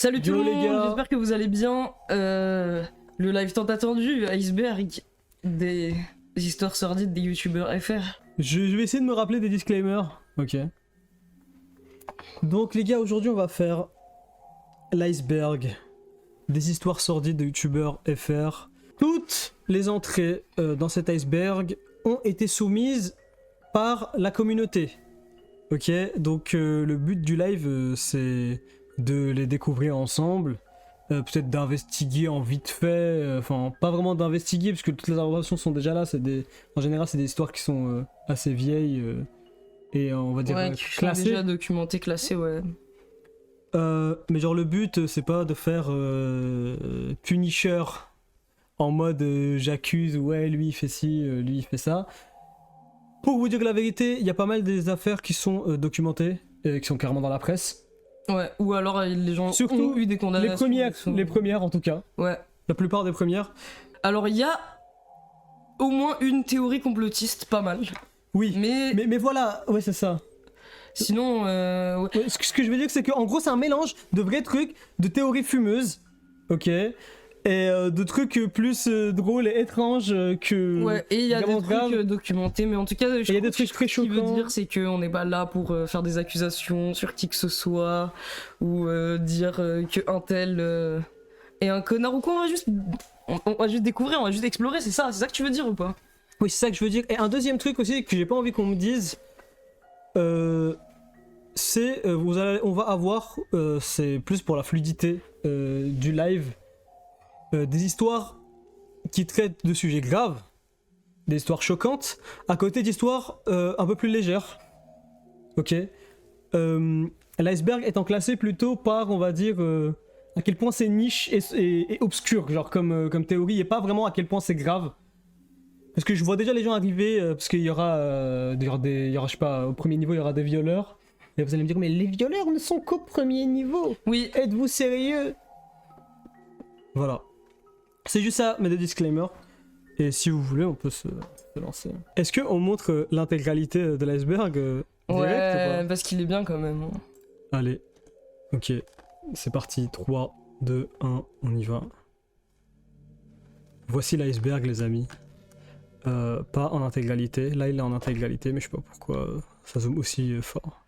Salut tout Yo, le les monde, gars. j'espère que vous allez bien. Le live tant attendu, Iceberg, des histoires sordides des youtubeurs FR. Je vais essayer de me rappeler des disclaimers. Ok. Donc les gars, aujourd'hui on va faire l'iceberg des histoires sordides de youtubeurs FR. Toutes les entrées dans cet iceberg ont été soumises par la communauté. Ok, donc le but du live c'est de les découvrir ensemble. Peut-être d'investiguer en vite fait, enfin pas vraiment d'investiguer parce que toutes les informations sont déjà là, en général c'est des histoires qui sont assez vieilles et on va dire Ouais, qui sont classées. déjà documentés, classés, ouais. Mais genre le but c'est pas de faire Punisher en mode j'accuse, ouais lui il fait ci, lui il fait ça. Pour vous dire la vérité, il y a pas mal des affaires qui sont documentées, qui sont carrément dans la presse. Ouais, ou alors les gens Surtout ont eu des condamnations. les premières en tout cas. Ouais. La plupart des premières. Alors il y a au moins une théorie complotiste, pas mal. Oui. Mais Mais voilà, ouais c'est ça. sinon, ouais. Ouais, ce que je veux dire c'est qu'en gros c'est un mélange de vrais trucs, de théories fumeuses, ok, et de trucs plus drôles et étranges que... Ouais, et il y a des vraiment trucs graves. documentés, mais en tout cas, Et il y a des trucs très ce qu'il veut choquants. dire, c'est qu'on n'est pas là pour faire des accusations sur qui que ce soit, ou dire qu'un tel est un connard ou quoi, on va juste découvrir, on va juste explorer, c'est ça que tu veux dire ou pas? Oui c'est ça que je veux dire. Et un deuxième truc aussi que j'ai pas envie qu'on me dise, c'est on va avoir, c'est plus pour la fluidité du live, des histoires qui traitent de sujets graves, des histoires choquantes, à côté d'histoires un peu plus légères. Ok. L'iceberg étant classé plutôt par, on va dire, à quel point c'est niche et obscur, genre comme théorie, et pas vraiment à quel point c'est grave. Parce que je vois déjà les gens arriver, parce qu'il y aura, je sais pas, au premier niveau il y aura des violeurs. Et vous allez me dire, mais les violeurs ne sont qu'au premier niveau. Oui, Êtes-vous sérieux? Voilà. C'est juste ça, mes deux disclaimers. Et si vous voulez, on peut se lancer. Est-ce qu'on montre l'intégralité de l'iceberg direct ou ouais, pas? parce qu'il est bien quand même. Allez. Ok. C'est parti. 3, 2, 1, on y va. Voici l'iceberg, les amis. Pas en intégralité. Là, il est en intégralité, mais je sais pas pourquoi ça zoome aussi fort.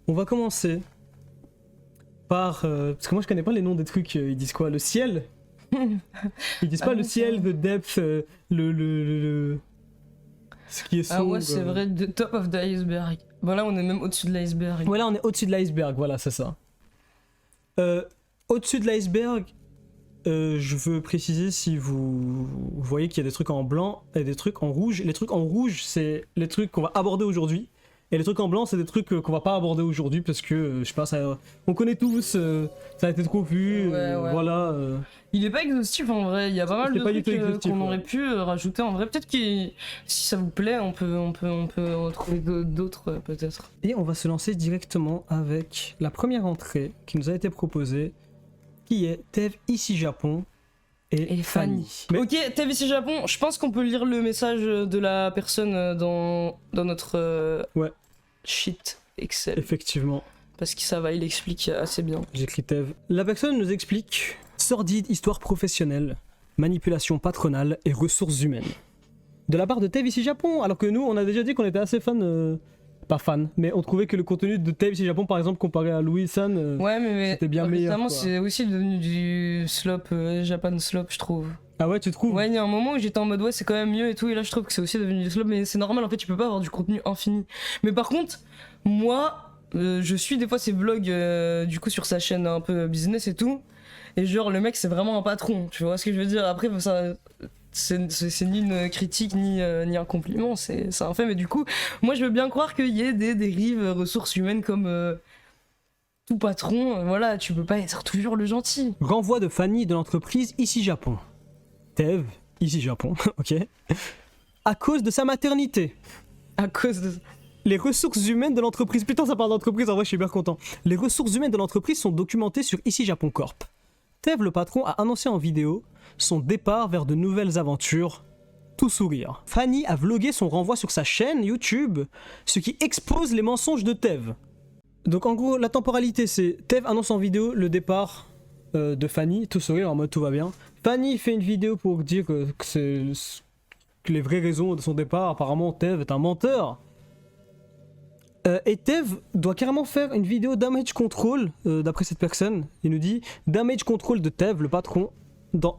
On va commencer par... parce que moi, je connais pas les noms des trucs. Ils disent quoi? Le ciel? Ils disent Ah pas oui, le ciel, the depth, ce qui est sombre. Ah ouais, c'est vrai, the top of the iceberg. Bon là, on est même au-dessus de l'iceberg. Voilà, on est au-dessus de l'iceberg, voilà, c'est ça. Au-dessus de l'iceberg, je veux préciser si vous voyez qu'il y a des trucs en blanc et des trucs en rouge. Les trucs en rouge, c'est les trucs qu'on va aborder aujourd'hui. Et les trucs en blanc, c'est des trucs qu'on va pas aborder aujourd'hui parce que, je sais pas, on connaît tous, ça a été trop vu, Ouais. voilà. Il est pas exhaustif en vrai, il y a pas mal C'est de pas du trucs tout exhaustif, qu'on ouais. aurait pu rajouter en vrai. Peut-être que si ça vous plaît, on peut trouver d'autres peut-être. Et on va se lancer directement avec la première entrée qui nous a été proposée, qui est Tev ici Japon et Fanny. Mais Ok, TVC Japon, je pense qu'on peut lire le message de la personne dans notre Ouais. sheet Excel. effectivement, Parce que ça va, il explique assez bien. j'écris Tev. La personne nous explique sordide histoire professionnelle, manipulation patronale et ressources humaines. De la part de Tev ici Japon, alors que nous, on a déjà dit qu'on était assez fan, pas fan, mais on trouvait que le contenu de Tev ici Japon, par exemple, comparé à Louis-san, Ouais, mais c'était bien meilleur, récemment, quoi. c'est aussi devenu du slop, Japan slop, je trouve. Ah ouais, tu trouves? Ouais, il y a un moment où j'étais en mode ouais, c'est quand même mieux et tout, et là je trouve que c'est aussi devenu du slop, mais c'est normal en fait, tu peux pas avoir du contenu infini. Mais par contre, moi, je suis des fois ces vlogs du coup sur sa chaîne un peu business et tout, et genre le mec c'est vraiment un patron, tu vois ce que je veux dire? Après, ça. C'est ni une critique ni un compliment, c'est un fait, mais du coup, moi je veux bien croire qu'il y ait des dérives ressources humaines comme tout patron, voilà, tu peux pas être toujours le gentil. Renvoi de Fanny de l'entreprise ici Japon. Tev, ici Japon, ok. À cause de sa maternité. À cause de. Les ressources humaines de l'entreprise. Putain, ça parle d'entreprise, en vrai, je suis bien content. Les ressources humaines de l'entreprise sont documentées sur Ici Japon Corp. Tev, le patron, a annoncé en vidéo son départ vers de nouvelles aventures. Tout sourire. Fanny a vlogué son renvoi sur sa chaîne YouTube, ce qui expose les mensonges de Tev. Donc en gros, la temporalité, c'est Tev annonce en vidéo le départ de Fanny, tout sourire en mode tout va bien. Fanny fait une vidéo pour dire que les vraies raisons de son départ. Apparemment, Tev est un menteur. Et Tev doit carrément faire une vidéo damage control, d'après cette personne. Il nous dit damage control de Tev, le patron.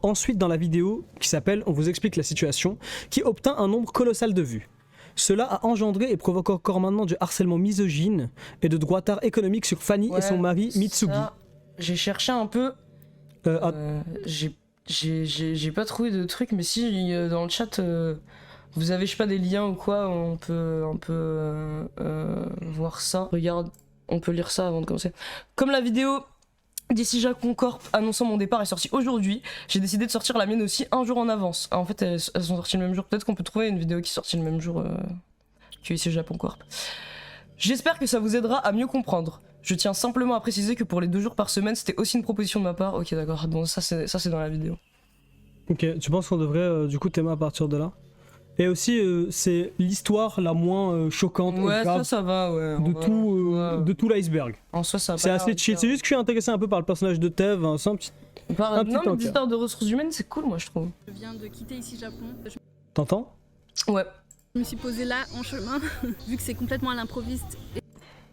Ensuite, dans la vidéo qui s'appelle On vous explique la situation, qui obtint un nombre colossal de vues. Cela a engendré et provoque encore maintenant du harcèlement misogyne et de droitard économique sur Fanny et son mari Mitsugi. J'ai cherché un peu. J'ai pas trouvé de truc, mais si dans le chat vous avez je sais pas des liens ou quoi, on peut voir ça. Regarde, on peut lire ça avant de commencer. Comme la vidéo d'ici Japon Corp annonçant mon départ est sortie aujourd'hui, j'ai décidé de sortir la mienne aussi un jour en avance. En fait, elles sont sorties le même jour. Peut-être qu'on peut trouver une vidéo qui est sortie le même jour que ici Japon Corp. J'espère que ça vous aidera à mieux comprendre. Je tiens simplement à préciser que pour les 2 jours par semaine, c'était aussi une proposition de ma part. Ok, d'accord. Donc ça c'est dans la vidéo. Ok, tu penses qu'on devrait du coup t'aimer à partir de là? Et aussi, c'est l'histoire la moins choquante ouais, et grave ça va, ouais. de tout l'iceberg. En soi, ça va. C'est assez chill. C'est juste que je suis intéressé un peu par le personnage de Tev. Hein, c'est un petit. Non, mais des histoires de ressources humaines, c'est cool, moi, je trouve. Je viens de quitter ici Japon. T'entends? Ouais. Je me suis posée là en chemin, vu que c'est complètement à l'improviste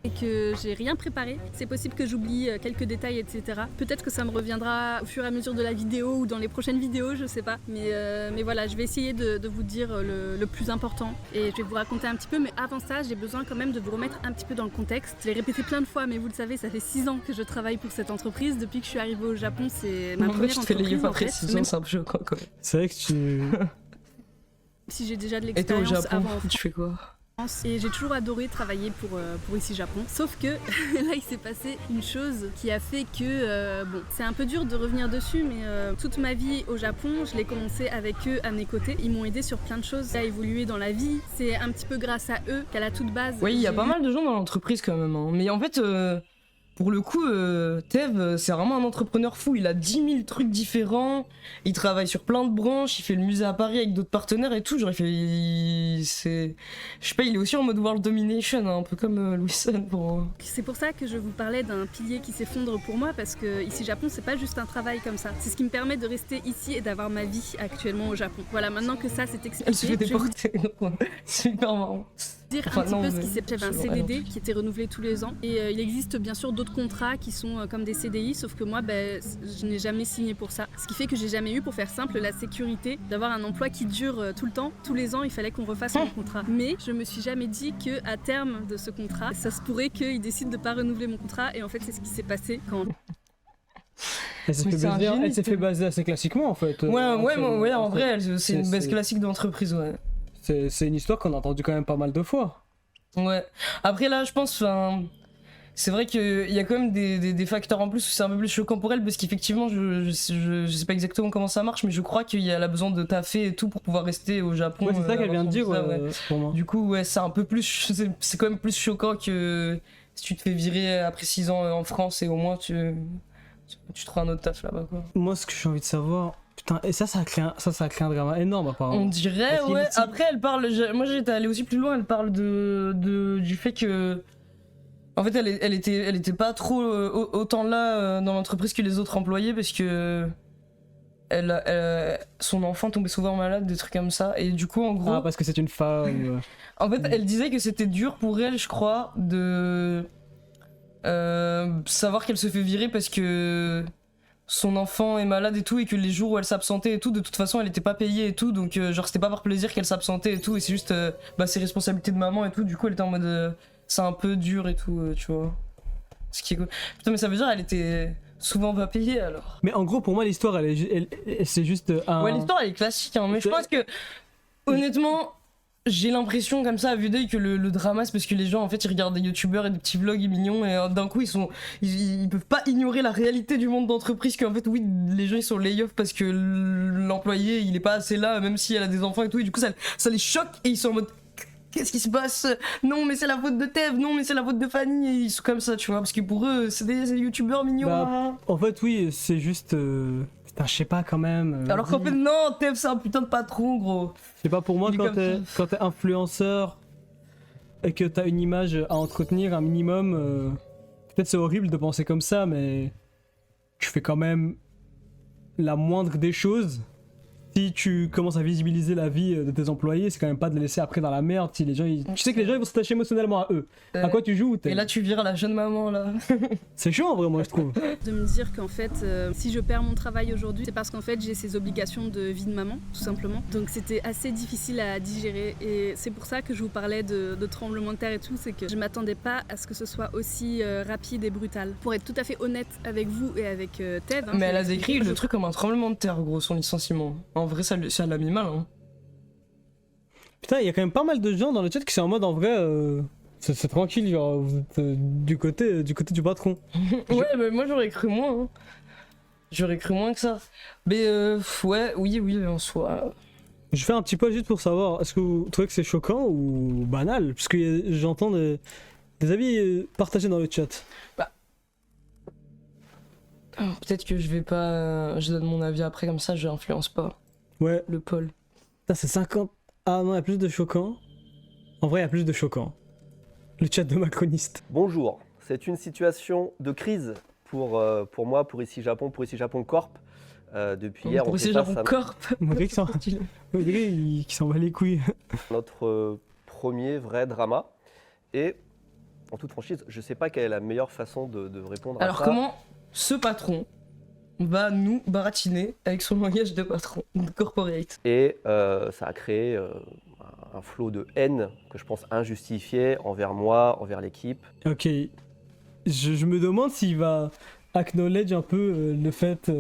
et que j'ai rien préparé. C'est possible que j'oublie quelques détails, etc. Peut-être que ça me reviendra au fur et à mesure de la vidéo ou dans les prochaines vidéos, je sais pas. Mais voilà, je vais essayer de vous dire le plus important et je vais vous raconter un petit peu. Mais avant ça, j'ai besoin quand même de vous remettre un petit peu dans le contexte. Je l'ai répété plein de fois, mais vous le savez, ça fait 6 ans que je travaille pour cette entreprise. Depuis que je suis arrivée au Japon, c'est ma première entreprise. Après 6 ans, c'est un peu choquant, quoi. C'est vrai que tu. Si j'ai déjà de Et toi au l'expérience Japon, avant. tu fais quoi? Et j'ai toujours adoré travailler pour ici Japon. Sauf que là il s'est passé une chose qui a fait que bon, c'est un peu dur de revenir dessus, mais toute ma vie au Japon, je l'ai commencé avec eux à mes côtés. Ils m'ont aidé sur plein de choses à évoluer dans la vie. C'est un petit peu grâce à eux qu'à la toute base. Oui, il y a pas mal de gens dans l'entreprise quand même. Hein. Mais en fait, pour le coup, Tev, c'est vraiment un entrepreneur fou. Il a 10 000 trucs différents. Il travaille sur plein de branches. Il fait le musée à Paris avec d'autres partenaires et tout. Genre, je sais pas, il est aussi en mode world domination, hein, un peu comme Louison. C'est pour ça que je vous parlais d'un pilier qui s'effondre pour moi, parce que ici Japon, c'est pas juste un travail comme ça. C'est ce qui me permet de rester ici et d'avoir ma vie actuellement au Japon. Voilà, maintenant que ça c'est expliqué. Elle se fait déporter. C'est hyper marrant. Dire un petit peu ce qui s'est passé. J'avais un CDD qui était renouvelé tous les ans et il existe bien sûr d'autres contrats qui sont comme des CDI, sauf que moi je n'ai jamais signé pour ça, ce qui fait que j'ai jamais eu, pour faire simple, la sécurité d'avoir un emploi qui dure tout le temps. Tous les ans il fallait qu'on refasse mon contrat, mais je me suis jamais dit que à terme de ce contrat ça se pourrait qu'ils décident de pas renouveler mon contrat, et en fait c'est ce qui s'est passé quand Elle s'est fait baser assez classiquement en fait. Ouais, en vrai, c'est une base classique d'entreprise, ouais. C'est une histoire qu'on a entendue quand même pas mal de fois. Ouais. Après là, je pense, c'est vrai qu'il y a quand même des facteurs en plus où c'est un peu plus choquant pour elle, parce qu'effectivement, je sais pas exactement comment ça marche, mais je crois qu'il a besoin de taffer et tout pour pouvoir rester au Japon. Ouais, c'est ça qu'elle vient de dire, pour moi. Du coup, ouais, c'est un peu plus, c'est quand même plus choquant que si tu te fais virer après 6 ans en France et au moins tu trouves un autre taf là-bas, quoi. Moi, ce que j'ai envie de savoir. Putain, et ça a créé un drama énorme apparemment. On dirait, ouais. Après, elle parle. Moi, j'étais allé aussi plus loin. Elle parle du fait que. En fait, elle était pas trop autant là dans l'entreprise que les autres employés, parce que. Son enfant tombait souvent malade, des trucs comme ça. Et du coup, en gros. Ah, parce que c'est une femme. En fait, elle disait que c'était dur pour elle, je crois, de. Savoir qu'elle se fait virer parce que. Son enfant est malade et tout, et que les jours où elle s'absentait et tout, de toute façon elle était pas payée et tout, donc genre c'était pas par plaisir qu'elle s'absentait et tout, et c'est juste ses responsabilités de maman et tout, du coup elle était en mode c'est un peu dur et tout, tu vois. Ce qui est cool. Putain, mais ça veut dire elle était souvent pas payée alors. Mais en gros pour moi l'histoire c'est juste un. Ouais, l'histoire elle est classique, hein, mais je pense que honnêtement. J'ai l'impression comme ça à vue d'œil que le drama c'est parce que les gens en fait ils regardent des youtubeurs et des petits vlogs mignons, et d'un coup ils peuvent pas ignorer la réalité du monde d'entreprise, qu'en fait oui les gens ils sont lay-off parce que l'employé il est pas assez là même si elle a des enfants et tout, et du coup ça les choque et ils sont en mode qu'est-ce qui se passe, non mais c'est la faute de Tev, non mais c'est la faute de Fanny, et ils sont comme ça tu vois, parce que pour eux c'est des youtubeurs mignons. Bah, en fait oui c'est juste putain, je sais pas quand même. Alors qu'en fait, non, Tev, c'est un putain de patron, gros. Je sais pas, pour moi, quand t'es influenceur et que t'as une image à entretenir, un minimum, peut-être c'est horrible de penser comme ça, mais tu fais quand même la moindre des choses. Si tu commences à visibiliser la vie de tes employés, c'est quand même pas de les laisser après dans la merde. Si les gens, tu sais que les gens ils vont s'attacher émotionnellement à eux. À quoi tu joues Et là, tu vires la jeune maman, là. C'est chaud en vrai, moi je trouve. De me dire qu'en fait, si je perds mon travail aujourd'hui, c'est parce qu'en fait j'ai ces obligations de vie de maman, tout simplement. Donc c'était assez difficile à digérer et c'est pour ça que je vous parlais de tremblement de terre et tout, c'est que je m'attendais pas à ce que ce soit aussi rapide et brutal. Pour être tout à fait honnête avec vous et avec Tev. Mais elle a décrit le truc comme un tremblement de terre, gros, son licenciement. En vrai, ça l'a mis mal, hein. Putain, il y a quand même pas mal de gens dans le chat qui sont en mode en vrai, c'est tranquille, genre vous êtes du côté du patron. Ouais, mais moi j'aurais cru moins. Hein. J'aurais cru moins que ça. Mais ouais, oui, en soi. Je fais un petit peu juste pour savoir, est-ce que vous trouvez que c'est choquant ou banal? Parce que j'entends des avis partagés dans le chat. Alors, peut-être que je vais pas. Je donne mon avis après, comme ça je influence pas Ouais, le pôle. putain, c'est 50. Ah non, il y a plus de choquant. En vrai, il y a plus de choquant. Le chat de macroniste. Bonjour, c'est une situation de crise pour moi, pour Ici Japon Corp. Depuis hier, Pour on essayer fait Japon face à Corp. On dirait qu'il s'en bat les couilles. notre premier vrai drama. Et en toute franchise, je ne sais pas quelle est la meilleure façon de répondre à Alors ça. comment ce patron va nous baratiner avec son langage de patron, de corporate? Et ça a créé un flot de haine que je pense injustifié envers moi, envers l'équipe. Ok. Je me demande s'il va acknowledge un peu le fait.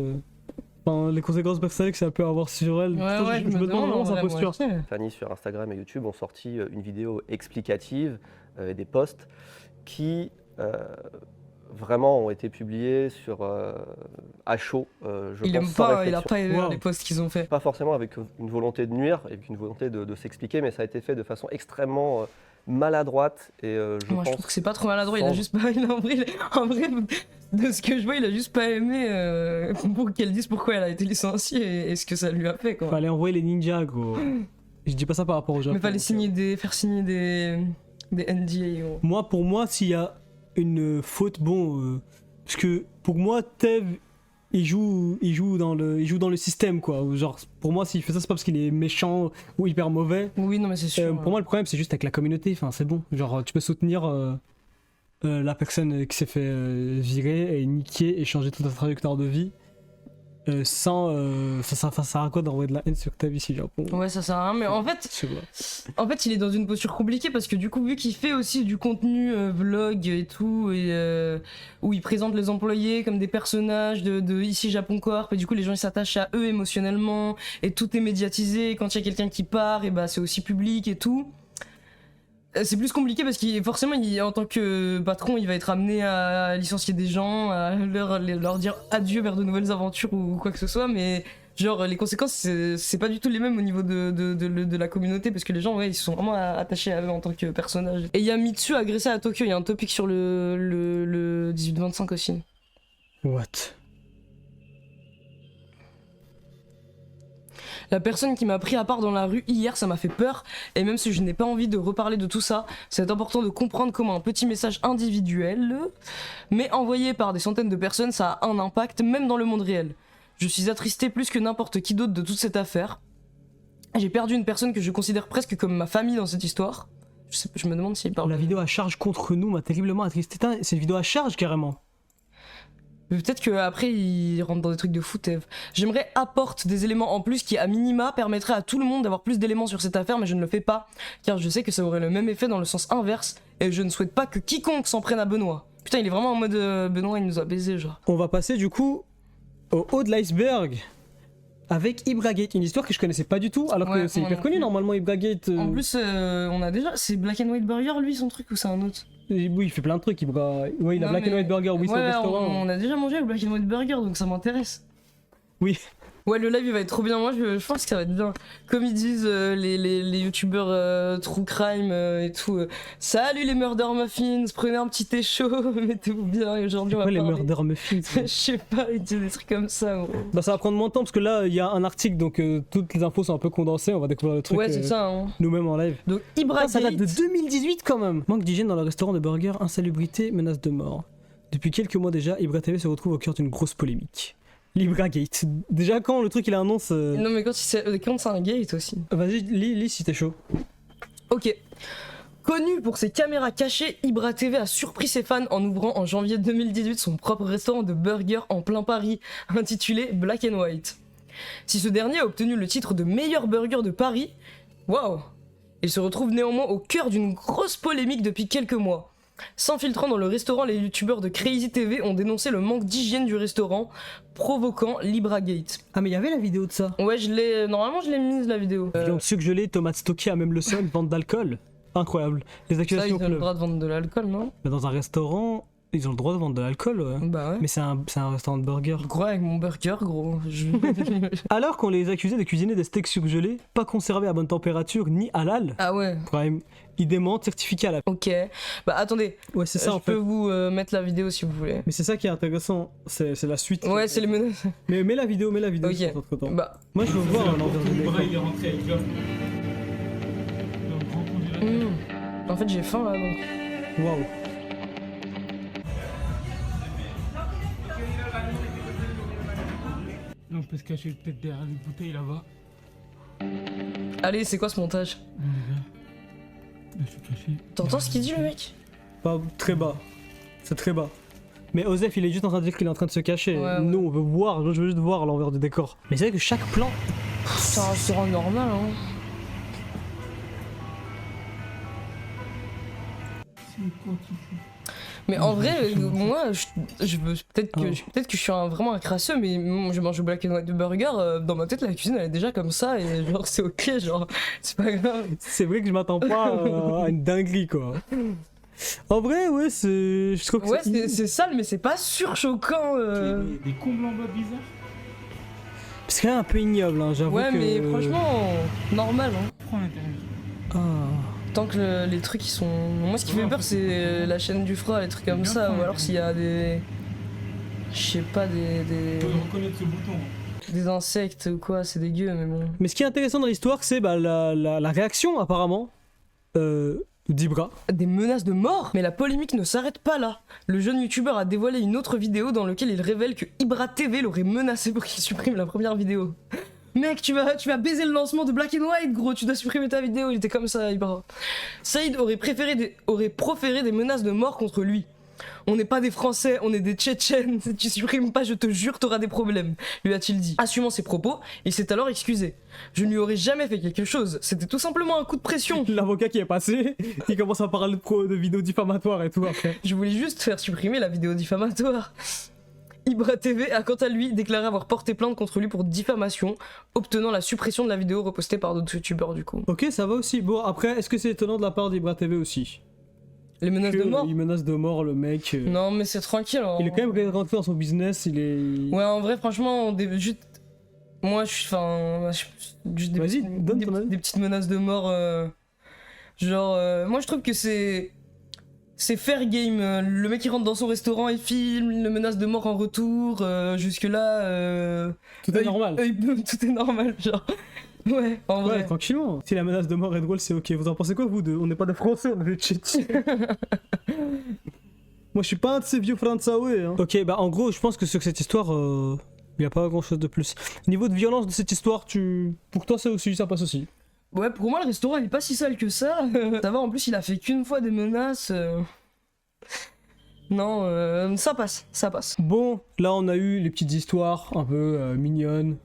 Enfin, les conséquences personnelles que ça peut avoir sur elle. Putain, Ouais, je me demande vraiment sa posture. Fanny sur Instagram et YouTube ont sorti une vidéo explicative et des posts qui vraiment ont été publiés sur à chaud. Il aime pas, il a pas aimé les posts qu'ils ont fait. Pas forcément avec une volonté de nuire, avec une volonté de s'expliquer, mais ça a été fait de façon extrêmement maladroite et je Moi pense je trouve que c'est pas trop maladroit, il a sans- juste pas. En vrai, de ce que je vois, il a juste pas aimé pour qu'elle dise pourquoi elle a été licenciée et ce que ça lui a fait, quoi. Fallait envoyer les ninjas, gros. Je dis pas ça par rapport au Japon. Mais fallait faire signer des NDA, gros. Moi, pour moi, s'il y a une faute, parce que pour moi, Tev, il joue dans le système, quoi. Genre, pour moi, s'il fait ça, c'est pas parce qu'il est méchant ou hyper mauvais. Oui, non, mais c'est sûr. Pour moi, le problème, c'est juste avec la communauté. Enfin, c'est bon. Genre, tu peux soutenir la personne qui s'est fait virer et niquer et changer toute ta trajectoire de vie sans. Ça sert à quoi d'envoyer de la haine sur ta vie si Japon? Ouais, ça sert à rien, mais en fait, Je sais pas. il est dans une posture compliquée parce que du coup, vu qu'il fait aussi du contenu vlog et tout, et où il présente les employés comme des personnages de Ici Japon Corp, et du coup, les gens ils s'attachent à eux émotionnellement, et tout est médiatisé. Quand il y a quelqu'un qui part, et bah c'est aussi public et tout. C'est plus compliqué parce qu'il forcément, en tant que patron, il va être amené à licencier des gens, à leur dire adieu vers de nouvelles aventures ou quoi que ce soit, mais genre les conséquences c'est pas du tout les mêmes au niveau de la communauté parce que les gens ouais ils se sont vraiment attachés à eux en tant que personnages. Et il y a Mitsu agressé à Tokyo, il y a un topic sur le 18-25 aussi. What? La personne qui m'a pris à part dans la rue hier, ça m'a fait peur, et même si je n'ai pas envie de reparler de tout ça, c'est important de comprendre comment un petit message individuel, mais envoyé par des centaines de personnes, ça a un impact, même dans le monde réel. Je suis attristé plus que n'importe qui d'autre de toute cette affaire. J'ai perdu une personne que je considère presque comme ma famille dans cette histoire. Je me demande s'il parle. La vidéo à charge contre nous m'a terriblement attristé. Putain, c'est une vidéo à charge carrément. Mais peut-être qu'après il rentre dans des trucs de foot. J'aimerais apporter des éléments en plus qui à minima permettraient à tout le monde d'avoir plus d'éléments sur cette affaire, mais je ne le fais pas car je sais que ça aurait le même effet dans le sens inverse et je ne souhaite pas que quiconque s'en prenne à Benoît. Putain, il est vraiment en mode Benoît il nous a baisé genre. On va passer du coup au haut de l'iceberg avec Ibragate, une histoire que je connaissais pas du tout alors Ouais, que c'est moi hyper non connu plus. normalement Ibragate. En plus on a déjà, c'est Black and White Burger lui son truc ou c'est un autre? Oui, il fait plein de trucs. Ouais, il a Non, Black and mais- White Burger, oui, c'est au Ouais, restaurant. on a déjà mangé le Black and White Burger donc ça m'intéresse. Oui. Ouais, le live il va être trop bien. Moi je pense que ça va être bien. Comme ils disent les youtubeurs true crime et tout. Salut les murder muffins, prenez un petit thé chaud, mettez-vous bien. Et aujourd'hui on va Pourquoi les parler. murder muffins? Je sais pas, ils disent des trucs comme ça. Gros. Bah, ça va prendre moins de temps parce que là, il y a un article donc toutes les infos sont un peu condensées. On va découvrir le truc Ouais, c'est ça. Hein. nous-mêmes en live. Donc Putain, ça date de Ibragate. 2018 quand même. Manque d'hygiène dans le restaurant de burger, insalubrité, menace de mort. Depuis quelques mois déjà, Ibra TV se retrouve au cœur d'une grosse polémique. LibraGate. Déjà quand le truc il annonce... Non mais quand c'est un gate aussi. Vas-y, lis si t'es chaud. Ok. Connu pour ses caméras cachées, Ibra TV a surpris ses fans en ouvrant en janvier 2018 son propre restaurant de burgers en plein Paris, intitulé Black and White. Si ce dernier a obtenu le titre de meilleur burger de Paris, waouh, il se retrouve néanmoins au cœur d'une grosse polémique depuis quelques mois. S'infiltrant dans le restaurant, les youtubeurs de Crazy TV ont dénoncé le manque d'hygiène du restaurant, provoquant LibraGate. Ah mais il y avait la vidéo de ça. Ouais, normalement je l'ai mise la vidéo. Viande sucrée, tomates stockées à même le sol, vente d'alcool. Incroyable. Les Ça, accusations ils ont le droit de vendre de l'alcool, non? Mais dans un restaurant, ils ont le droit de vendre de l'alcool, ouais. Bah ouais. Mais c'est un restaurant de burger. Gros, avec mon burger, gros. Alors qu'on les accusait de cuisiner des steaks surgelés, pas conservés à bonne température, ni halal. Ah ouais. Prime. Ils démentent, certificat à la... Ok. Bah attendez. Ouais, c'est ça Je en fait. peux vous mettre la vidéo si vous voulez. Mais c'est ça qui est intéressant, c'est la suite. Ouais, c'est les menaces. Mais mets la vidéo Ok. entre temps. Bah. Moi je veux voir un envers du décor. Il est rentré avec là. Dans le grand congélateur. En fait, j'ai faim là donc. Waouh. Là, on peut se cacher peut-être derrière les bouteilles là-bas. Allez, c'est quoi ce montage? Non, les gars. Là, je suis caché. T'entends ce qu'il dit le mec? Pas très bas. C'est très bas. Mais Osef il est juste en train de dire qu'il est en train de se cacher. Ouais, Nous on veut voir, je veux juste voir l'envers du décor. Mais c'est vrai que chaque plan... C'est un restaurant normal hein. C'est quoi qu'il faut? Mais en vrai, moi, je veux peut-être que je suis vraiment un crasseux, mais je mange au Black and White de burger. Dans ma tête, la cuisine elle est déjà comme ça et genre c'est ok, genre c'est pas grave. C'est vrai que je m'attends pas à une dinguerie quoi. En vrai, ouais, c'est. Je trouve que Ouais, c'est sale, mais c'est pas surchoquant. Des combles en bas bizarres. C'est quand même un peu ignoble, hein, j'avoue. Ouais, que... mais franchement, normal. Hein. Prends l'intérieur. Ah. Tant que les trucs ils sont. Moi, ce qui fait peur, c'est la chaîne du froid, les trucs comme ça, ou alors s'il y a des. Je sais pas, Faut reconnaître ce bouton. des insectes ou quoi, c'est dégueu, mais bon. Mais ce qui est intéressant dans l'histoire, c'est bah, la réaction apparemment d'Ibra. Des menaces de mort? Mais la polémique ne s'arrête pas là. Le jeune youtubeur a dévoilé une autre vidéo dans laquelle il révèle que Ibra TV l'aurait menacé pour qu'il supprime la première vidéo. Mec, tu vas baiser le lancement de Black and White, gros, tu dois supprimer ta vidéo, il était comme ça, Ibra. Saïd aurait proféré des menaces de mort contre lui. On n'est pas des Français, on est des Tchétchènes. Si tu supprimes pas, je te jure, t'auras des problèmes, lui a-t-il dit. Assumant ses propos, il s'est alors excusé. Je ne lui aurais jamais fait quelque chose, c'était tout simplement un coup de pression. L'avocat qui est passé, il commence à parler de vidéos diffamatoires et tout après. Je voulais juste faire supprimer la vidéo diffamatoire. Ibra TV a quant à lui déclaré avoir porté plainte contre lui pour diffamation, obtenant la suppression de la vidéo repostée par d'autres youtubeurs du coup. Ok, ça va aussi. Bon, après, est-ce que c'est étonnant de la part d'Ibra TV aussi? Les menaces de mort? Il menace de mort le mec. Non mais c'est tranquille. Hein. Il est quand même rentré dans son business, il est... Ouais en vrai franchement, juste... Moi je suis... Enfin... Juste Vas-y, donne ton avis. des petites menaces de mort... moi je trouve que c'est... C'est fair game. Le mec il rentre dans son restaurant, il filme, il le menace de mort en retour. Jusque là... Tout est normal. Tout est normal, genre... Ouais, en vrai. Ouais, tranquillement. Si la menace de mort est drôle, c'est ok. Vous en pensez quoi, vous deux? On n'est pas des Français, on est des Tchétchènes. Moi, je suis pas un de ces vieux français, hein. Ok, bah en gros, je pense que sur cette histoire, il y a pas grand chose de plus. Niveau de violence de cette histoire, pour toi, ça aussi, ça passe aussi. Ouais, pour moi, le restaurant il est pas si sale que ça. Ça va, en plus, il a fait qu'une fois des menaces. Non, ça passe, ça passe. Bon, là, on a eu les petites histoires un peu mignonnes.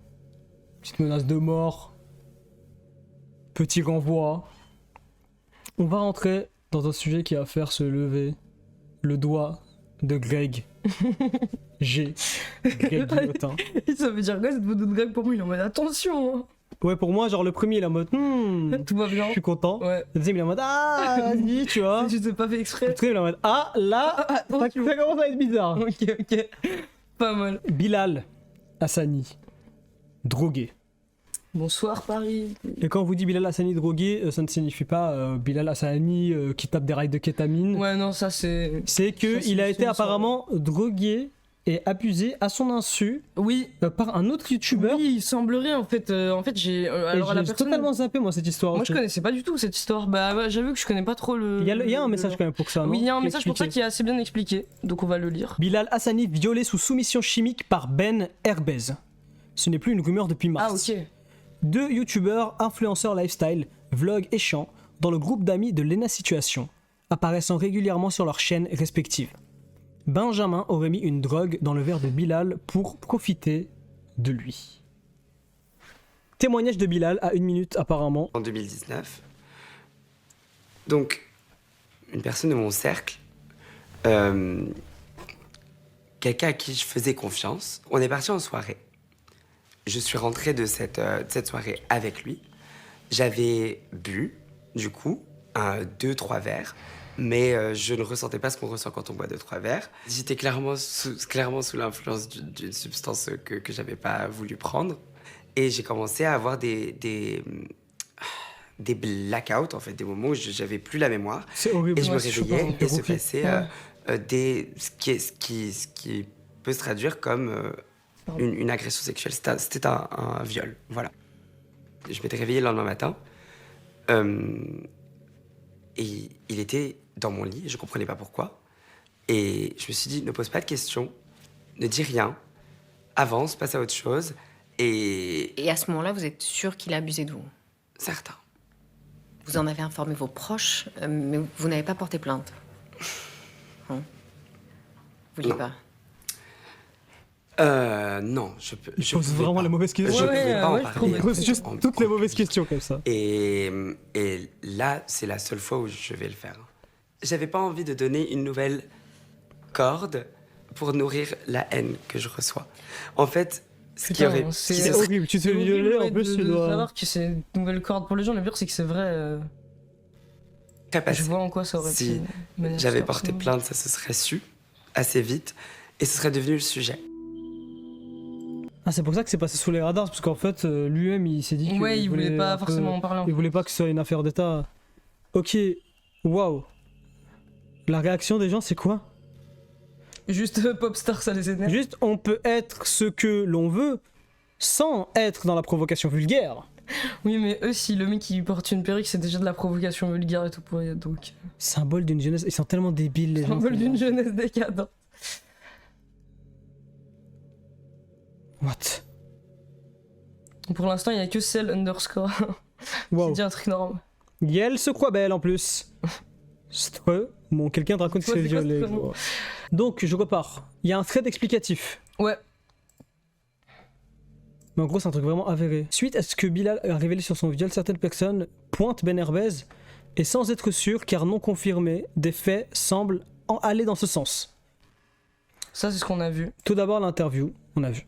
Petite menace de mort. Petit renvoi. On va rentrer dans un sujet qui va faire se lever le doigt de Greg. G. Greg Guillotin. Ça veut dire quoi cette photo de Greg? Pour moi, il est en mode attention. Hein. Ouais, pour moi, genre le premier, il est en mode Tout va bien. je suis content. Ouais. Le deuxième, il est en mode ah, vas-y, tu vois. Tu t'es pas fait Le exprès. troisième, il est en mode ah, là, ça commence à être bizarre. Ok. Pas mal. Bilal Hassani, drogué. Bonsoir Paris. Et quand on vous dit Bilal Hassani drogué, ça ne signifie pas Bilal Hassani qui tape des rails de kétamine. Ouais, non, ça c'est. C'est que Ça, c'est il a été une apparemment drogué est abusé à son insu Oui. par un autre youtubeur. Oui, il semblerait en fait. J'ai. Et Alors la j'ai personne. totalement zappé moi cette histoire. Moi aussi. je connaissais pas du tout cette histoire. Bah ouais, j'avoue que je connais pas trop le. Il y a un message quand même pour ça. Oui, non il y a un Qui message pour ça expliquait. qui est assez bien expliqué. Donc on va le lire. Bilal Hassani violé sous soumission chimique par Ben Herbez. Ce n'est plus une rumeur depuis Ah mars. ok. 2 youtubeurs, influenceurs lifestyle, vlog et chant dans le groupe d'amis de Lena Situation, apparaissant régulièrement sur leurs chaînes respectives. Benjamin aurait mis une drogue dans le verre de Bilal pour profiter de lui. Témoignage de Bilal à 1 minute apparemment. En 2019. Donc, une personne de mon cercle, quelqu'un à qui je faisais confiance, on est parti en soirée. Je suis rentré de cette soirée avec lui. J'avais bu, du coup, 2-3 verres, mais je ne ressentais pas ce qu'on ressent quand on boit 2-3 verres. J'étais clairement sous l'influence d'une substance que j'avais pas voulu prendre. Et j'ai commencé à avoir des blackouts, en fait, des moments où j'avais plus la mémoire. C'est horrible. Et je me c'est réveillais choquant. et se passait ce qui peut se traduire comme une agression sexuelle. C'était un viol, voilà. Je m'étais réveillé le lendemain matin et il était dans mon lit, je comprenais pas pourquoi. Et je me suis dit, ne pose pas de questions, ne dis rien, avance, passe à autre chose. Et Et à ce moment-là, vous êtes sûr qu'il a abusé de vous? certain. Vous en avez informé vos proches, mais vous n'avez pas porté plainte? Non. Vous vouliez Non. pas? Non, je pose pouvais vraiment pas. les mauvaises questions. Je Ouais, pouvais pas en ouais, je parler. trouvais. Il pose juste En- toutes les en mauvaises public. questions comme ça. Et là, c'est la seule fois où je vais le faire. J'avais pas envie de donner une nouvelle corde pour nourrir la haine que je reçois. En fait, ce qui Putain, aurait... c'est- qui C'est serait- horrible, tu te C'est fais violer horrible, en ouais, plus tu de dois... savoir que c'est une nouvelle corde pour les gens. Le pire c'est que c'est vrai. serait passé. Je vois en quoi ça aurait Si pu. mener J'avais ça, porté absolument. plainte, ça se serait su assez vite et ce serait devenu le sujet. Ah, c'est pour ça que c'est passé sous les radars, parce qu'en fait, lui-même, il s'est dit qu'il Ouais, il voulait pas un peu- forcément en parler. Il voulait pas que ce soit une affaire d'État. Ok, waouh. La réaction des gens, c'est quoi? Juste Popstar, ça les énerve. Juste, on peut être ce que l'on veut sans être dans la provocation vulgaire. Oui, mais eux, si le mec il porte une perruque, c'est déjà de la provocation vulgaire et tout pour eux, donc. Symbole d'une jeunesse. Ils sont tellement débiles, les gens. Symbole d'une jeunesse décadente. What? Pour l'instant, il y a que celle underscore. Waouh. C'est dit un truc normal. Yel se croit belle en plus. Streux. Bon, quelqu'un te raconte que Ouais, c'est c'est quoi violé. ce mot gros. Donc, je repars. Il y a un thread explicatif. Ouais. Mais en gros, c'est un truc vraiment avéré. Suite à ce que Bilal a révélé sur son viol, certaines personnes pointent Ben Herbez et sans être sûr, car non confirmé, des faits semblent aller dans ce sens. Ça, c'est ce qu'on a vu. Tout d'abord, l'interview, on a vu.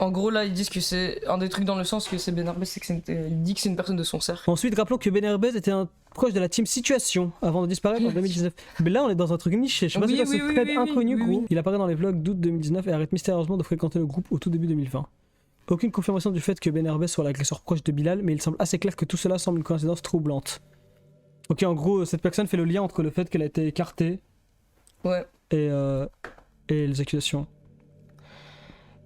En gros, là, ils disent que c'est un des trucs dans le sens que c'est Ben Herbez, c'est que il dit que c'est une personne de son cercle. Ensuite, rappelons que Ben Herbez était un proche de la team Situation avant de disparaître en 2019. Mais là, on est dans un truc niché. Je sais pas Oui, si c'est oui, ce oui, thread oui, inconnu, oui, gros. oui. Il apparaît dans les vlogs d'août 2019 et arrête mystérieusement de fréquenter le groupe au tout début 2020. Aucune confirmation du fait que Ben Herbez soit l'agresseur proche de Bilal, mais il semble assez clair que tout cela semble une coïncidence troublante. Ok, en gros, cette personne fait le lien entre le fait qu'elle a été écartée Ouais. et les accusations.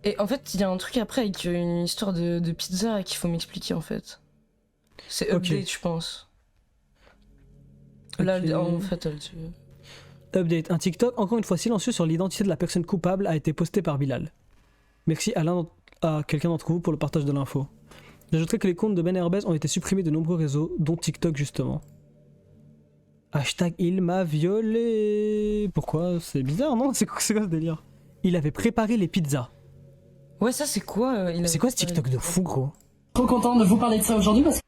Et en fait, il y a un truc après avec une histoire de pizza qu'il faut m'expliquer en fait. C'est Ok. update, je pense. Là, Ok. en fait, elle. Update. Un TikTok, encore une fois silencieux sur l'identité de la personne coupable, a été posté par Bilal. Merci à quelqu'un d'entre vous pour le partage de l'info. J'ajouterai que les comptes de Ben Herbez ont été supprimés de nombreux réseaux, dont TikTok justement. Hashtag il m'a violé. Pourquoi? C'est bizarre, non? C'est quoi ce délire? Il avait préparé les pizzas. Ouais, ça c'est quoi il C'est avait quoi ce fait TikTok de fou, gros? Trop content de vous parler de ça aujourd'hui parce que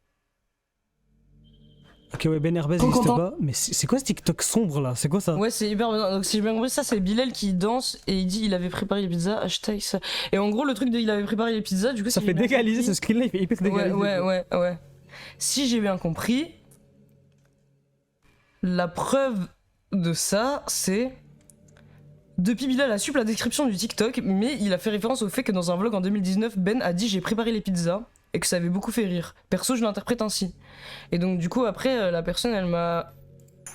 Ok, ouais, Ben Herbez Trop n'existe content. pas, mais c'est quoi ce TikTok sombre là? C'est quoi ça? Ouais, c'est hyper bien. Donc, si j'ai bien compris, ça c'est Bilal qui danse et il dit il avait préparé les pizzas, hashtag ça. Et en gros, le truc de il avait préparé les pizzas, du coup, Ça si fait j'ai bien dégaliser compris- ce screen là, il fait hyper dégaliser. Ouais. Si j'ai bien compris, la preuve de ça, c'est. Depuis Bilal a su la description du TikTok, mais il a fait référence au fait que dans un vlog en 2019, Ben a dit j'ai préparé les pizzas et que ça avait beaucoup fait rire. Perso, je l'interprète ainsi. Et donc, du coup, après, la personne, elle m'a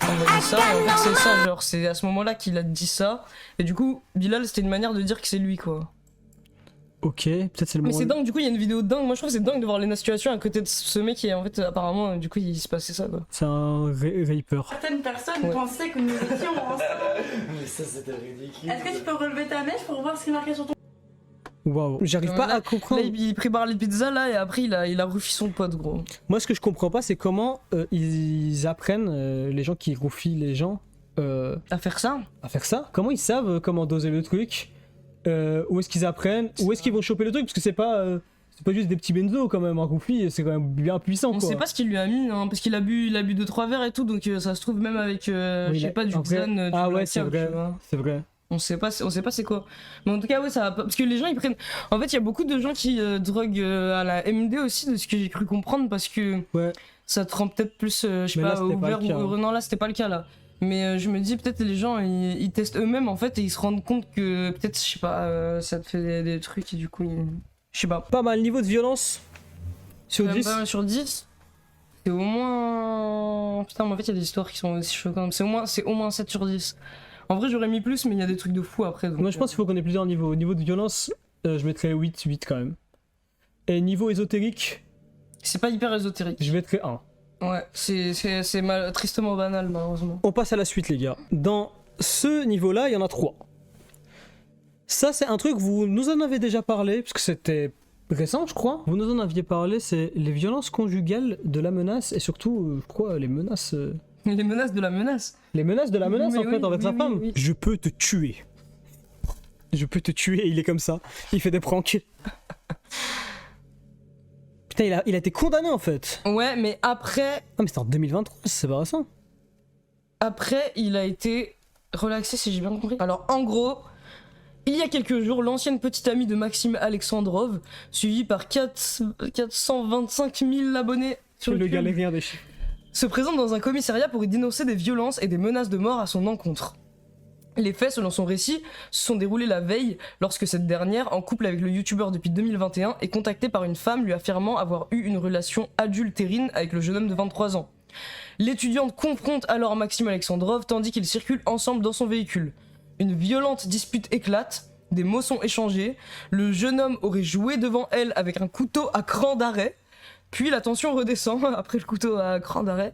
envoyé ça, et en fait c'est ça, genre c'est à ce moment-là qu'il a dit ça, et du coup Bilal c'était une manière de dire que c'est lui quoi. Ok, peut-être c'est le Mais moment. c'est dingue, du coup il y a une vidéo dingue, moi je trouve que c'est dingue de voir Lena Situation à côté de ce mec et en fait apparemment du coup il se passait ça quoi. C'est un raper. Certaines personnes Ouais. pensaient que nous étions ensemble. Mais ça, c'était ridicule. Est-ce que tu peux relever ta mèche pour voir ce qui est marqué sur ton... Waouh, j'arrive pas à Là comprendre. il prépare les pizzas là et après il a refait son pote gros. Moi, ce que je comprends pas, c'est comment ils apprennent, les gens qui roufient les gens, À faire ça. à faire ça. Comment ils savent comment doser le truc, où est-ce qu'ils apprennent, où est-ce qu'ils vont choper le truc, parce que c'est pas juste des petits benzos quand même, un roufie, c'est quand même bien puissant On quoi. sait pas ce qu'il lui a mis hein, parce qu'il a bu 2-3 verres et tout donc ça se trouve même avec Oui, je sais pas du en vrai- Xan, du Ah ouais, Blackout, c'est vrai, tu vois. c'est vrai. On sait pas c'est quoi. Mais en tout cas ouais ça va pas parce que les gens ils prennent en fait il y a beaucoup de gens qui droguent à la MD aussi de ce que j'ai cru comprendre parce que Ouais. ça te rend peut-être plus je sais Mais là, pas c'était pas ouvert le cas, ou non là c'était pas le cas là. Mais je me dis peut-être les gens ils testent eux-mêmes en fait et ils se rendent compte que peut-être je sais pas ça te fait des trucs et du coup je sais pas. Pas mal, niveau de violence sur Même 10. pas sur 10. C'est au moins putain mais en fait il y a des histoires qui sont aussi choquantes. C'est au moins 7 sur 10. En vrai j'aurais mis plus mais il y a des trucs de fou après. Donc, Moi, je pense qu'il faut qu'on ait plusieurs niveaux. Au niveau de violence, je mettrais 8 quand même. Et niveau ésotérique, c'est pas hyper ésotérique. je mettrais 1. Ouais, c'est tristement banal, malheureusement. On passe à la suite, les gars. Dans ce niveau-là, il y en a 3. Ça, c'est un truc, vous nous en avez déjà parlé, parce que c'était récent, je crois. Vous nous en aviez parlé, c'est les violences conjugales de la menace, et surtout, je crois, les menaces... Les menaces de la menace. Les menaces de la menace, Mais en fait, oui, envers sa oui, femme. oui. Je peux te tuer. Je peux te tuer, il est comme ça. Il fait des pranks. Putain, il a été condamné, en fait. Ouais, mais après, Ah, mais c'était en 2023, c'est pas récent. il a été relaxé, si j'ai bien compris. Alors, en gros, il y a quelques jours, l'ancienne petite amie de Maxime Alexandrov, suivie par 425 000 abonnés sur Le YouTube, galérien des chiffres. se présente dans un commissariat pour y dénoncer des violences et des menaces de mort à son encontre. Les faits, selon son récit, se sont déroulés la veille lorsque cette dernière, en couple avec le youtubeur depuis 2021, est contactée par une femme lui affirmant avoir eu une relation adultérine avec le jeune homme de 23 ans. L'étudiante confronte alors Maxime Alexandrov tandis qu'ils circulent ensemble dans son véhicule. Une violente dispute éclate, des mots sont échangés, le jeune homme aurait joué devant elle avec un couteau à cran d'arrêt, puis la tension redescend après le couteau à cran d'arrêt.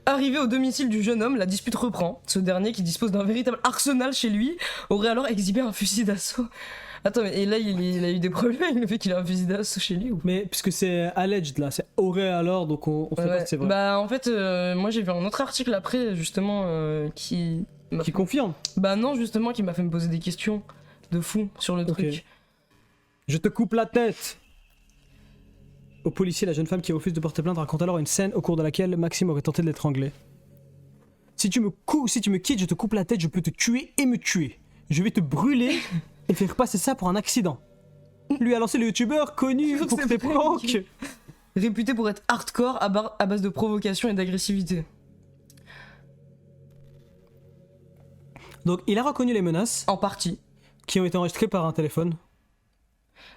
Arrivé au domicile du jeune homme, la dispute reprend. Ce dernier, qui dispose d'un véritable arsenal chez lui, aurait alors exhibé un fusil d'assaut. Attends, mais et là il a eu des problèmes avec le fait qu'il a un fusil d'assaut chez lui ou... Mais puisque c'est alleged là, c'est aurait alors, donc on sait pas Ouais. si c'est vrai. Bah en fait, moi j'ai vu un autre article après justement qui... Qui confirme. Bah non justement qui m'a fait me poser des questions de fou sur le Ok. truc. Je te coupe la tête. Au policier, la jeune femme qui refuse de porter plainte raconte alors une scène au cours de laquelle Maxime aurait tenté de l'étrangler. Si tu me quittes, je te coupe la tête, je peux te tuer et me tuer. Je vais te brûler et faire passer ça pour un accident. Lui a lancé le youtubeur connu pour C'est ses vrai, pranks. ok. Réputé pour être hardcore à base de provocation et d'agressivité. Donc il a reconnu les menaces En partie. qui ont été enregistrées par un téléphone.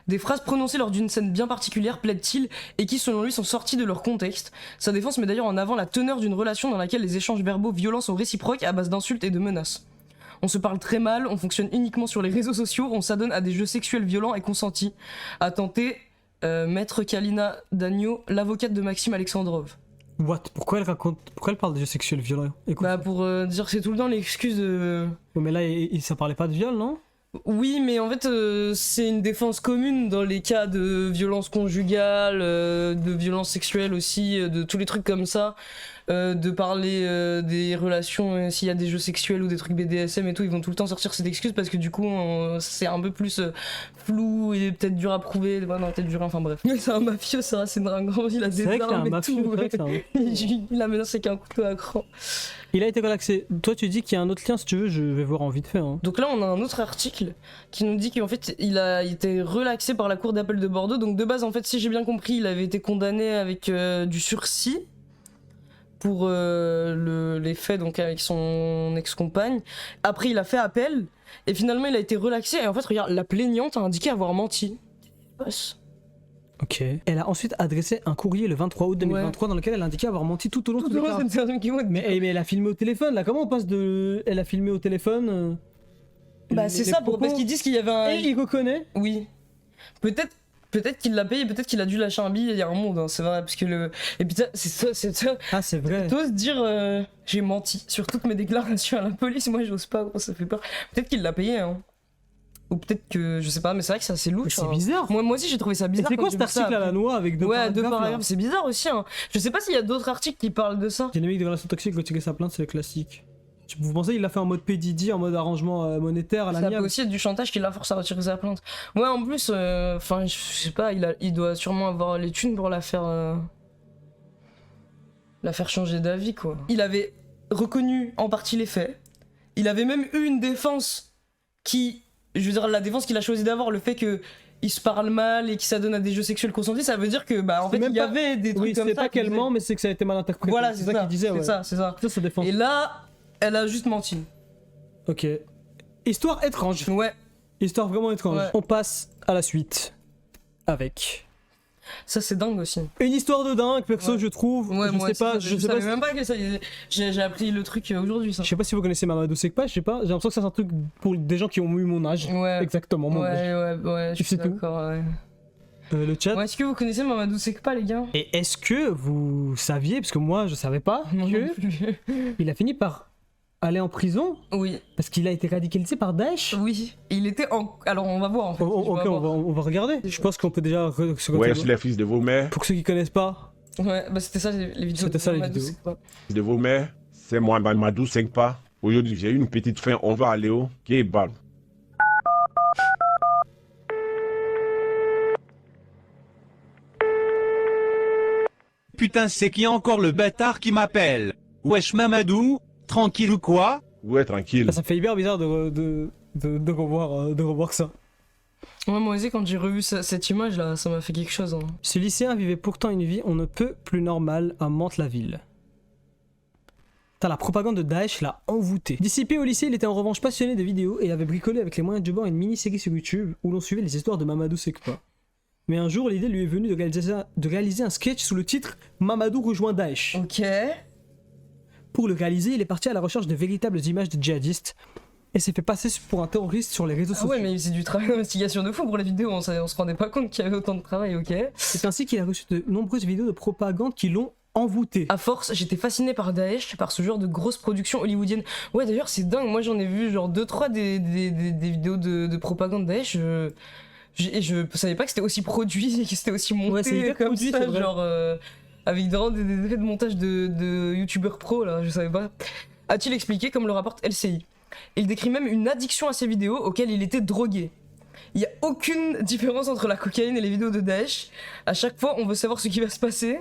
Des phrases prononcées lors d'une scène bien particulière, plaide-t-il, et qui selon lui sont sorties de leur contexte. Sa défense met d'ailleurs en avant la teneur d'une relation dans laquelle les échanges verbaux violents sont réciproques à base d'insultes et de menaces. On se parle très mal, on fonctionne uniquement sur les réseaux sociaux, on s'adonne à des jeux sexuels violents et consentis, a tenté Maître Kalina Dagno, l'avocate de Maxime Alexandrov. What? Pourquoi elle parle de jeux sexuels violents? Écoute. Bah pour dire que c'est tout le temps l'excuse de... Ouais, mais là, ça parlait pas de viol, non? Oui, mais en fait, c'est une défense commune dans les cas de violence conjugale, de violence sexuelle aussi, de tous les trucs comme ça, de parler des relations, s'il y a des jeux sexuels ou des trucs BDSM et tout, ils vont tout le temps sortir cette excuse parce que du coup, c'est un peu plus flou et peut-être dur à prouver, ouais, non, peut-être dur, enfin bref. Mais c'est un mafieux, ça, c'est dingue, il a des C'est vrai qu'il y a armes un et mafieux, tout, c'est vrai ouais. que c'est un- Il a menacé avec un couteau à cran. Il a été relaxé. Toi, tu dis qu'il y a un autre lien, si tu veux, je vais voir en vite fait. Hein. Donc là, on a un autre article qui nous dit qu'en fait, il a été relaxé par la cour d'appel de Bordeaux. Donc de base, en fait, si j'ai bien compris, il avait été condamné avec du sursis pour les faits donc avec son ex-compagne. Après, il a fait appel et finalement, il a été relaxé. Et en fait, regarde, la plaignante a indiqué avoir menti. Ok. Elle a ensuite adressé un courrier le 23 août 2023 dans lequel elle indiquait avoir menti tout au long de Tout ses le monde, déclarations. c'est un truc qui vaut. Mais elle a filmé au téléphone là, comment on passe de. Elle a filmé au téléphone Bah, c'est ça, parce qu'ils disent qu'il y avait un. Et il reconnaît. Oui. Peut-être qu'il l'a payé, peut-être qu'il a dû lâcher un billet, il y a un monde, hein, c'est vrai, parce que le. Et puis c'est ça. Ah, c'est vrai. T'oses dire j'ai menti sur toutes mes déclarations à la police, moi j'ose pas, gros, ça fait peur. Peut-être qu'il l'a payé, hein. Ou peut-être que. Je sais pas, mais c'est vrai que c'est assez louche. C'est hein. bizarre. Moi aussi j'ai trouvé ça Et bizarre. c'est quand quoi j'ai cet vu ça, article à la après. noix avec deux Ouais, deux paragraphes, là paragraphes, c'est bizarre aussi, hein. Je sais pas s'il y a d'autres articles qui parlent de ça. Dynamique de relation toxique, retirer sa plainte, c'est le classique. Vous pensez qu'il l'a fait en mode PDD, en mode arrangement monétaire à Ça peut l'amiable? aussi être du chantage qui la force à retirer sa plainte. Ouais, en plus, enfin, je sais pas, il doit sûrement avoir les thunes pour la faire changer d'avis, quoi. Il avait reconnu en partie les faits. Il avait même eu une défense qui, je veux dire, la défense qu'il a choisi d'avoir, le fait que il se parle mal et qu'il s'adonne à des jeux sexuels consentis, ça veut dire que, bah, en fait, il y avait des trucs Oui, comme c'est ça. pas qu'elle ment, mais c'est que ça a été mal interprété. Voilà, c'est ça qu'il disait, ouais. C'est ça. Ça défense. Et là, elle a juste menti. Ok. Histoire étrange. Ouais. Histoire vraiment étrange. Ouais. On passe à la suite. Avec. Ça, c'est dingue aussi. Une histoire de dingue, perso, Ouais. je trouve. Ouais, je moi sais aussi, pas, je sais pas. savais même pas que ça. J'ai appris le truc aujourd'hui, ça. Je sais pas si vous connaissez Mamadou Sekpa, je sais pas. J'ai l'impression que c'est un truc pour des gens qui ont eu mon âge. Ouais. Exactement, mon âge. Ouais, je suis sais tout. d'accord, ouais. Le chat. Ouais, est-ce que vous connaissez Mamadou Sekpa, les gars? Et est-ce que vous saviez, parce que moi je savais pas, que il a fini par aller en prison Oui. parce qu'il a été radicalisé par Daesh? Oui. Il était en. Alors, on va voir en fait. Ok, on va regarder. Je pense qu'on peut déjà. Ouais, c'est les fils de vos mères. Pour ceux qui connaissent pas. Ouais, bah c'était ça les vidéos. C'était ça, les Mamadou vidéos. Sekpa. De vos mères, c'est moi, Mamadou Sekpa. Aujourd'hui, j'ai une petite fin, on va aller au Kebab. Putain, c'est qui encore le bâtard qui m'appelle? Wesh Mamadou, tranquille ou quoi? Ouais, tranquille. Ça me fait hyper bizarre de revoir ça. Ouais, moi aussi, quand j'ai revu cette image là, ça m'a fait quelque chose. Hein. Ce lycéen vivait pourtant une vie on ne peut plus normale à Mantes-la-Ville. Putain, la propagande de Daesh l'a envoûté. Dissipé au lycée, il était en revanche passionné des vidéos et avait bricolé avec les moyens du bord une mini-série sur YouTube où l'on suivait les histoires de Mamadou Sekpa. Mais un jour, l'idée lui est venue de réaliser un sketch sous le titre Mamadou rejoint Daesh. Ok. Pour le réaliser, il est parti à la recherche de véritables images de djihadistes et s'est fait passer pour un terroriste sur les réseaux sociaux. Ah ouais, mais c'est du travail d'investigation de fou pour les vidéos, on se rendait pas compte qu'il y avait autant de travail, ok. C'est ainsi qu'il a reçu de nombreuses vidéos de propagande qui l'ont envoûté. À force, j'étais fasciné par Daesh, par ce genre de grosses productions hollywoodiennes. Ouais, d'ailleurs, c'est dingue, moi j'en ai vu genre 2-3 des vidéos de propagande Daesh. Je savais pas que c'était aussi produit et que c'était aussi monté Ouais, c'est hyper comme produit, ça, c'est vrai. genre avec vraiment des effets de montage de youtubeurs pro là, je savais pas. A-t-il expliqué comme le rapporte LCI. Il décrit même une addiction à ces vidéos auxquelles il était drogué. Il n'y a aucune différence entre la cocaïne et les vidéos de Daesh. À chaque fois, on veut savoir ce qui va se passer.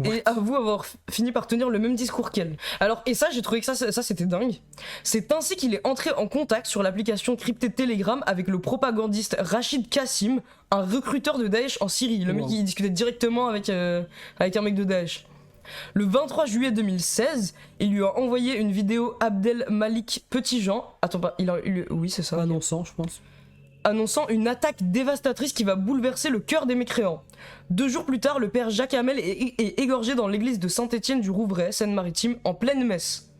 Et avoue avoir fini par tenir le même discours qu'elle. Alors, et ça, j'ai trouvé que ça c'était dingue. C'est ainsi qu'il est entré en contact sur l'application cryptée Telegram avec le propagandiste Rachid Kassim, un recruteur de Daesh en Syrie. Le mec, il discutait directement avec un mec de Daesh. Le 23 juillet 2016, il lui a envoyé une vidéo Abdel Malik Petitjean. Attends, pas, oui, c'est ça. Annonçant, je pense. Annonçant une attaque dévastatrice qui va bouleverser le cœur des mécréants. 2 jours plus tard, le père Jacques Hamel est égorgé dans l'église de Saint-Étienne du Rouvray, Seine-Maritime, en pleine messe.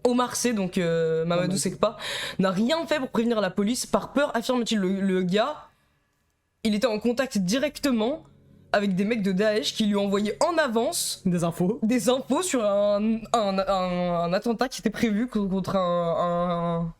Omar C, donc Mamadou Sekpa, n'a rien fait pour prévenir la police, par peur, affirme-t-il. Le gars, il était en contact directement avec des mecs de Daesh qui lui ont envoyé en avance des infos sur un attentat qui était prévu contre un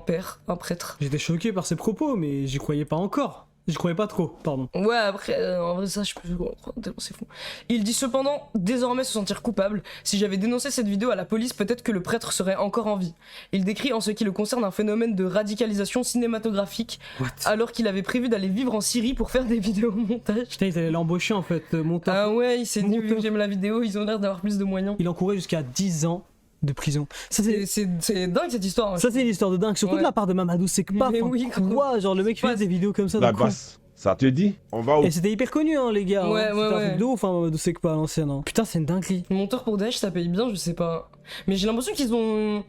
père, un prêtre. J'étais choqué par ses propos, mais j'y croyais pas encore. J'y croyais pas trop, pardon. Ouais, après, en vrai, ça, je peux comprendre, tellement c'est fou. Il dit cependant désormais se sentir coupable. Si j'avais dénoncé cette vidéo à la police, peut-être que le prêtre serait encore en vie. Il décrit en ce qui le concerne un phénomène de radicalisation cinématographique, alors qu'il avait prévu d'aller vivre en Syrie pour faire des vidéos montage. Putain, ils allaient l'embaucher en fait, monteur. Ah ouais, il s'est dit, vu que j'aime la vidéo, ils ont l'air d'avoir plus de moyens. Il encourait jusqu'à 10 ans de prison. C'est dingue cette histoire. Ça, c'est une histoire de dingue, surtout de la part de Mamadou Sekpa. Mais oui, quoi, genre le mec fait des vidéos comme ça. La basse, ça te dit? On va où? Et c'était hyper connu, hein, les gars. Ouais, hein. C'était un truc de ouf, hein, Mamadou Sekpa à l'ancienne. Hein. Putain, c'est une dinguerie. Monteur pour Daesh, ça paye bien, je sais pas. Mais j'ai l'impression qu'ils ont.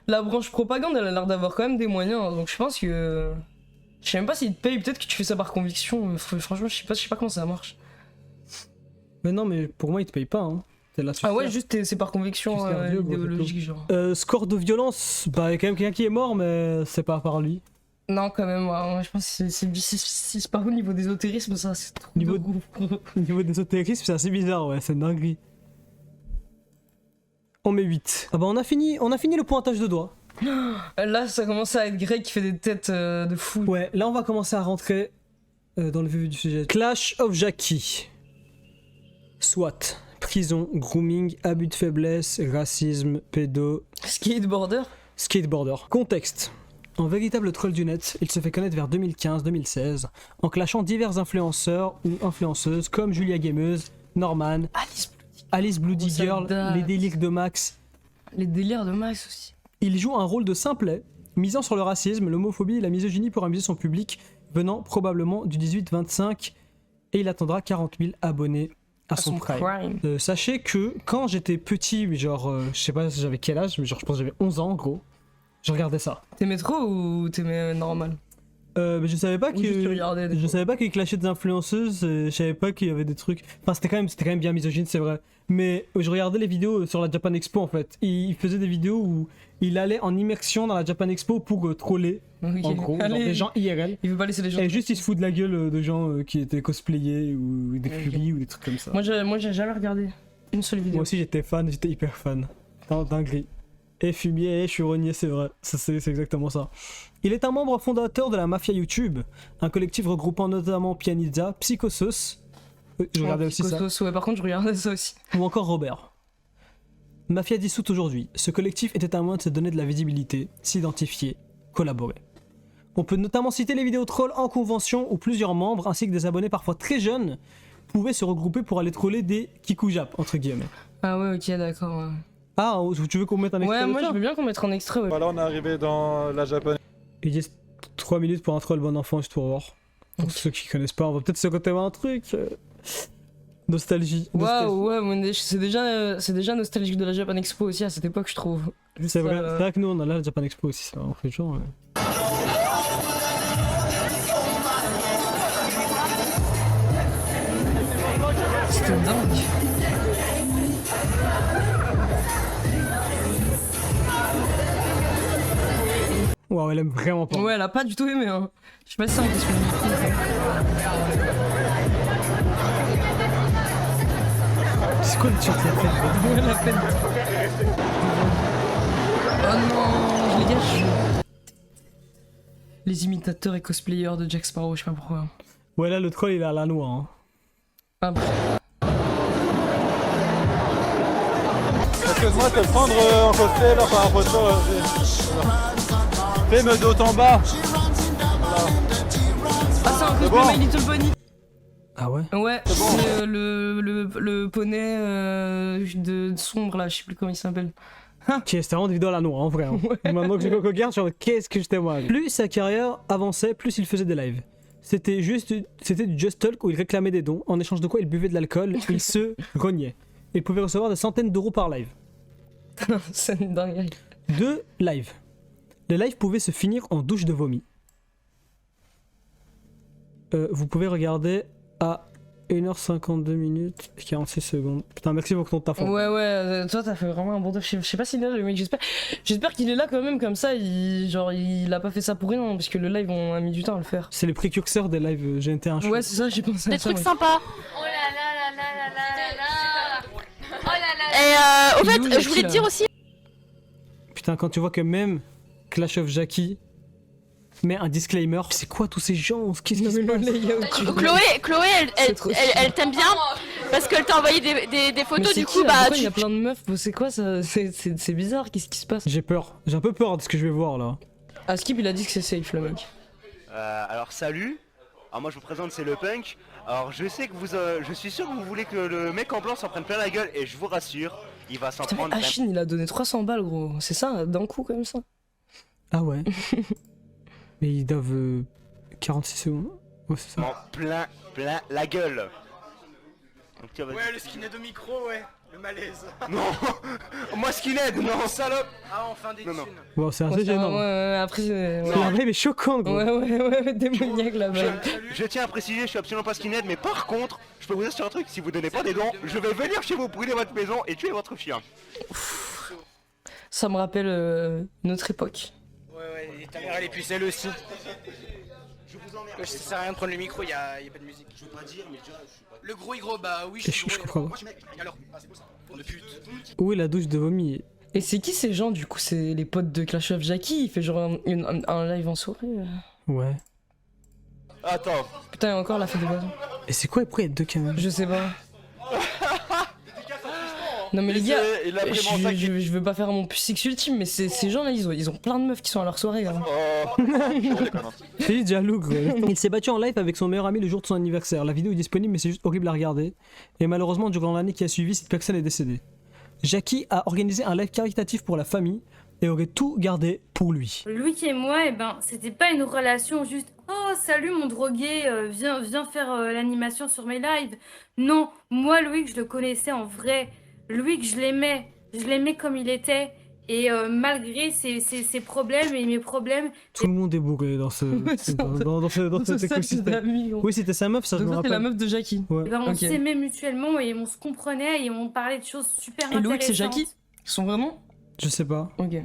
La branche propagande, elle a l'air d'avoir quand même des moyens, donc je pense que. Je sais même pas s'ils te payent, peut-être que tu fais ça par conviction. Franchement, je sais pas comment ça marche. Mais non, mais pour moi, ils te payent pas. Hein. T'es là Ah ouais, juste c'est par conviction Juste un vieux, gros, idéologique, genre. Score de violence, bah, il y a quand même quelqu'un qui est mort, mais c'est pas par lui. Non, quand même, ouais, je pense que c'est par contre, niveau d'ésotérisme, ça, c'est trop Niveau- de gros. Niveau d'ésotérisme, c'est assez bizarre, ouais, c'est une dinguerie. On met 8. Ah bah, on a fini le pointage de doigts. Là, ça commence à être Greg qui fait des têtes de fou. Ouais, là, on va commencer à rentrer dans le vif du sujet. Clash of Jackie. SWAT. Prison, grooming, abus de faiblesse, racisme, pédo. Skateboarder. Skateboarder. Contexte. En véritable troll du net, il se fait connaître vers 2015-2016 en clashant divers influenceurs ou influenceuses comme Julia Gameuse, Norman, Alice Bloody Oh, ça Girl, date. les délires de Max. Les délires de Max aussi. Il joue un rôle de simplet, misant sur le racisme, l'homophobie et la misogynie pour amuser son public, venant probablement du 18-25, et il attendra 40 000 abonnés à son prime. Sachez que quand j'étais petit, genre, je sais pas j'avais quel âge, mais genre je pense que j'avais 11 ans en gros, je regardais ça. T'aimais trop ou t'aimais normal? Mais je savais pas Ou juste tu regardais des je fois. savais pas qu'il clashait des influenceuses, je savais pas qu'il y avait des trucs. Enfin c'était quand même bien misogyne, c'est vrai. Mais je regardais les vidéos sur la Japan Expo en fait. Il faisait des vidéos où il allait en immersion dans la Japan Expo pour troller Ok. en gros, genre Allez. des gens IRL. Il veut pas laisser les gens. Et juste il se fout de la gueule de gens qui étaient cosplayés ou des furies ou des trucs comme ça. Moi j'ai jamais regardé une seule vidéo. Moi aussi j'étais fan, j'étais hyper fan. Dinguerie. Et fumier et churonnier, c'est vrai. C'est exactement ça. Il est un membre fondateur de la Mafia YouTube, un collectif regroupant notamment Pianizza, Psychosos, je regardais aussi ça, Ouais, par contre, je regardais ça aussi. ou encore Robert. Mafia dissoute aujourd'hui. Ce collectif était un moyen de se donner de la visibilité, s'identifier, collaborer. On peut notamment citer les vidéos trolls en convention où plusieurs membres, ainsi que des abonnés parfois très jeunes, pouvaient se regrouper pour aller troller des kikujap, entre guillemets. Ah ouais, ok, d'accord. Ouais. Ah, tu veux qu'on mette un extrait Ouais, de moi ça je veux bien qu'on mette un extrait. Ouais. Voilà, on est arrivé dans la Japan. Ils disent 3 minutes pour un troll bon enfant, juste pour voir. Pour ceux qui connaissent pas, on va peut-être se côté un truc. Nostalgie. Waouh, ouais, mais c'est déjà nostalgique de la Japan Expo aussi à cette époque, je trouve. C'est vrai que nous on a là la Japan Expo aussi, ça on fait genre. C'était dingue. Waouh, elle aime vraiment pas. Ouais, elle a pas du tout aimé, hein. Je sais pas si c'est un question. C'est quoi le t-shirt Ouais, la peine. Oh non, je les gâche. Les imitateurs et cosplayers de Jack Sparrow, je sais pas pourquoi. Ouais, là le troll il est à la noix. Hein. Ah, bon. Excuse-moi, je peux te prendre en cosplay là, par un photo. Fais-me dos en bas. Ah, c'est un cosplay bon. My Little Pony. Ah ouais. Ouais, c'est le poney de sombre là, je sais plus comment il s'appelle. Ok, c'était vraiment des vidéos à la noix en vrai. Hein. Maintenant que je regarde, je suis en mode, qu'est-ce que j'étais moi. Plus sa carrière avançait, plus il faisait des lives. C'était du Just Talk où il réclamait des dons, en échange de quoi il buvait de l'alcool, il se rognait. Il pouvait recevoir des centaines d'euros par live. C'est une dinguerie. 2 lives. Les lives pouvaient se finir en douche de vomi. Vous pouvez regarder à 1h52 minutes 46 secondes. Putain, merci pour ton taf. Ouais, toi t'as fait vraiment un bon taf. Je sais pas s'il est là le mec, j'espère qu'il est là quand même comme ça. Il a pas fait ça pour rien, parce que le live on a mis du temps à le faire. C'est les précurseurs des lives GNT1 show. Ouais, c'est ça, j'ai pensé à Des ça. trucs ouais. sympas. Oh là là là là là là là. Oh là là. Et Il est où, au fait, Jackie, je voulais te là dire aussi. Putain, quand tu vois que même Clash of Jackie met un disclaimer, c'est quoi tous ces gens? Qu'est-ce qui se passe? Chloé, elle t'aime bien parce qu'elle t'a envoyé des photos, du coup, bah. Il y a plein de meufs, c'est quoi ça? C'est bizarre, qu'est-ce qui se passe? J'ai peur, j'ai un peu peur de ce que je vais voir là. Askip il a dit que c'est safe le mec. Alors salut, alors moi je vous présente c'est le punk. Alors je sais que je suis sûr que vous voulez que le mec en blanc s'en prenne plein la gueule et je vous rassure, il va s'en Putain, prendre. mais Ashin il a donné 300 balles gros, c'est ça d'un coup comme ça? Ah ouais. Mais ils doivent 46 secondes. Ouais, c'est ça. Plein la gueule. Donc, tiens, Ouais, le skinhead de micro, ouais. Le malaise. Non. Moi skinhead, non salope. Ah enfin des thunes. Bon, c'est assez gênant. Ouais, après. La vibe est choquante, gros. Ouais, démoniaque la vibe. Je tiens à préciser, je suis absolument pas skinhead, mais par contre, je peux vous dire sur un truc, si vous donnez pas des dons, je vais venir chez vous, brûler votre maison et tuer votre chien. Ça me rappelle notre époque. Ouais, et ta mère elle est pucelle aussi. Ça sert à rien de prendre le micro, y a pas de musique. Je veux pas dire, mais déjà, je suis pas. Le gros, bah oui, je suis Je comprends pas. Alors, pour de pute. Où est la douche de vomi? Et c'est qui ces gens du coup? C'est les potes de Clash of Jackie? Il fait genre un live en soirée? Ouais. Attends. Putain, il y a encore la fête de base. Et c'est quoi pourquoi il y a 2 caméras? Je sais pas. Non mais les gars, je veux pas faire mon P6 ultime, mais ces gens là ils ont plein de meufs qui sont à leur soirée. Hein. T'es jaloux, gros. Il s'est battu en live avec son meilleur ami le jour de son anniversaire. La vidéo est disponible mais c'est juste horrible à regarder. Et malheureusement durant l'année qui a suivi, cette personne est décédée. Jackie a organisé un live caritatif pour la famille et aurait tout gardé pour lui. Loïc et moi, c'était pas une relation juste « Oh, salut mon drogué, viens faire l'animation sur mes lives ». Non, moi Loïc, je le connaissais en vrai. Loïc, je l'aimais comme il était. Et malgré ses problèmes et mes problèmes... Tout le monde est bourré dans cet écosystème. Oui, c'était sa meuf, ça je me rappelle. C'est la meuf de Jackie. Ouais. On s'aimait mutuellement et on se comprenait et on parlait de choses super intéressantes. Et Loïc, c'est Jackie? Ils sont vraiment? Je sais pas. Ok.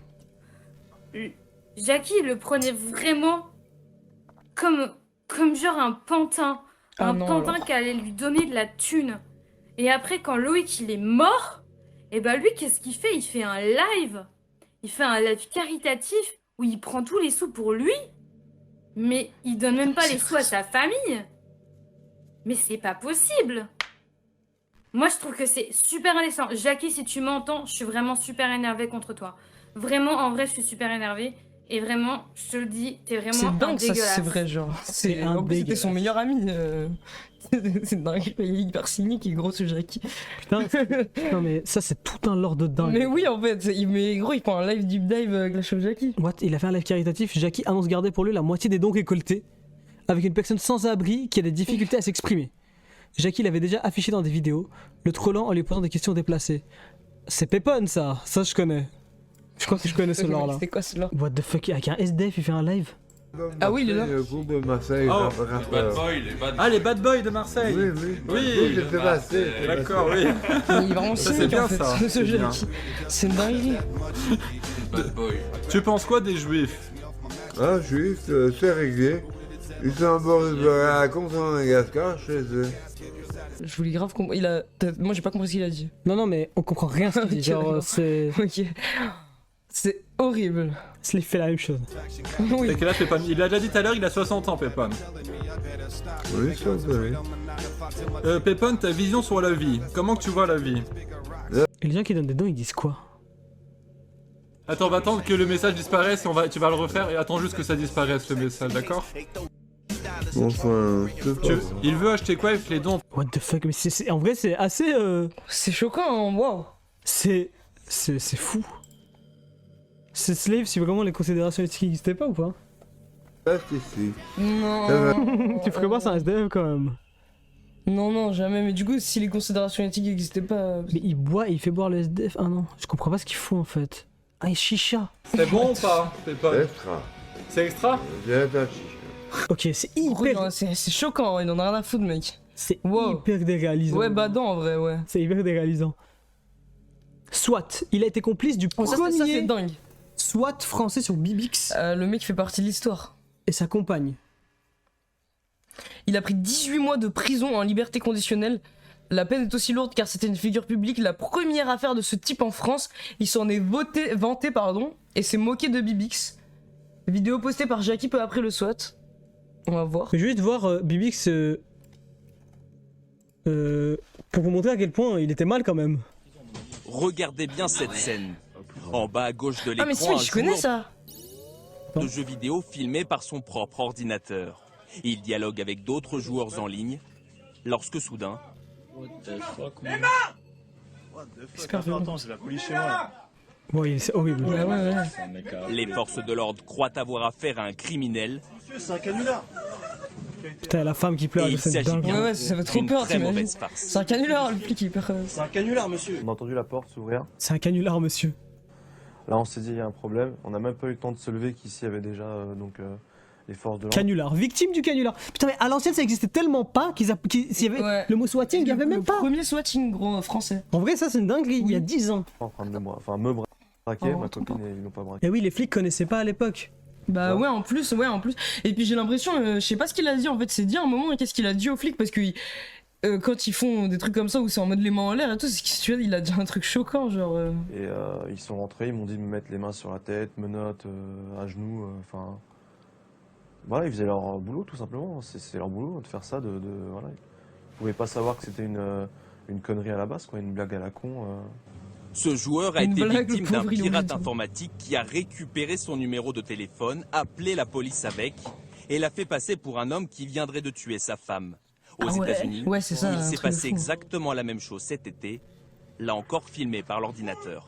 Jackie le prenait vraiment comme genre un pantin. Pantin qui allait lui donner de la thune. Et après, quand Loïc il est mort, et bah lui, qu'est-ce qu'il fait? Il fait un live. Il fait un live caritatif où il prend tous les sous pour lui. Mais il donne même pas les sous à sa famille. Mais c'est pas possible. Moi, je trouve que c'est super indécent. Jackie, si tu m'entends, je suis vraiment super énervée contre toi. Vraiment, en vrai, je suis super énervée. Et vraiment, je te le dis, t'es vraiment c'est dingue, ça, dégueulasse. c'est vrai, genre. C'est un dégueulasse. C'était son meilleur ami. C'est dingue, il est hyper cynique et gros ce Jackie. Putain, non mais ça c'est tout un lore de dingue. Mais oui, en fait, mais gros, il prend un live deep dive Clash of Jackie. What? Il a fait un live caritatif, Jackie annonce garder pour lui la moitié des dons récoltés, avec une personne sans abri qui a des difficultés à s'exprimer. Jackie l'avait déjà affiché dans des vidéos, le trollant en lui posant des questions déplacées. C'est Pépon ça je connais. Je crois que je connais ce lore là. C'est quoi ce lore? What the fuck, avec un SDF il fait un live? Ah oui, il est là. Le groupe de Marseille. Oh, les Bad Boys de Marseille. Oui, je fais passer. D'accord, oui. Il est vraiment cynique en fait, ce Jackie. C'est une dinguerie. Tu penses quoi des Juifs? Ah, Juifs, c'est réglé. Ils sont en bord de la console Madagascar chez eux. Je voulais grave comprendre. Moi j'ai pas compris ce qu'il a dit. Non, mais on comprend rien ce qu'il dit. Genre, c'est. Ok. C'est horrible. Il fait la même chose. Oui. Et que là, Pépon, il a déjà dit tout à l'heure, il a 60 ans, Pépon. Oui, ça oui. Pépon, ta vision sur la vie. Comment que tu vois la vie? Et les gens qui donnent des dons, ils disent quoi? Attends, on va attendre que le message disparaisse et tu vas le refaire et attends juste que ça disparaisse le message, d'accord? Enfin, il veut acheter quoi avec les dons? What the fuck, mais en vrai c'est assez C'est choquant, waouh. C'est fou. C'est Slave si vraiment les considérations éthiques n'existaient pas ou pas? ici. Non. Tu ferais voir c'est un SDF quand même. Non, jamais. Mais du coup, si les considérations éthiques n'existaient pas... Mais il boit et il fait boire le SDF. Ah non, je comprends pas ce qu'il faut en fait. Ah, il chicha. C'est bon ou pas, Pépon? C'est extra. C'est extra? J'ai un chicha. Ok, c'est hyper... C'est choquant, il en a rien à foutre, mec. C'est hyper déréalisant. Ouais, bah non, en vrai, ouais. C'est hyper déréalisant. Soit, il a été complice du premier... Ça c'est dingue. SWAT français sur Bibix. Le mec fait partie de l'histoire. Et sa compagne. Il a pris 18 mois de prison en liberté conditionnelle. La peine est aussi lourde car c'était une figure publique, la première affaire de ce type en France. Il s'en est vanté, et s'est moqué de Bibix. Vidéo postée par Jackie peu après le SWAT. On va voir. Je vais juste voir Bibix pour vous montrer à quel point il était mal quand même. Regardez bien cette scène. En bas à gauche de l'écran, mais si, je connais ça. De jeux vidéo filmé par son propre ordinateur. Il dialogue avec d'autres joueurs en ligne, lorsque soudain... Attends, c'est la police chez moi. Ouais, c'est horrible. Ouais. Les forces de l'ordre croient avoir affaire à un criminel. Monsieur, c'est un canular. Putain, la femme qui pleure, Et elle il fait s'agit dingue. bien Ouais, ça fait trop d'une peur, très t'imagines. mauvaise farce. C'est un canular, le flic, hyper. C'est un canular, monsieur. On a entendu la porte s'ouvrir. C'est un canular, monsieur. Là, on s'est dit, il y a un problème. On n'a même pas eu le temps de se lever qu'ici, il y avait déjà les forces de l'ordre. Canular, victime du canular. Putain, mais à l'ancienne, ça existait tellement pas s'il y avait le mot swatting, il y avait même pas. Le premier swatting, gros, français. En vrai, ça, c'est une dinguerie, il y a 10 ans. En train de moi, enfin, me braquer, Oh, ma trop copine, ils l'ont pas braqué. Et oui, les flics connaissaient pas à l'époque. Bah ouais, en plus. Et puis j'ai l'impression, je sais pas ce qu'il a dit en fait, c'est dit à un moment, qu'est-ce qu'il a dit aux flics parce que quand ils font des trucs comme ça où c'est en mode les mains en l'air et tout, c'est que tu vois, il a dit un truc choquant, genre. Et ils sont rentrés, ils m'ont dit de me mettre les mains sur la tête, menottes, à genoux, enfin. Voilà, ils faisaient leur boulot tout simplement, c'est leur boulot de faire ça, voilà. Ils pouvaient pas savoir que c'était une connerie à la base, quoi, une blague à la con. Ce joueur a Une été blague, victime le d'un pauvre pirate Illuminati. informatique qui a récupéré son numéro de téléphone, appelé la police avec, et l'a fait passer pour un homme qui viendrait de tuer sa femme. Aux Ah ouais. États-Unis, Ouais, c'est ça, il un s'est truc de passé fou. exactement la même chose cet été, là encore filmé par l'ordinateur.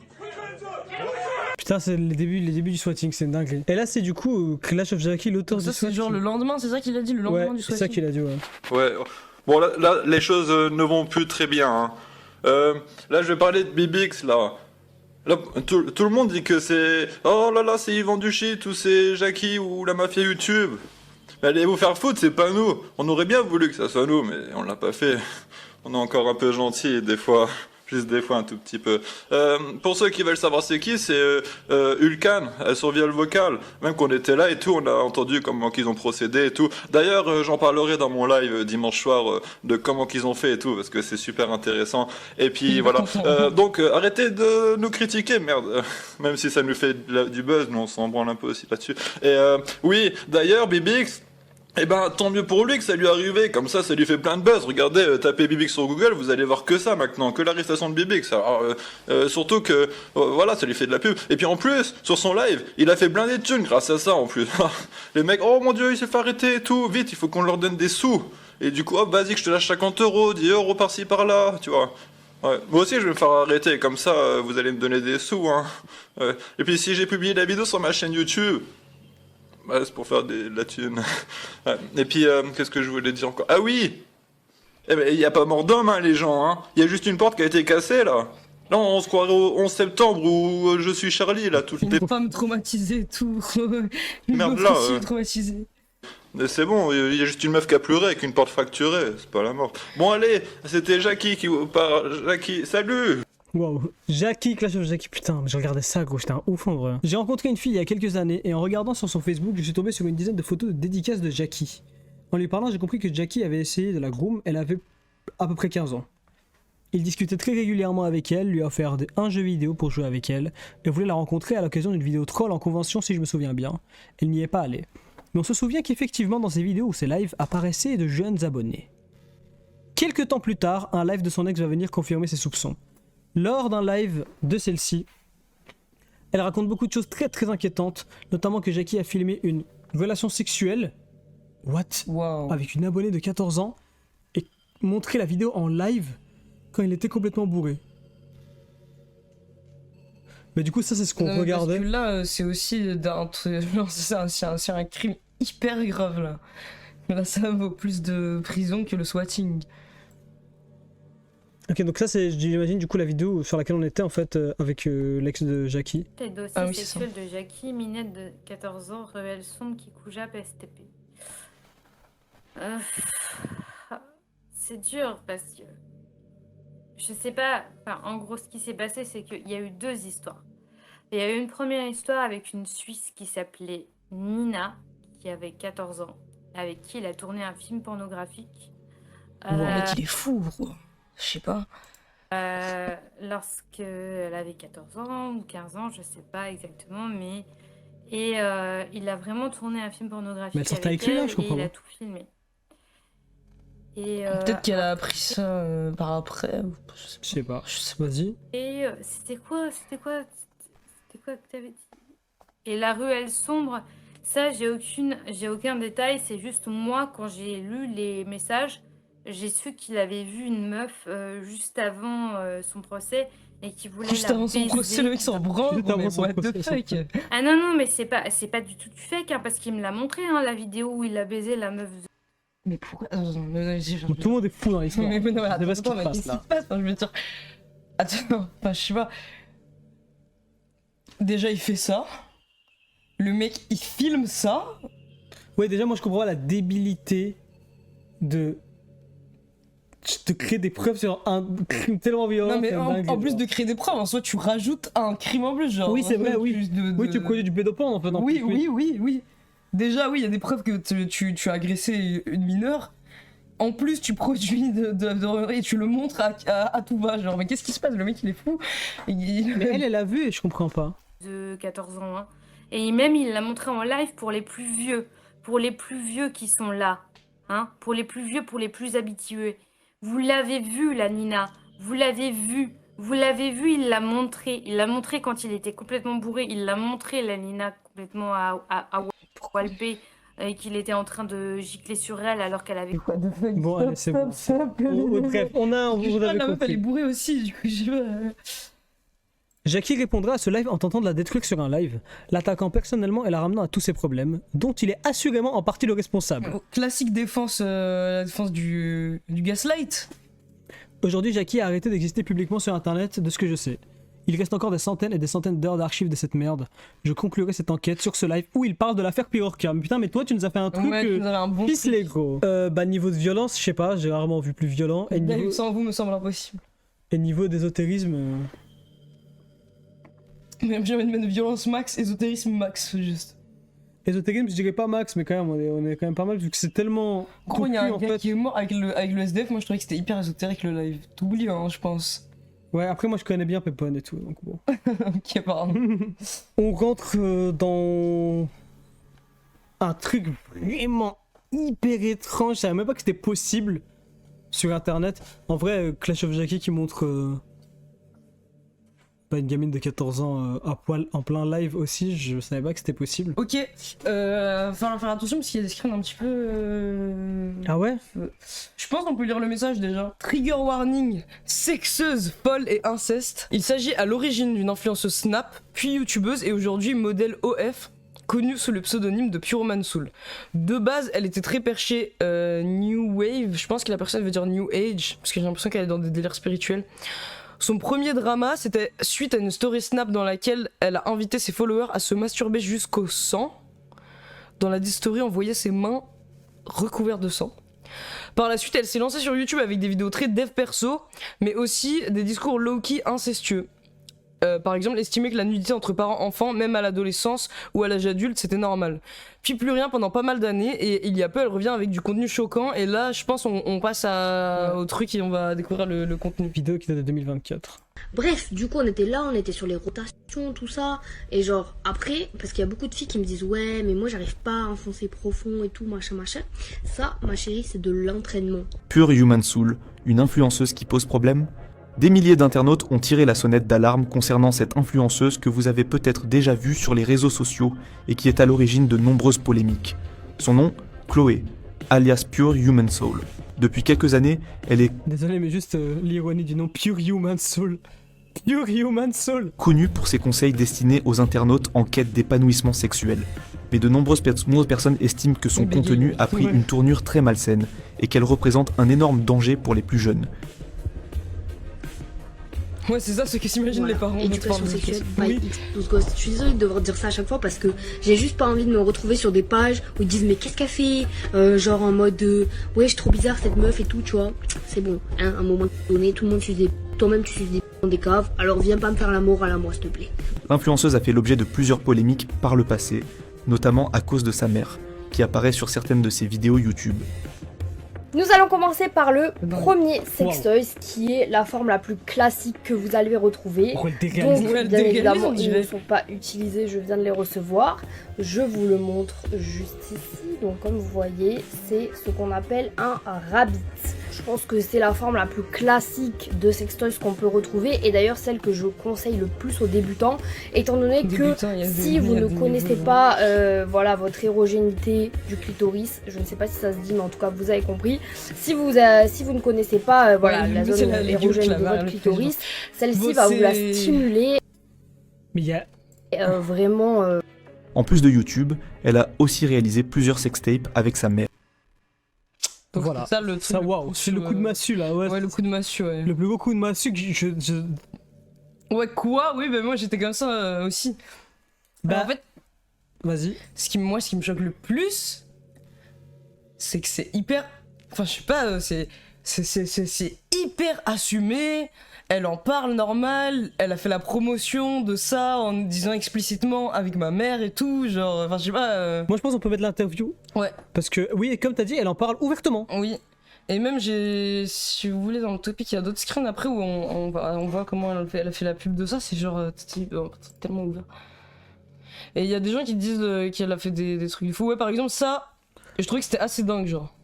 Putain, c'est les débuts du swatting, c'est une dinguerie. Et là, c'est du coup Clash of Jackie, l'auteur Ça, du c'est swatting. genre le lendemain, c'est ça qu'il a dit, le lendemain Ouais, du c'est swatting. ça qu'il a dit, ouais. Ouais. Bon, là, les choses ne vont plus très bien. Hein. Là, je vais parler de Bibix, là. Là, tout le monde dit que c'est... Oh là là, c'est Yvan du shit, ou c'est Jackie, ou la mafia YouTube. Mais allez vous faire foutre, c'est pas nous. On aurait bien voulu que ça soit nous, mais on l'a pas fait. On est encore un peu gentil, des fois. Juste des fois, un tout petit peu. Pour ceux qui veulent savoir c'est qui, c'est Ulcan, sur viol vocal. Même qu'on était là et tout, on a entendu comment qu'ils ont procédé et tout. D'ailleurs, j'en parlerai dans mon live dimanche soir de comment qu'ils ont fait et tout, parce que c'est super intéressant. Et puis voilà. Donc, arrêtez de nous critiquer, merde. Même si ça nous fait du buzz, nous on s'en branle un peu aussi là-dessus. Et oui, d'ailleurs, Bibix... Eh ben, tant mieux pour lui que ça lui est arrivé, comme ça lui fait plein de buzz. Regardez, tapez Bibix sur Google, vous allez voir que ça maintenant, que l'arrestation de Bibix. Alors, surtout que, voilà, ça lui fait de la pub. Et puis en plus, sur son live, il a fait blinder de thunes grâce à ça en plus. Les mecs, oh mon dieu, il s'est fait arrêter et tout, vite, il faut qu'on leur donne des sous. Et du coup, hop, vas-y, que je te lâche 50 €, 10 € par-ci par-là, tu vois. Ouais. Moi aussi, je vais me faire arrêter, comme ça, vous allez me donner des sous, hein. Ouais. Et puis si j'ai publié la vidéo sur ma chaîne YouTube... Ouais, c'est pour faire de la thune. Ouais. Et puis, qu'est-ce que je voulais dire encore? Ah oui! Eh ben, il n'y a pas mort d'homme, hein, les gens, hein. Il y a juste une porte qui a été cassée, là. Là, on se croirait au 11 septembre où je suis Charlie, là, toutes les... Une femme traumatisée et tout. Une Merde, meuf là, aussi traumatisée. Mais c'est bon, il y a juste une meuf qui a pleuré avec une porte fracturée, c'est pas la mort. Bon, allez, c'était Jackie qui vous parle. Jackie, salut! Wow, Jackie, Clash of Jackie, putain, j'ai regardé ça, gros, j'étais un ouf en vrai. J'ai rencontré une fille il y a quelques années et en regardant sur son Facebook, je suis tombé sur une dizaine de photos de dédicaces de Jackie. En lui parlant, j'ai compris que Jackie avait essayé de la groom, elle avait à peu près 15 ans. Il discutait très régulièrement avec elle, lui a offert un jeu vidéo pour jouer avec elle et voulait la rencontrer à l'occasion d'une vidéo troll en convention si je me souviens bien. Elle n'y est pas allée. Mais on se souvient qu'effectivement dans ses vidéos ou ses lives apparaissaient de jeunes abonnés. Quelques temps plus tard, un live de son ex va venir confirmer ses soupçons. Lors d'un live de celle-ci, elle raconte beaucoup de choses très très inquiétantes, notamment que Jackie a filmé une relation sexuelle avec une abonnée de 14 ans et montré la vidéo en live quand il était complètement bourré. Mais du coup ça c'est ce qu'on regardait. Parce que là c'est aussi d'un truc, c'est un crime hyper grave là. Là ça vaut plus de prison que le swatting. Ok, donc ça c'est, j'imagine, du coup la vidéo sur laquelle on était en fait avec l'ex de Jackie. Les dossiers sexuels de Jackie, minette de 14 ans, révèle sombre qui couja PSTP. C'est dur parce que je sais pas, enfin, en gros ce qui s'est passé c'est qu'il y a eu deux histoires. Il y a eu une première histoire avec une Suisse qui s'appelait Nina, qui avait 14 ans, avec qui il a tourné un film pornographique. Mais il est fou, gros. Je sais pas. Lorsque elle avait 14 ans ou 15 ans, je sais pas exactement, mais il a vraiment tourné un film pornographique. Mais elle sortait avec lui là, je comprends. Il a tout filmé. Peut-être qu'elle a appris ça par après. Je sais pas. Vas-y. Et c'était quoi que t'avais dit? Et la ruelle sombre, ça j'ai aucun détail. C'est juste moi quand j'ai lu les messages. J'ai su qu'il avait vu une meuf juste avant son procès et qui voulait juste la avant son baiser. procès, le mec s'en branle. What the fuck. Ah non, mais c'est pas du tout du fake, hein, parce qu'il me l'a montré, hein, la vidéo où il a baisé la meuf Mais pourquoi Tout le monde est fou dans l'histoire. Mais non, Je sais pas ce qui attends, se mais passe, qu'est-ce qui là. se passe? Enfin, je veux dire. Attends, enfin, je sais pas. Déjà, il fait ça. Le mec, il filme ça. Ouais, déjà, moi, je comprends pas la débilité de créer des preuves sur un crime tellement violent. Non, mais c'est en dingue. plus de créer des preuves, en soi, tu rajoutes un crime en plus, genre. Oui, c'est vrai, oui. Plus Oui, tu produis du pédoporn en fait. en Oui, plus, oui. Déjà, oui, il y a des preuves que tu as agressé une mineure. En plus, tu produis et tu le montres à tout va. Genre, mais qu'est-ce qui se passe? Le mec, il est fou. Mais elle a vu et je comprends pas. De 14 ans. Hein. Et même, il l'a montré en live pour les plus vieux. Pour les plus vieux qui sont là. Hein. Pour les plus vieux, pour les plus habitués. Vous l'avez vu, la Nina. Vous l'avez vu. Vous l'avez vu, il l'a montré. Il l'a montré quand il était complètement bourré. Il l'a montré, la Nina, complètement à Walpé. Et qu'il était en train de gicler sur elle alors qu'elle avait... Bon, allez, c'est bon. Bref, on a La meuf, elle est compris. bourrée aussi, du coup, je sais pas. Jackie répondra à ce live en tentant de la détruire sur un live, l'attaquant personnellement et la ramenant à tous ses problèmes, dont il est assurément en partie le responsable. Classique défense, la défense du gaslight. Aujourd'hui, Jackie a arrêté d'exister publiquement sur internet, de ce que je sais. Il reste encore des centaines et des centaines d'heures d'archives de cette merde. Je conclurai cette enquête sur ce live où il parle de l'affaire Pirorca. Mais putain, mais toi, tu nous as fait un truc. Ouais, tu nous avais un bon pisse les gros. Bah, niveau de violence, je sais pas, j'ai rarement vu plus violent. Et niveau... Sans vous me semble impossible. Et niveau d'ésotérisme. Même j'ai envie de mettre violence max, ésotérisme max, juste. Ésotérisme, je dirais pas max, mais quand même, on est quand même pas mal vu que c'est tellement. Gros, il y a un en gars fait. qui est mort avec le SDF, moi je trouvais que c'était hyper ésotérique le live. T'oublies, hein, je pense. Ouais, après moi je connais bien Pépone et tout, donc bon. Ok, pardon. On rentre dans un truc vraiment hyper étrange, je savais même pas que c'était possible sur internet. En vrai, Clash of Jackie qui montre une gamine de 14 ans à poil en plein live aussi, je savais pas que c'était possible. Ok, falloir faire attention parce qu'il y a des screens un petit peu... Ah ouais? Je pense qu'on peut lire le message déjà. Trigger warning, sexeuse, folle et inceste. Il s'agit à l'origine d'une influenceuse Snap, puis youtubeuse et aujourd'hui modèle OF, connue sous le pseudonyme de Pyroman Soul. De base, elle était très perchée New Wave, je pense que la personne veut dire New Age, parce que j'ai l'impression qu'elle est dans des délires spirituels. Son premier drama, c'était suite à une story Snap dans laquelle elle a invité ses followers à se masturber jusqu'au sang. Dans la story, on voyait ses mains recouvertes de sang. Par la suite, elle s'est lancée sur YouTube avec des vidéos très dev perso, mais aussi des discours low-key incestueux. Par exemple, estimer que la nudité entre parents-enfants, même à l'adolescence ou à l'âge adulte, c'était normal. Puis plus rien pendant pas mal d'années, et il y a peu, elle revient avec du contenu choquant, et là, je pense, on passe au truc et on va découvrir le contenu. Vidéo qui date de 2024. Bref, du coup, on était là, on était sur les rotations, tout ça, et genre, après, parce qu'il y a beaucoup de filles qui me disent, ouais, mais moi, j'arrive pas à enfoncer profond et tout, machin, machin. Ça, ma chérie, c'est de l'entraînement. Pure Human Soul, une influenceuse qui pose problème? Des milliers d'internautes ont tiré la sonnette d'alarme concernant cette influenceuse que vous avez peut-être déjà vue sur les réseaux sociaux et qui est à l'origine de nombreuses polémiques. Son nom, Chloé, alias Pure Human Soul. Depuis quelques années, elle est Désolé, mais juste l'ironie du nom Pure Human Soul. Pure Human Soul. connue pour ses conseils destinés aux internautes en quête d'épanouissement sexuel. Mais de nombreuses personnes estiment que son contenu a pris une tournure très malsaine et qu'elle représente un énorme danger pour les plus jeunes. Ouais, c'est ça ce que s'imaginent les parents. Éducation sexuelle, je suis désolée de devoir dire ça à chaque fois parce que j'ai juste pas envie de me retrouver sur des pages où ils disent mais qu'est-ce qu'elle fait, genre en mode ouais, je suis trop bizarre cette meuf et tout, tu vois. C'est bon, hein, à un moment donné, tout le monde suce des... Toi-même tu suces des dans des caves, alors viens pas me faire la morale à moi s'il te plaît. L'influenceuse a fait l'objet de plusieurs polémiques par le passé, notamment à cause de sa mère, qui apparaît sur certaines de ses vidéos YouTube. Nous allons commencer par le premier sextoys, qui est la forme la plus classique que vous allez retrouver. Donc, bien évidemment, ils ne sont pas utilisés, je viens de les recevoir. Je vous le montre juste ici. Donc, comme vous voyez, c'est ce qu'on appelle un rabbit. Je pense que c'est la forme la plus classique de sextoys qu'on peut retrouver, et d'ailleurs celle que je conseille le plus aux débutants, étant donné que si vous ne connaissez pas voilà, votre érogénité du clitoris, je ne sais pas si ça se dit, mais en tout cas vous avez compris, si vous ne connaissez pas voilà, la zone érogène de votre clitoris, celle-ci va vous la stimuler. Mais il y a vraiment... En plus de YouTube, elle a aussi réalisé plusieurs sextapes avec sa mère. Donc voilà. ça, le truc. Ça, waouh, c'est le coup de massue là, ouais. Ouais, le coup de massue, ouais. Le plus gros coup de massue que Ouais, quoi? Oui, bah moi j'étais comme ça aussi. Bah, alors, en fait, vas-y. Ce qui me choque le plus, c'est que c'est hyper. Enfin, je sais pas, c'est hyper assumé. Elle en parle normal. Elle a fait la promotion de ça en disant explicitement avec ma mère et tout. Genre, enfin, je sais pas. Moi, je pense qu'on peut mettre l'interview. Ouais. Parce que, oui, comme t'as dit, elle en parle ouvertement. Oui. Et même, si vous voulez, dans le topic, il y a d'autres screens après où on voit comment elle a fait la pub de ça. C'est genre tellement ouvert. Et il y a des gens qui disent qu'elle a fait des trucs du fou. Ouais, par exemple, ça, je trouvais que c'était assez dingue, genre.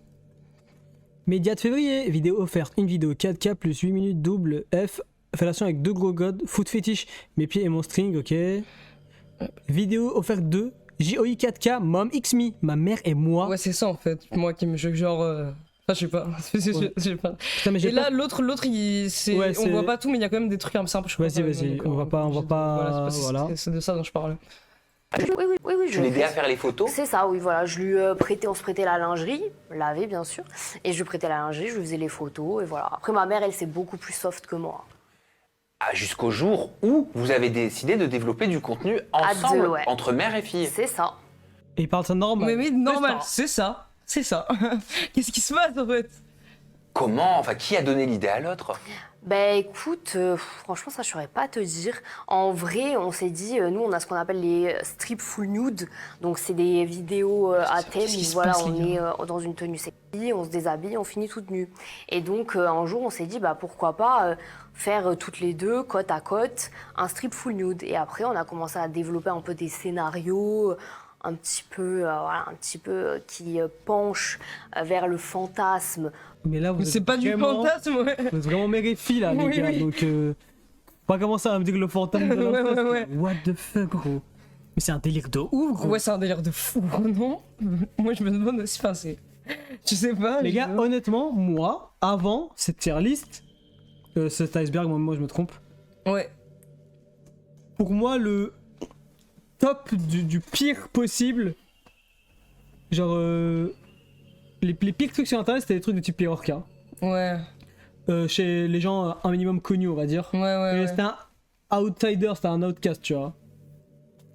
Média de février, vidéo offerte, une vidéo 4K plus 8 minutes double F, fellation avec 2 gros gods, foot fétiche, mes pieds et mon string, ok. Vidéo offerte 2, JOI 4K, mom x me, ma mère et moi. Ouais, c'est ça en fait, moi qui me choque, genre. Enfin, je sais pas. Ouais. Je sais pas. Putain, mais et là, l'autre, on voit pas tout, mais il y a quand même des trucs un peu chouettes. Vas-y, on va pas. Voilà. C'est de ça dont je parle. Oui, Tu l'aidais à faire les photos? C'est ça, oui, voilà. Je lui on se prêtait la lingerie, laver bien sûr, et je lui prêtais la lingerie, je lui faisais les photos, et voilà. Après, ma mère, elle, c'est beaucoup plus soft que moi. Ah, jusqu'au jour où vous avez décidé de développer du contenu ensemble, deux, ouais. entre mère et fille. C'est ça. Et il parle ça normal. Mais normal, c'est ça. C'est ça. Qu'est-ce qui se passe en fait? Comment? Enfin, qui a donné l'idée à l'autre? Ben écoute, franchement ça je saurais pas te dire. En vrai on s'est dit, nous on a ce qu'on appelle les strips full nude. Donc c'est des vidéos à thème où voilà, on est dans une tenue sexy, on se déshabille, on finit toute nue. Et donc un jour on s'est dit bah pourquoi pas faire toutes les deux côte à côte un strip full nude. Et après on a commencé à développer un peu des scénarios un petit peu qui penchent vers le fantasme. Mais là, c'est pas du fantasme, ouais. Vous êtes vraiment mère et fille là, les gars. Donc, pas commencer à me dire que le fantasme de la ouais. What the fuck, gros. Mais c'est un délire de ouf, gros. Ouais, c'est un délire de fou, non? Moi, je me demande aussi, enfin, c'est. Je sais pas. Les gars, honnêtement, moi, avant cette tier list, cet iceberg, moi je me trompe. Ouais. Pour moi, le top du pire possible, genre. Les pires trucs sur internet, c'était des trucs de type Orca. Ouais. Chez les gens un minimum connus, on va dire. Ouais. C'était un outsider, c'était un outcast, tu vois.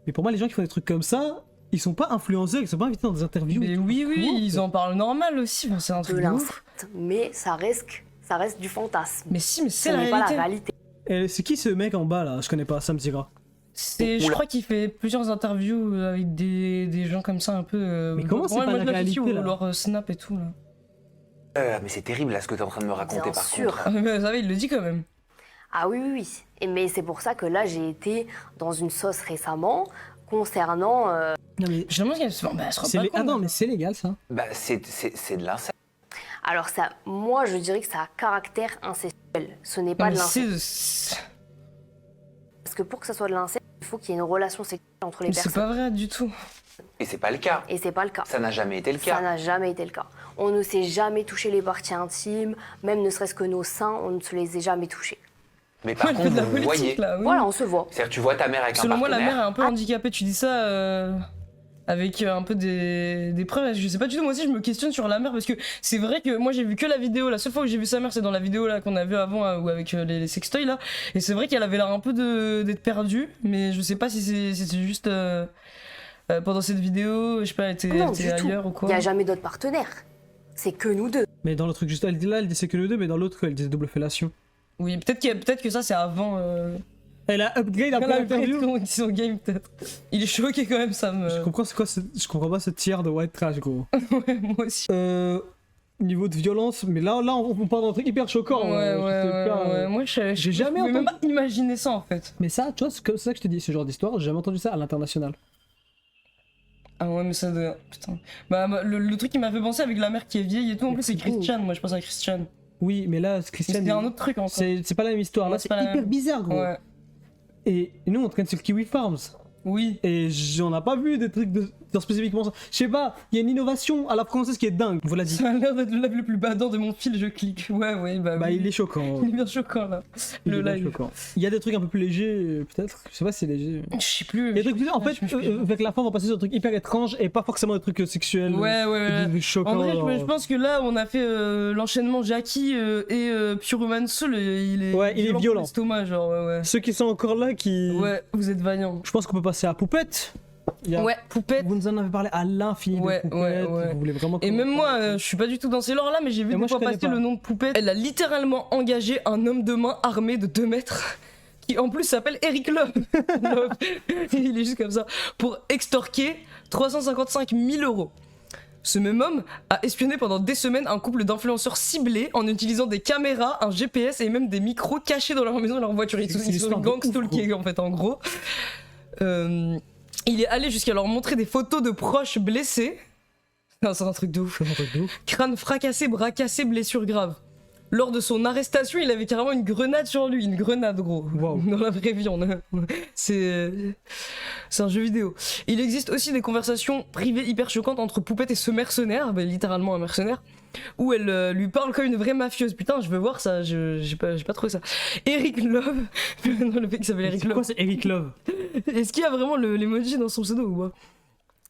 Mais pour moi, les gens qui font des trucs comme ça, ils sont pas influenceurs, ils sont pas invités dans des interviews. Mais oui, ils en parlent normal aussi. Enfin, c'est un truc de ouf. Mais ça reste du fantasme. Mais si, mais c'est pas la réalité. C'est qui ce mec en bas là? Je connais pas, ça me dira. Je crois qu'il fait plusieurs interviews avec des gens comme ça un peu. Mais comment c'est pas la réalité là? Leur snap et tout là. Mais c'est terrible là ce que t'es en train de me raconter Bien par sûr. contre. Mais vous savez, il le dit quand même. Ah oui. Mais c'est pour ça que là j'ai été dans une sauce récemment concernant. Non mais je demande qu'elle se rend pas compte. Ah non mais c'est légal ça. Bah c'est de l'inceste. Alors ça, moi je dirais que ça a caractère incestuel. Ce n'est pas de l'inceste. Parce que pour que ça soit de l'inceste, il faut qu'il y ait une relation sexuelle entre les personnes. C'est pas vrai du tout. Et c'est pas le cas. Ça n'a jamais été le cas. Ça n'a jamais été le cas. On ne s'est jamais touché les parties intimes, même ne serait-ce que nos seins, on ne se les a jamais touchés. Mais par contre, vous voyez. Là, oui. Voilà, on se voit. C'est-à-dire tu vois ta mère avec un partenaire. Selon moi, la mère est un peu handicapée. Tu dis ça avec un peu des preuves. Je sais pas du tout. Moi aussi, je me questionne sur la mère parce que c'est vrai que moi, j'ai vu que la vidéo. La seule fois où j'ai vu sa mère, c'est dans la vidéo là qu'on a vu avant ou avec les sextoys là. Et c'est vrai qu'elle avait l'air un peu d'être perdue, mais je sais pas si c'est juste pendant cette vidéo, je sais pas, elle était ailleurs ou quoi. Il y a jamais d'autres partenaires. C'est que nous deux. Mais dans le truc juste là, elle dit c'est que nous deux, mais dans l'autre, elle dit double fellation. Oui, peut-être que ça c'est avant. Elle a upgrade après l'interview. Son game peut-être. Il est choqué quand même, ça me. Je comprends pas ce tiers de white trash, gros. Ouais, moi aussi. Niveau de violence, mais là on parle d'un truc hyper choquant. Ouais. Moi j'ai jamais entendu. Même pas imaginer ça en fait. Mais ça, tu vois, c'est comme ça que je te dis, ce genre d'histoire, j'ai jamais entendu ça à l'international. Ah ouais, mais ça doit. Putain. Bah, le truc qui m'a fait penser avec la mère qui est vieille et tout, en plus c'est Christian. Moi je pense à Christian. Oui, mais là, Christian. C'est un autre truc encore. C'est pas la même histoire. Là, c'est hyper bizarre, gros. Ouais. Et nous, on traîne sur Kiwi Farms. Oui. Et on n'a pas vu des trucs de. Genre spécifiquement ça. Je sais pas, il y a une innovation à la française qui est dingue, vous l'a dit. Ça a l'air d'être le live le plus badant de mon fil, je clique. Ouais, bah oui. Il est choquant. Il est bien choquant là. Le live. Choquant. Il y a des trucs un peu plus légers, peut-être. Je sais pas si c'est léger. Je sais plus. Il y a des trucs plus... En fait, avec la fin, on va passer sur des trucs hyper étranges et pas forcément des trucs sexuels. Ouais. Des choquants. En vrai, je pense que là, on a fait l'enchaînement Jackie et Pure Human Soul. Il est violent. L'estomac, genre, ouais. Ceux qui sont encore là, Ouais, vous êtes vaillants. Je pense qu'on peut passer à Poupette. Ouais, Poupette. Vous nous en avez parlé à l'infini de Poupette. Vous voulez vraiment et même moi, je suis pas du tout dans ces lores là, mais j'ai vu une fois passer le nom de Poupette. Elle a littéralement engagé un homme de main armé de 2 mètres. Qui en plus s'appelle Eric Love. Il est juste comme ça. Pour extorquer 355 000 €. Ce même homme a espionné pendant des semaines un couple d'influenceurs ciblés en utilisant des caméras, un GPS et même des micros cachés dans leur maison et leur voiture. Ils sont gangstalkés en fait, en gros. Il est allé jusqu'à leur montrer des photos de proches blessés. Non, c'est un truc de ouf. Crâne fracassé, bras cassés, blessures graves. Lors de son arrestation, il avait carrément une grenade sur lui, une grenade gros. Wow. Dans la vraie vie, c'est un jeu vidéo. Il existe aussi des conversations privées hyper choquantes entre Poupette et ce mercenaire, littéralement un mercenaire, où elle lui parle comme une vraie mafieuse. Putain, je veux voir ça, j'ai pas trouvé ça. Eric Love, non, le mec qui s'appelle Eric Love. Quoi, c'est Eric Love? Est-ce qu'il y a vraiment l'emoji dans son pseudo ou pas?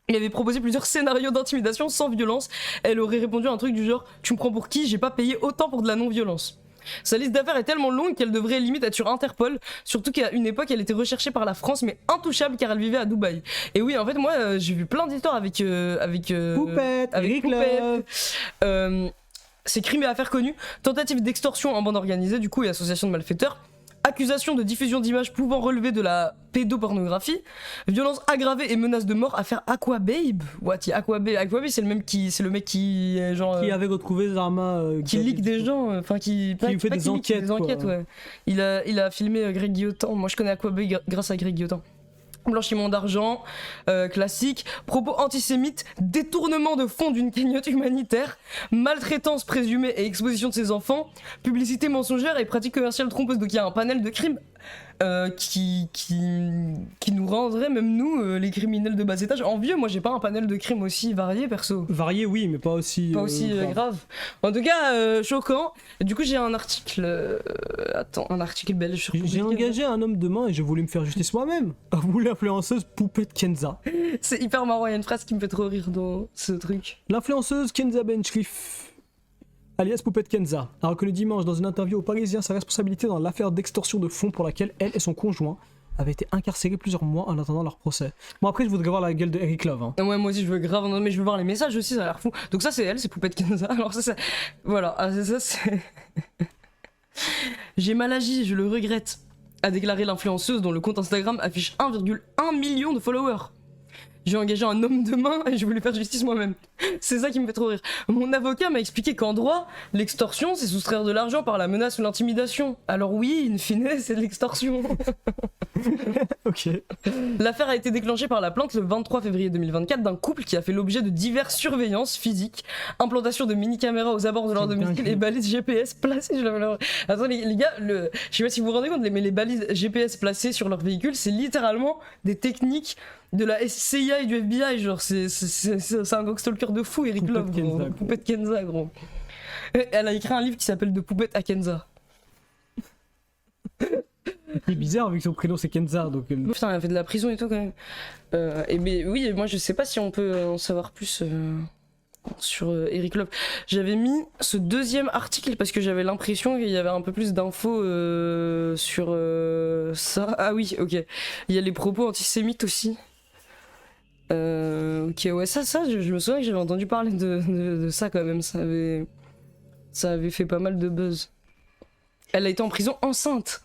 Il avait proposé plusieurs scénarios d'intimidation sans violence. Elle aurait répondu à un truc du genre « Tu me prends pour qui? J'ai pas payé autant pour de la non-violence ». Sa liste d'affaires est tellement longue qu'elle devrait limite être sur Interpol, surtout qu'à une époque elle était recherchée par la France mais intouchable car elle vivait à Dubaï. Et oui, en fait moi j'ai vu plein d'histoires avec Poupette, avec Poupette. C'est crimes et affaires connues, tentative d'extorsion en bande organisée du coup et association de malfaiteurs, accusation de diffusion d'images pouvant relever de la pédopornographie, violence aggravée et menace de mort, affaire Aquababe. What, Aquababe, c'est le mec qui genre qui avait retrouvé Zarma qui leak des gens, enfin qui fait des enquêtes, ouais. Il a filmé Greg Guillotin. Moi je connais Aquababe grâce à Greg Guillotin. Blanchiment d'argent, classique, propos antisémites, détournement de fonds d'une cagnotte humanitaire, maltraitance présumée et exposition de ses enfants, publicité mensongère et pratique commerciale trompeuse. Donc il y a un panel de crimes qui nous rendrait, même nous, les criminels de bas étage, envieux. Moi j'ai pas un panel de crimes aussi varié perso. Varié oui, mais pas aussi grave. En tout cas, choquant. Et du coup j'ai un article... un article belge sur... J'ai engagé un homme de main et je voulais me faire justice moi-même. Vous l'influenceuse Poupette Kenza. C'est hyper marrant, il y a une phrase qui me fait trop rire dans ce truc. L'influenceuse Kenza Benchriff, alias Poupette Kenza, a reconnu dimanche dans une interview au Parisien sa responsabilité dans l'affaire d'extorsion de fonds pour laquelle elle et son conjoint avaient été incarcérés plusieurs mois en attendant leur procès. Bon après je voudrais voir la gueule de Eric Love. Hein. Ouais moi aussi je veux grave, non, mais je veux voir les messages aussi, ça a l'air fou. Donc ça c'est elle, c'est Poupette Kenza. Alors ça voilà, ça c'est... J'ai mal agi, je le regrette, a déclaré l'influenceuse dont le compte Instagram affiche 1,1 million de followers. J'ai engagé un homme de main et je voulais faire justice moi-même. C'est ça qui me fait trop rire. Mon avocat m'a expliqué qu'en droit, l'extorsion, c'est soustraire de l'argent par la menace ou l'intimidation. Alors oui, in fine, c'est de l'extorsion. Ok. L'affaire a été déclenchée par la plainte le 23 février 2024 d'un couple qui a fait l'objet de diverses surveillances physiques, implantation de mini-caméras aux abords de leur domicile et balises GPS placées sur leur... Attends les gars, je sais pas si vous vous rendez compte, mais les balises GPS placées sur leur véhicule, c'est littéralement des techniques de la CIA et du FBI, genre c'est un gangstalker de fou, Eric Love, gros. Poupette Kenza, gros. Elle a écrit un livre qui s'appelle De Poupette à Kenza. C'est bizarre vu que son prénom c'est Kenza, donc... Putain, elle a fait de la prison et tout quand même. Mais oui, moi je sais pas si on peut en savoir plus sur Eric Love. J'avais mis ce deuxième article parce que j'avais l'impression qu'il y avait un peu plus d'infos sur ça. Ah oui, ok. Il y a les propos antisémites aussi. Ok, ouais, ça je me souviens que j'avais entendu parler de ça quand même. Ça avait fait pas mal de buzz. Elle a été en prison enceinte.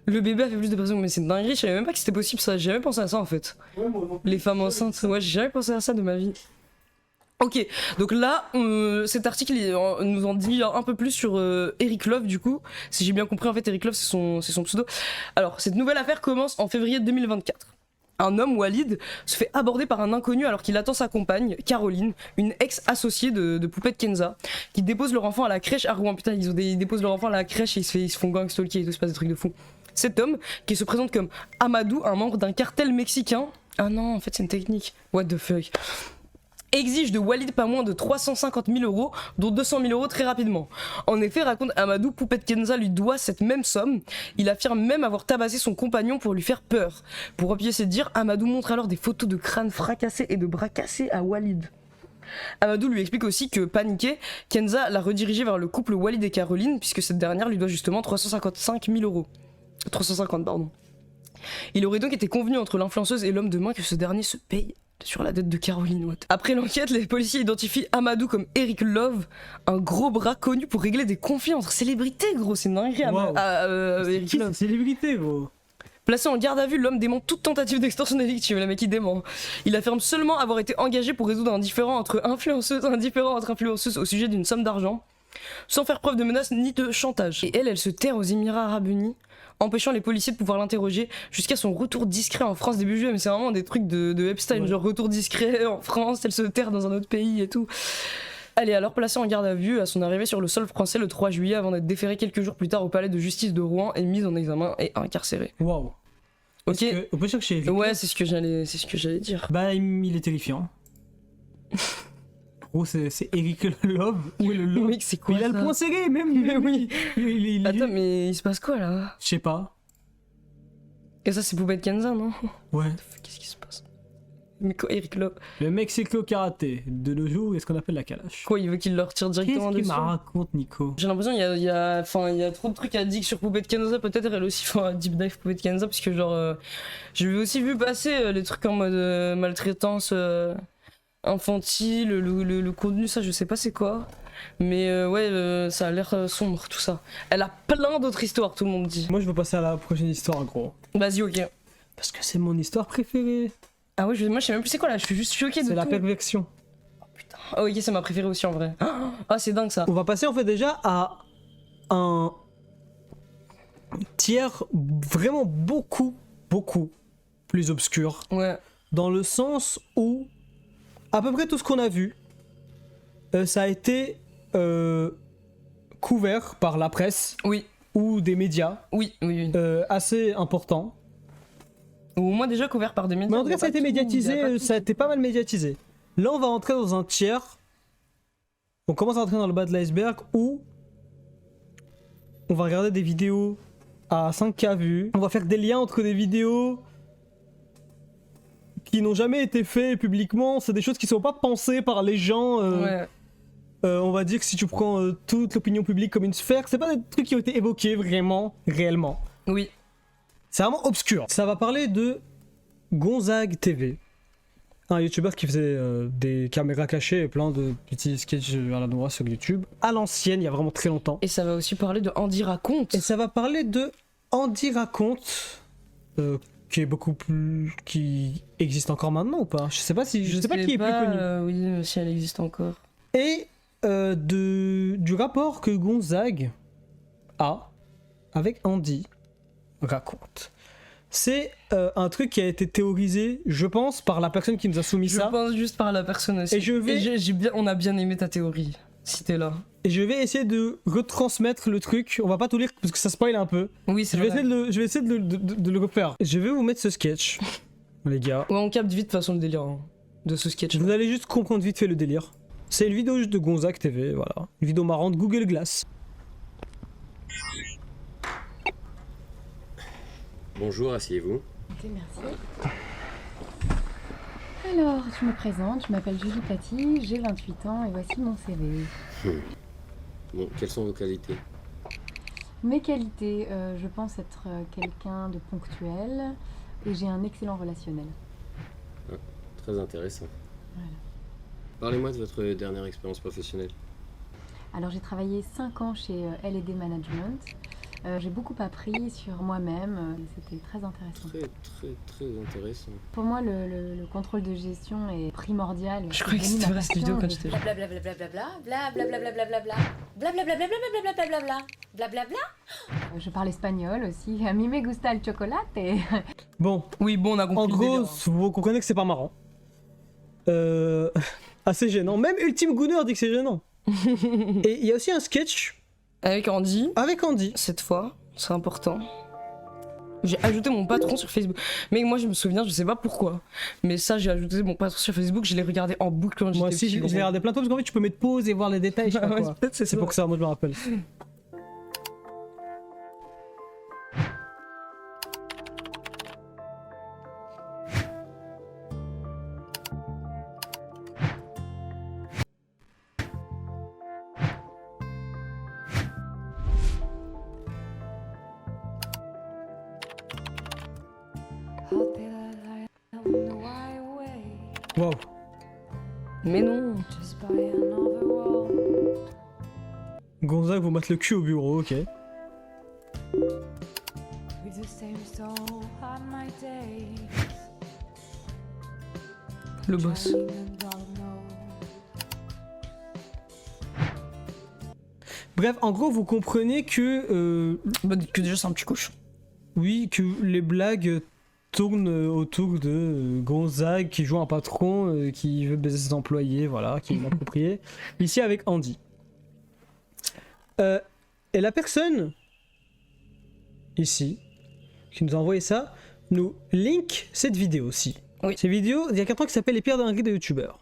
Le bébé a fait plus de prison, mais c'est une dinguerie, je savais même pas que c'était possible ça, j'ai jamais pensé à ça en fait. Ouais, les femmes enceintes, ouais, j'ai jamais pensé à ça de ma vie. Ok, donc là, cet article nous en dit un peu plus sur Eric Love du coup. Si j'ai bien compris, en fait, Eric Love c'est son pseudo. Alors, cette nouvelle affaire commence en février 2024. Un homme, Walid, se fait aborder par un inconnu alors qu'il attend sa compagne, Caroline, une ex-associée de Poupette Kenza, qui dépose leur enfant à la crèche à Rouen. Putain, ils déposent leur enfant à la crèche et ils se font gangstalker et tout, se passe des trucs de fou. Cet homme, qui se présente comme Amadou, un membre d'un cartel mexicain, Ah non, en fait c'est une technique. What the fuck. Exige de Walid pas moins de 350 000 €, dont 200 000 € très rapidement. En effet, raconte Amadou, Poupette Kenza lui doit cette même somme. Il affirme même avoir tabassé son compagnon pour lui faire peur. Pour appuyer ses dires, Amadou montre alors des photos de crânes fracassés et de bras cassés à Walid. Amadou lui explique aussi que, paniqué, Kenza l'a redirigé vers le couple Walid et Caroline, puisque cette dernière lui doit justement 355 000 €. 350, pardon. Il aurait donc été convenu entre l'influenceuse et l'homme de main que ce dernier se paye sur la dette de Caroline. What. Après l'enquête, les policiers identifient Amadou comme Eric Love, un gros bras connu pour régler des conflits entre célébrités, gros, c'est dingue. Eric Love. Célébrité, gros. Placé en garde à vue, l'homme dément toute tentative d'extorsion des victimes, le mec il dément. Il affirme seulement avoir été engagé pour résoudre un différend entre influenceuses au sujet d'une somme d'argent, sans faire preuve de menace ni de chantage. Et elle se terre aux Émirats Arabes Unis, empêchant les policiers de pouvoir l'interroger jusqu'à son retour discret en France début juillet. Mais c'est vraiment des trucs de Epstein, ouais. Genre retour discret en France, elle se terre dans un autre pays et tout. Elle est alors placée en garde à vue à son arrivée sur le sol français le 3 juillet avant d'être déférée quelques jours plus tard au palais de justice de Rouen et mise en examen et incarcérée. Waouh. Ok. On peut chercher Eric Love. Ouais, c'est ce que j'allais dire. Bah, il est terrifiant. Gros, c'est Eric Love. Où est le Love? Mec, c'est quoi il ça? a le point serré, même. Mais oui. Attends, mais il se passe quoi là? Je sais pas. Et ça, c'est Poupette Kenza, non? Ouais. Qu'est-ce qui se passe? Mais quoi, Eric Love? Le mec c'est que au karaté. De nos jours, est ce qu'on appelle la kalash. Quoi, il veut qu'il le retire directement dessus? Qu'est-ce qu'il me raconte, Nico? J'ai l'impression qu'il y a trop de trucs à dire sur Poupette Kenza. Peut-être elle aussi fera un deep dive Poupette Kenza, parce que genre, j'ai aussi vu passer les trucs en mode maltraitance infantile, le contenu, ça je sais pas c'est quoi. Mais ouais, ça a l'air sombre tout ça. Elle a plein d'autres histoires, tout le monde dit. Moi je veux passer à la prochaine histoire, gros. Vas-y, ok. Parce que c'est mon histoire préférée. Ah ouais, moi je sais même plus c'est quoi là, je suis juste choqué de tout. C'est la perversion. Oh putain. Ah ok, c'est ma préférée aussi en vrai. Ah c'est dingue ça. On va passer en fait déjà à un tiers vraiment beaucoup plus obscur. Ouais. Dans le sens où à peu près tout ce qu'on a vu, ça a été couvert par la presse. Oui. Ou des médias. Oui. Assez importants. Ou au moins déjà couvert par des médias. Mais en tout cas, ça a été médiatisé, ça a été pas mal médiatisé. Là, on va entrer dans un tiers. On commence à entrer dans le bas de l'iceberg où on va regarder des vidéos à 5K vues. On va faire des liens entre des vidéos qui n'ont jamais été faits publiquement. C'est des choses qui sont pas pensées par les gens. Ouais. On va dire que si tu prends toute l'opinion publique comme une sphère, c'est pas des trucs qui ont été évoqués vraiment, réellement. Oui. C'est vraiment obscur. Ça va parler de Gonzague TV, un youtubeur qui faisait des caméras cachées et plein de petits sketchs à la noix sur YouTube, à l'ancienne, il y a vraiment très longtemps. Et ça va aussi parler de Andy Raconte. Et ça va parler de Andy Raconte, qui est beaucoup plus... qui existe encore maintenant ou pas? Je sais pas si... Je sais pas qui est plus connu. Oui, si elle existe encore. Et du rapport que Gonzague a avec Andy Raconte. C'est un truc qui a été théorisé, je pense, par la personne qui nous a soumis ça. Je pense juste par la personne aussi. Et on a bien aimé ta théorie, si t'es là. Et je vais essayer de retransmettre le truc. On va pas tout lire parce que ça spoil un peu. Oui, c'est vrai. Je vais essayer de le refaire. Je vais vous mettre ce sketch, les gars. Ouais, on capte vite de façon le délire de ce sketch. Vous allez juste comprendre vite fait le délire. C'est une vidéo juste de Gonzague TV, voilà. Une vidéo marrante, Google Glass. Bonjour, asseyez-vous. Ok, merci. Alors, je me présente, je m'appelle Julie Paty, j'ai 28 ans et voici mon CV. Bon, quelles sont vos qualités? Mes qualités, je pense être quelqu'un de ponctuel et j'ai un excellent relationnel. Ah, très intéressant. Voilà. Parlez-moi de votre dernière expérience professionnelle. Alors, j'ai travaillé 5 ans chez L&D Management. J'ai beaucoup appris sur moi-même, c'était très intéressant. Très intéressant. Pour moi, le contrôle de gestion est primordial. Je croyais que c'était vrai cette vidéo quand j'étais... Je parle espagnol aussi. A mí me gusta el chocolate. Bon. Oui, bon, on a compris. En gros, vous comprenez que c'est pas marrant. Assez gênant. Même Ultime Gunner dit que c'est gênant. Et il y a aussi un sketch... Avec Andy. Avec Andy. Cette fois, c'est important. J'ai ajouté mon patron sur Facebook. Mais moi je me souviens, je sais pas pourquoi. Mais ça, j'ai ajouté mon patron sur Facebook, je l'ai regardé en boucle quand j'étais Moi aussi, je l'ai regardé plein de fois parce qu'en fait, tu peux mettre pause et voir les détails. Je sais pas quoi. C'est pour ça, moi je me rappelle. Wow. Mais non. Gonzague vous mate le cul au bureau, ok. Le boss. Bref, en gros, vous comprenez que... que déjà c'est un petit cochon. Oui, que les blagues tournent autour de Gonzague qui joue un patron, qui veut baiser ses employés, voilà, qui est inapproprié. Ici avec Andy. Et la personne, ici, qui nous a envoyé ça, nous link cette vidéo aussi. Oui. Cette vidéo, il y a quelqu'un qui s'appelle Les pires dingueries de youtubeurs.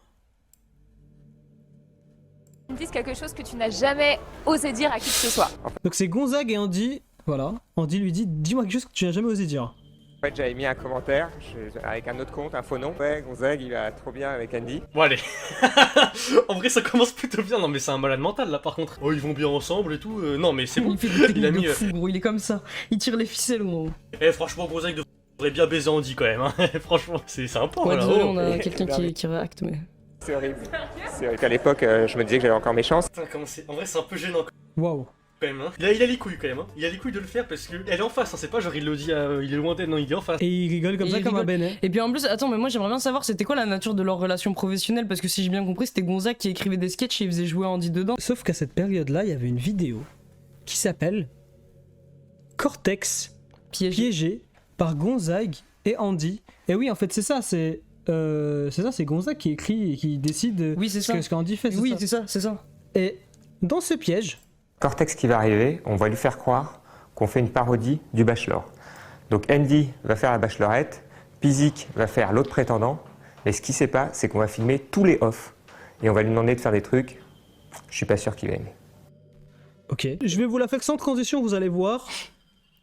Me disent quelque chose que tu n'as jamais osé dire à qui que ce soit. Donc c'est Gonzague et Andy, voilà. Andy lui dit, dis-moi quelque chose que tu n'as jamais osé dire. En fait, j'avais mis un commentaire avec un autre compte, un faux nom. Ouais, Gonzague, il va trop bien avec Andy. Bon, allez. En vrai, ça commence plutôt bien. Non, mais c'est un malade mental là, par contre. Oh, ils vont bien ensemble et tout. Non, mais c'est bon. Il fait des techniques de fou, gros. Il est comme ça. Il tire les ficelles, gros. Eh, franchement, Gonzague devrait bien baiser Andy quand même. Hein. Franchement, c'est sympa. Ouais, là. désolé, on a quelqu'un qui réacte, mais. C'est horrible. C'est vrai qu'à l'époque, je me disais que j'avais encore mes chances. Putain, comment c'est. En vrai, c'est un peu gênant. Waouh. Hein. Il a les couilles quand même, hein. Il a les couilles de le faire parce que elle est en face, hein. C'est pas genre il le dit, il est loin d'elle, non, il est en face. Et il rigole comme ça, comme un bénet. Et puis en plus, attends, mais moi j'aimerais bien savoir c'était quoi la nature de leur relation professionnelle, parce que si j'ai bien compris, c'était Gonzague qui écrivait des sketchs et il faisait jouer Andy dedans. Sauf qu'à cette période-là, il y avait une vidéo qui s'appelle Cortex piégé par Gonzague et Andy. Et oui, en fait, c'est ça, c'est Gonzague qui écrit et qui décide ce qu'Andy fait. Oui, c'est ça. Et dans ce piège, Cortex qui va arriver, on va lui faire croire qu'on fait une parodie du Bachelor. Donc Andy va faire la Bachelorette, Pizik va faire l'autre prétendant, mais ce qu'il sait pas, c'est qu'on va filmer tous les off. Et on va lui demander de faire des trucs, je suis pas sûr qu'il va aimer. Ok. Je vais vous la faire sans transition, vous allez voir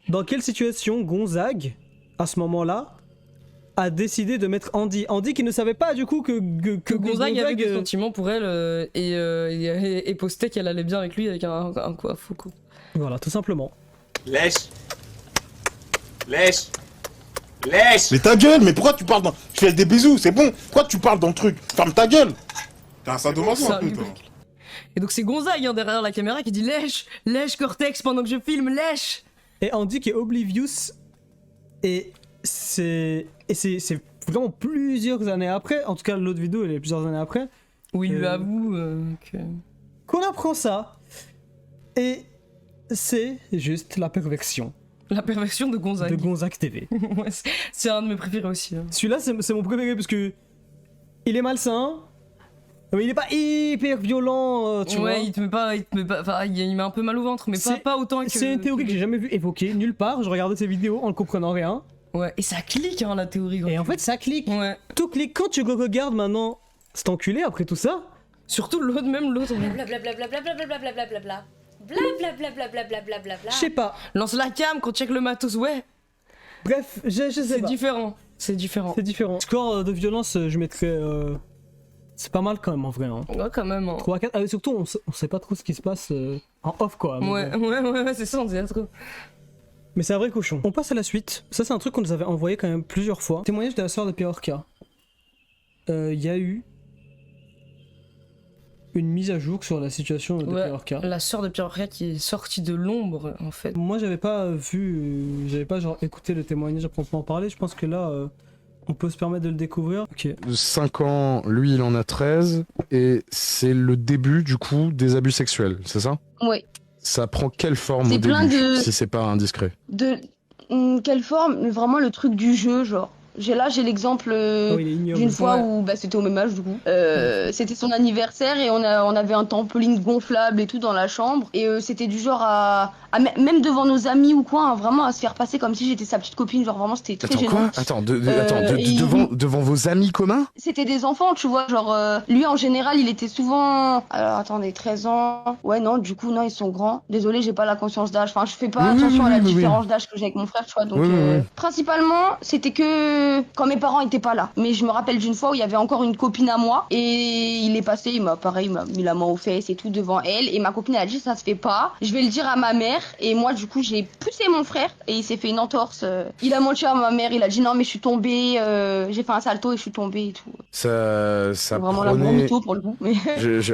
dans quelle situation Gonzague, à ce moment-là, a décidé de mettre Andy. Andy qui ne savait pas du coup que Gonzague avait des sentiments pour elle et postait qu'elle allait bien avec lui avec un faux coup. Voilà, tout simplement. Lèche. Mais ta gueule, mais pourquoi tu parles dans... Je fais des bisous, c'est bon. Pourquoi tu parles dans le truc? Ferme ta gueule. T'as un sadomaso un peu, toi. Et donc c'est Gonzague derrière la caméra qui dit lèche Cortex pendant que je filme, lèche. Et Andy qui est oblivious et c'est vraiment plusieurs années après, en tout cas l'autre vidéo elle est plusieurs années après, où il lui avoue qu'on apprend ça, et c'est juste la perversion. La perversion de Gonzague. De Gonzague TV. Ouais, c'est un de mes préférés aussi. Hein. Celui-là c'est mon préféré parce que il est malsain, mais il est pas hyper violent, tu vois. Ouais, il met un peu mal au ventre, mais pas autant que... C'est une théorie que j'ai jamais vue évoquée nulle part, je regardais ses vidéos en ne comprenant rien. Ouais, et ça clique hein, la théorie. Et en fait ça clique. Ouais. Tout clique quand tu regardes maintenant cet enculé après tout ça. Surtout l'autre. Blablabla. Je sais pas. Lance la cam quand check le matos, ouais. Bref, je sais pas. C'est différent. C'est différent. Score de violence, je mettrais... C'est pas mal quand même en vrai. Hein. Ouais, quand même. Hein. 3 à 4. Surtout, on sait pas trop ce qui se passe en off quoi. Ouais, c'est ça, on dirait trop. Mais c'est un vrai cochon. On passe à la suite. Ça, c'est un truc qu'on nous avait envoyé quand même plusieurs fois. Témoignage de la sœur de Peorca. Il y a eu une mise à jour sur la situation de Peorca. La sœur de Peorca qui est sortie de l'ombre en fait. Moi, j'avais pas genre écouté le témoignage à proprement parler. Je pense que là, on peut se permettre de le découvrir. Ok. 5 ans, lui, il en a 13. Et c'est le début, du coup, des abus sexuels, c'est ça? Oui. Ça prend quelle forme au début, si c'est pas indiscret? Quelle forme? Vraiment le truc du jeu, genre. J'ai l'exemple d'une fois où c'était au même âge du coup. C'était son anniversaire et on avait un trampoline gonflable et tout dans la chambre. Et c'était du genre à même devant nos amis ou quoi, hein, vraiment à se faire passer comme si j'étais sa petite copine. Genre vraiment c'était très gênant. Attends, devant vos amis communs? C'était des enfants, tu vois, genre lui en général il était souvent... Alors attendez, 13 ans... Ouais non, du coup non, ils sont grands. Désolé, j'ai pas la conscience d'âge. Enfin, je fais pas attention à la différence d'âge que j'ai avec mon frère, tu vois. Donc principalement, c'était que quand mes parents étaient pas là. Mais je me rappelle d'une fois où il y avait encore une copine à moi et il est passé, il m'a mis la main aux fesses et tout devant elle. Et ma copine elle a dit ça se fait pas, je vais le dire à ma mère. Et moi du coup j'ai poussé mon frère et il s'est fait une entorse. Il a menti à ma mère, il a dit non mais je suis tombée, j'ai fait un salto et je suis tombée et tout. Ça vraiment la gros mytho pour le coup. Mais...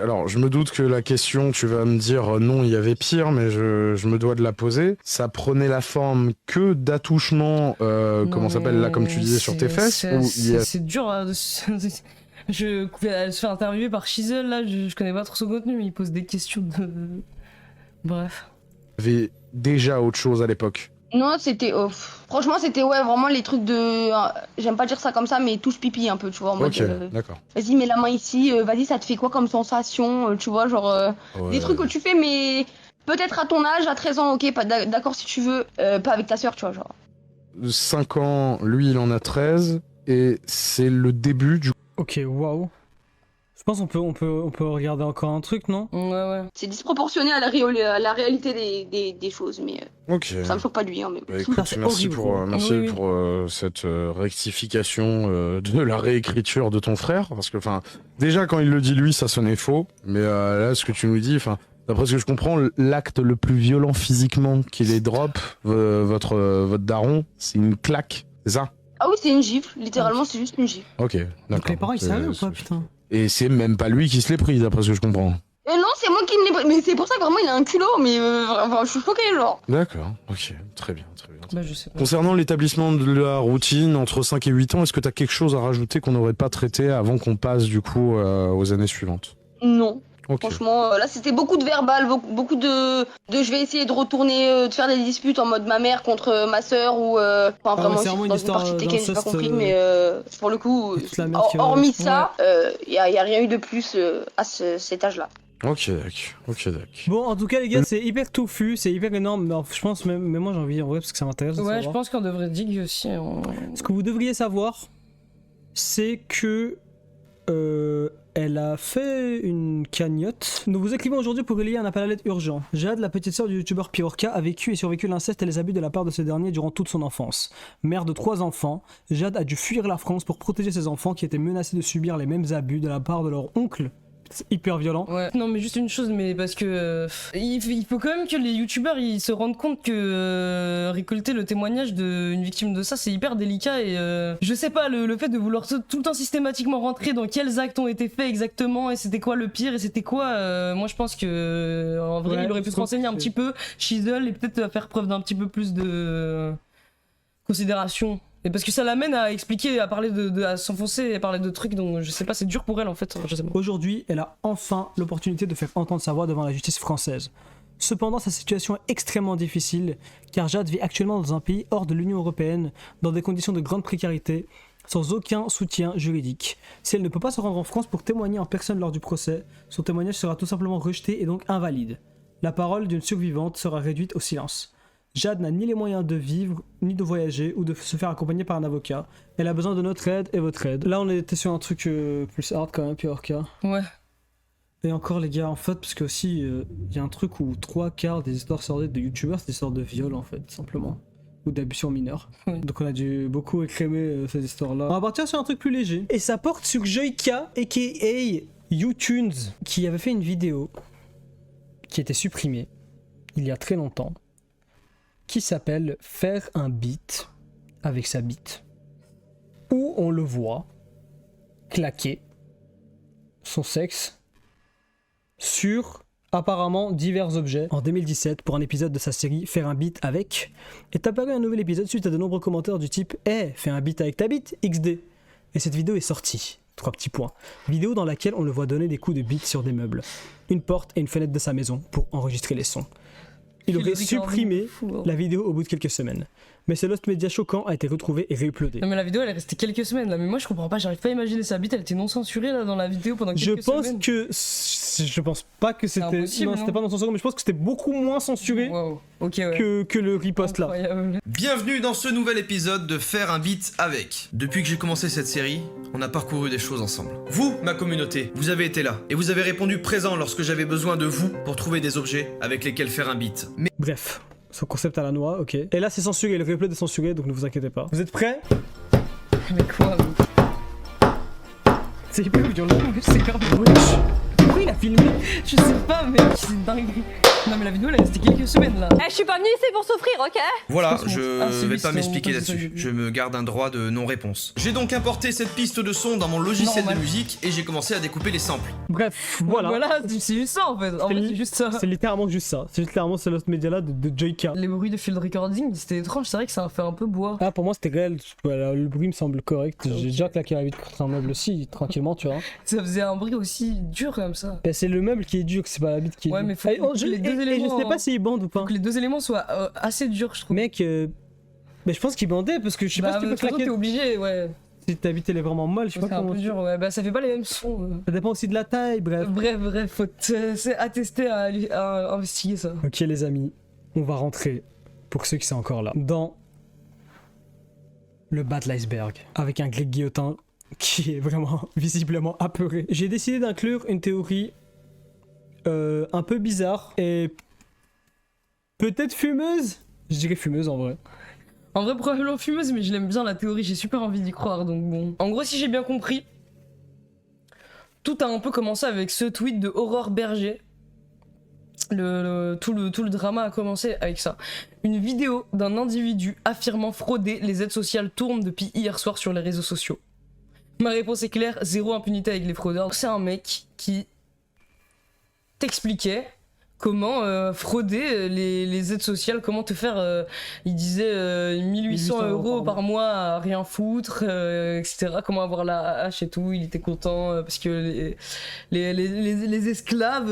alors je me doute que la question, tu vas me dire non il y avait pire, mais je me dois de la poser. Ça prenait la forme que d'attouchements, comment ça s'appelle là, comme tu disais, sur tes fesses? C'est dur. Elle se fait interviewer par Chisel là, je connais pas trop son contenu, mais il pose des questions de. Bref. Il y avait déjà autre chose à l'époque? Non, c'était... franchement, c'était vraiment les trucs de... j'aime pas dire ça comme ça, mais touche pipi un peu, tu vois. En mode, d'accord. Vas-y, mets la main ici, vas-y, ça te fait quoi comme sensation, tu vois, genre... des trucs que tu fais, mais peut-être à ton âge, à 13 ans, ok, pas d'accord si tu veux, pas avec ta soeur, tu vois, genre. 5 ans, lui, il en a 13, et c'est le début du... Ok, waouh. Je pense qu'on peut regarder encore un truc, non? Ouais. C'est disproportionné à la réalité des choses, mais ça me choque pas de lui. Hein, mais... Bah, écoute, merci pour cette rectification de la réécriture de ton frère, parce que déjà quand il le dit lui, ça sonnait faux, mais là ce que tu nous dis, d'après ce que je comprends, l'acte le plus violent physiquement qu'il ait drop votre daron, c'est une claque, c'est ça? Ah oui, c'est une gifle, littéralement c'est juste une gifle. Ok, d'accord. Donc les parents ils savaient ou pas, putain? Et c'est même pas lui qui se l'est pris, d'après ce que je comprends. Non, c'est moi qui me l'ai pris, mais c'est pour ça que vraiment il a un culot, mais je suis choquée, genre. D'accord, ok, très bien. Bah, je sais pas. Concernant l'établissement de la routine entre 5 et 8 ans, est-ce que t'as quelque chose à rajouter qu'on n'aurait pas traité avant qu'on passe du coup aux années suivantes? Non. Okay. Franchement, là c'était beaucoup de verbal, beaucoup de je vais essayer de retourner, de faire des disputes en mode ma mère contre ma sœur ou vraiment c'est dans une partie de Tekken, j'ai pas compris, mais pour le coup, hormis ça, y a rien eu de plus à cet âge-là. Ok. Bon, en tout cas, les gars, c'est hyper touffu, c'est hyper énorme. Mais je pense, même moi j'ai envie en vrai, parce que ça m'intéresse de savoir. Ouais, je pense qu'on devrait dig aussi. Ce que vous devriez savoir, c'est que elle a fait une cagnotte. Nous vous écrivons aujourd'hui pour relayer un appel à l'aide urgent. Jade, la petite sœur du youtubeur Piorka, a vécu et survécu l'inceste et les abus de la part de ce dernier durant toute son enfance. Mère de 3 enfants, Jade a dû fuir la France pour protéger ses enfants qui étaient menacés de subir les mêmes abus de la part de leur oncle. C'est hyper violent. Ouais. Non mais juste une chose, mais parce que il faut quand même que les youtubeurs ils se rendent compte que récolter le témoignage d'une victime de ça c'est hyper délicat et je sais pas, le fait de vouloir tout le temps systématiquement rentrer dans quels actes ont été faits exactement et c'était quoi le pire et c'était quoi moi je pense que en vrai il aurait pu se renseigner un petit peu Chisel et peut-être faire preuve d'un petit peu plus de considération. Et parce que ça l'amène à expliquer, à parler à s'enfoncer et à parler de trucs, donc je sais pas, c'est dur pour elle en fait. Aujourd'hui, elle a enfin l'opportunité de faire entendre sa voix devant la justice française. Cependant, sa situation est extrêmement difficile, car Jade vit actuellement dans un pays hors de l'Union Européenne, dans des conditions de grande précarité, sans aucun soutien juridique. Si elle ne peut pas se rendre en France pour témoigner en personne lors du procès, son témoignage sera tout simplement rejeté et donc invalide. La parole d'une survivante sera réduite au silence. Jade n'a ni les moyens de vivre, ni de voyager, ou de se faire accompagner par un avocat. Elle a besoin de notre aide et votre aide. Là, on était sur un truc plus hard quand même, Piorka. Ouais. Et encore, les gars, en fait, parce que aussi, y a un truc où 3/4 des histoires sordides de youtubeurs, c'est des histoires de viol, en fait, simplement. Ou d'abus sur mineurs. Ouais. Donc on a dû beaucoup écrémer ces histoires-là. On va partir sur un truc plus léger. Et ça porte sur Joyka, a.k.a. YouTunes, qui avait fait une vidéo qui était supprimée il y a très longtemps, qui s'appelle Faire un beat avec sa bite, où on le voit claquer son sexe sur apparemment divers objets. En 2017, pour un épisode de sa série Faire un beat avec, est apparu un nouvel épisode suite à de nombreux commentaires du type « Hey, fais un beat avec ta bite, XD !» Et cette vidéo est sortie. 3 petits points. Vidéo dans laquelle on le voit donner des coups de bite sur des meubles, une porte et une fenêtre de sa maison pour enregistrer les sons. il aurait supprimé la vidéo au bout de quelques semaines. Mais ce Lost Media choquant a été retrouvé et réuploadé. Non mais la vidéo elle est restée quelques semaines là, mais moi je comprends pas, j'arrive pas à imaginer sa bite, elle était non censurée là dans la vidéo pendant quelques semaines. Je pense pas que c'était... Non, c'était pas non censuré, mais je pense que c'était beaucoup moins censuré que le riposte là. Bienvenue dans ce nouvel épisode de Faire un beat avec. Depuis que j'ai commencé cette série, on a parcouru des choses ensemble. Vous, ma communauté, vous avez été là et vous avez répondu présent lorsque j'avais besoin de vous pour trouver des objets avec lesquels faire un beat. Mais... Bref, son concept à la noix, ok. Et là c'est censuré, le replay est censuré, donc ne vous inquiétez pas. Vous êtes prêts? Mais quoi? C'est hyper violent, c'est grave. Pourquoi il a filmé? Je sais pas, mais c'est dingue. Non mais la vidéo elle est restée quelques semaines là. Je suis pas venue ici pour souffrir, ok? Voilà, je vais pas m'expliquer là-dessus. Je me garde un droit de non-réponse. J'ai donc importé cette piste de son dans mon logiciel de musique et j'ai commencé à découper les samples. Bref, voilà. Voilà, c'est juste ça en fait. En fait, c'est juste ça. C'est littéralement juste ça. C'est littéralement ce Lost Media là de JK. Les bruits de field recording, c'était étrange, c'est vrai que ça a fait un peu bois. Ah, pour moi c'était réel. Voilà, le bruit me semble correct. J'ai déjà claqué la vitre contre un meuble aussi, tranquillement, tu vois. Ça faisait un bruit aussi dur comme ça. Bah, c'est le meuble qui est dur, c'est pas la bite qui est dure. Ouais, mais faut les deux éléments. Je sais pas s'il bande ou pas. Faut que les deux éléments soient assez durs, je trouve. Mec, mais je pense qu'il bandait parce que je sais pas si tu peux claquer. T'es obligé, ouais. Si ta bite elle est vraiment molle, je sais pas comment. C'est un peu dur, ouais. Bah ça fait pas les mêmes sons. Ça dépend aussi de la taille, bref. Bref, faut c'est attester à investiguer ça. Ok les amis, on va rentrer, pour ceux qui sont encore là, dans le bas de l'iceberg, avec un Greg Guillotin qui est vraiment visiblement apeuré. J'ai décidé d'inclure une théorie un peu bizarre et peut-être fumeuse. Je dirais fumeuse en vrai. En vrai probablement fumeuse, mais je l'aime bien la théorie, j'ai super envie d'y croire donc bon. En gros si j'ai bien compris, tout a un peu commencé avec ce tweet de Aurore Berger. Tout le drama a commencé avec ça. Une vidéo d'un individu affirmant frauder les aides sociales tourne depuis hier soir sur les réseaux sociaux. Ma réponse est claire, zéro impunité avec les fraudeurs. C'est un mec qui t'expliquait comment frauder les aides sociales, comment te faire, il disait 1800 € par mois à rien foutre, etc. Comment avoir la hache et tout, il était content parce que les esclaves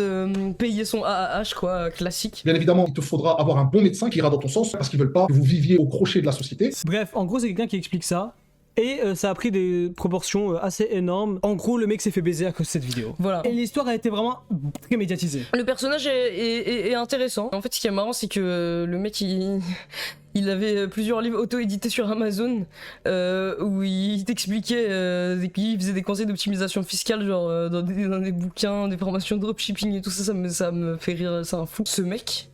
payaient son AAH quoi, classique. Bien évidemment, il te faudra avoir un bon médecin qui ira dans ton sens parce qu'ils veulent pas que vous viviez au crochet de la société. Bref, en gros c'est quelqu'un qui explique ça. Et ça a pris des proportions assez énormes. En gros, le mec s'est fait baiser à cause de cette vidéo. Voilà. Et l'histoire a été vraiment très médiatisée. Le personnage est intéressant. En fait, ce qui est marrant, c'est que le mec, il avait plusieurs livres auto-édités sur Amazon où il t'expliquait, il faisait des conseils d'optimisation fiscale, genre dans des bouquins, des formations de dropshipping et tout ça. Ça me fait rire, c'est un fou. Ce mec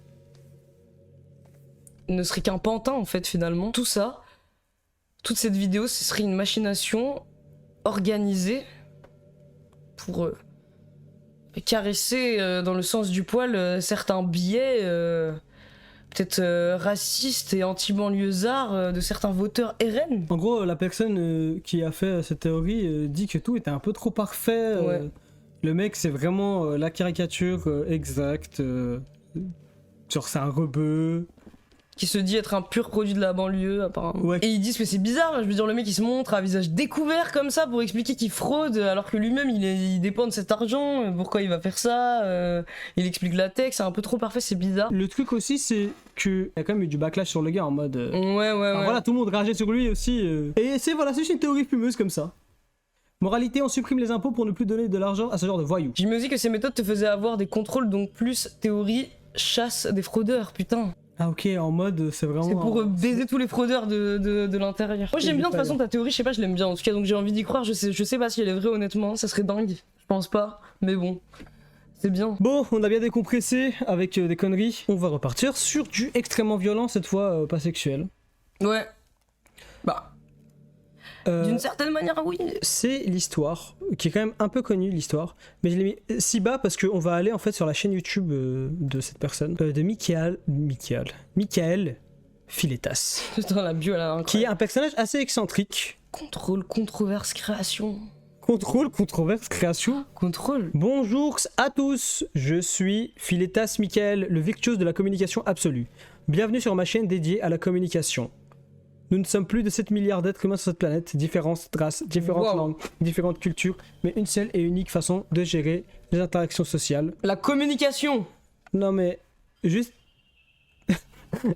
ne serait qu'un pantin, en fait, finalement. Tout ça. Toute cette vidéo, ce serait une machination organisée pour caresser dans le sens du poil certains biais peut-être racistes et anti-banlieusards de certains voteurs RN. En gros, la personne qui a fait cette théorie dit que tout était un peu trop parfait. Ouais. Le mec, c'est vraiment la caricature exacte. Genre, c'est un rebeu. Qui se dit être un pur produit de la banlieue apparemment. Ouais. Et ils disent que c'est bizarre, je veux dire le mec il se montre à visage découvert comme ça pour expliquer qu'il fraude alors que lui-même il dépend de cet argent, pourquoi il va faire ça, il explique la tech, c'est un peu trop parfait, c'est bizarre. Le truc aussi c'est que il y a quand même eu du backlash sur le gars en mode... Ouais. Voilà, tout le monde rageait sur lui aussi. Et c'est juste une théorie fumeuse comme ça. Moralité, on supprime les impôts pour ne plus donner de l'argent à ce genre de voyous. Je me dis que ces méthodes te faisaient avoir des contrôles, donc plus théorie chasse des fraudeurs, putain. Ah ok, en mode c'est vraiment... C'est pour baiser tous les fraudeurs de l'intérieur. Moi j'aime bien de toute façon ta théorie, je sais pas, je l'aime bien en tout cas, donc j'ai envie d'y croire, je sais pas si elle est vraie honnêtement, ça serait dingue, je pense pas, mais bon, c'est bien. Bon, on a bien décompressé avec des conneries, on va repartir sur du extrêmement violent, cette fois pas sexuel. Ouais. Bah... d'une certaine manière, oui. C'est l'histoire, qui est quand même un peu connue, l'histoire. Mais je l'ai mis si bas parce qu'on va aller en fait sur la chaîne YouTube de cette personne, de Michael Filetas. Putain, la bio, là, qui est un personnage assez excentrique. Contrôle, controverse, création. Contrôle, controverse, création. Contrôle. Bonjour à tous, je suis Filetas Michael, le virtuose de la communication absolue. Bienvenue sur ma chaîne dédiée à la communication. Nous ne sommes plus de 7 milliards d'êtres humains sur cette planète, différentes races, différentes langues, différentes cultures, mais une seule et unique façon de gérer les interactions sociales. La communication. Non mais, juste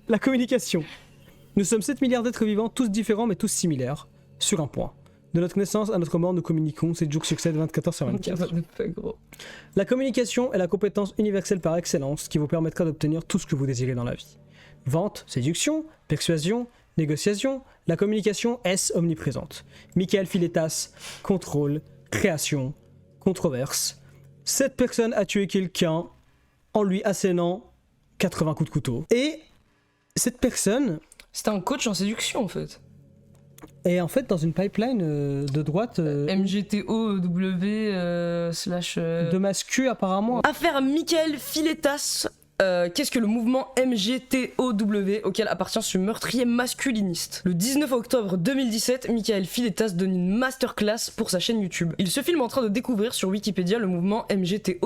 La communication. Nous sommes 7 milliards d'êtres vivants, tous différents mais tous similaires, sur un point. De notre naissance à notre mort, nous communiquons, 7 jours succèdent 24 heures sur 24. La communication est la compétence universelle par excellence qui vous permettra d'obtenir tout ce que vous désirez dans la vie. Vente, séduction, persuasion, négociation, la communication est omniprésente. Michael Filetas, contrôle, création, controverse. Cette personne a tué quelqu'un en lui assénant 80 coups de couteau. Et cette personne... C'était un coach en séduction en fait. Et en fait dans une pipeline de droite... MGTOW de mascu apparemment. Affaire Michael Filetas. Qu'est-ce que le mouvement MGTOW auquel appartient ce meurtrier masculiniste? Le 19 octobre 2017, Michael Filetas donne une masterclass pour sa chaîne YouTube. Il se filme en train de découvrir sur Wikipédia le mouvement MGTOW,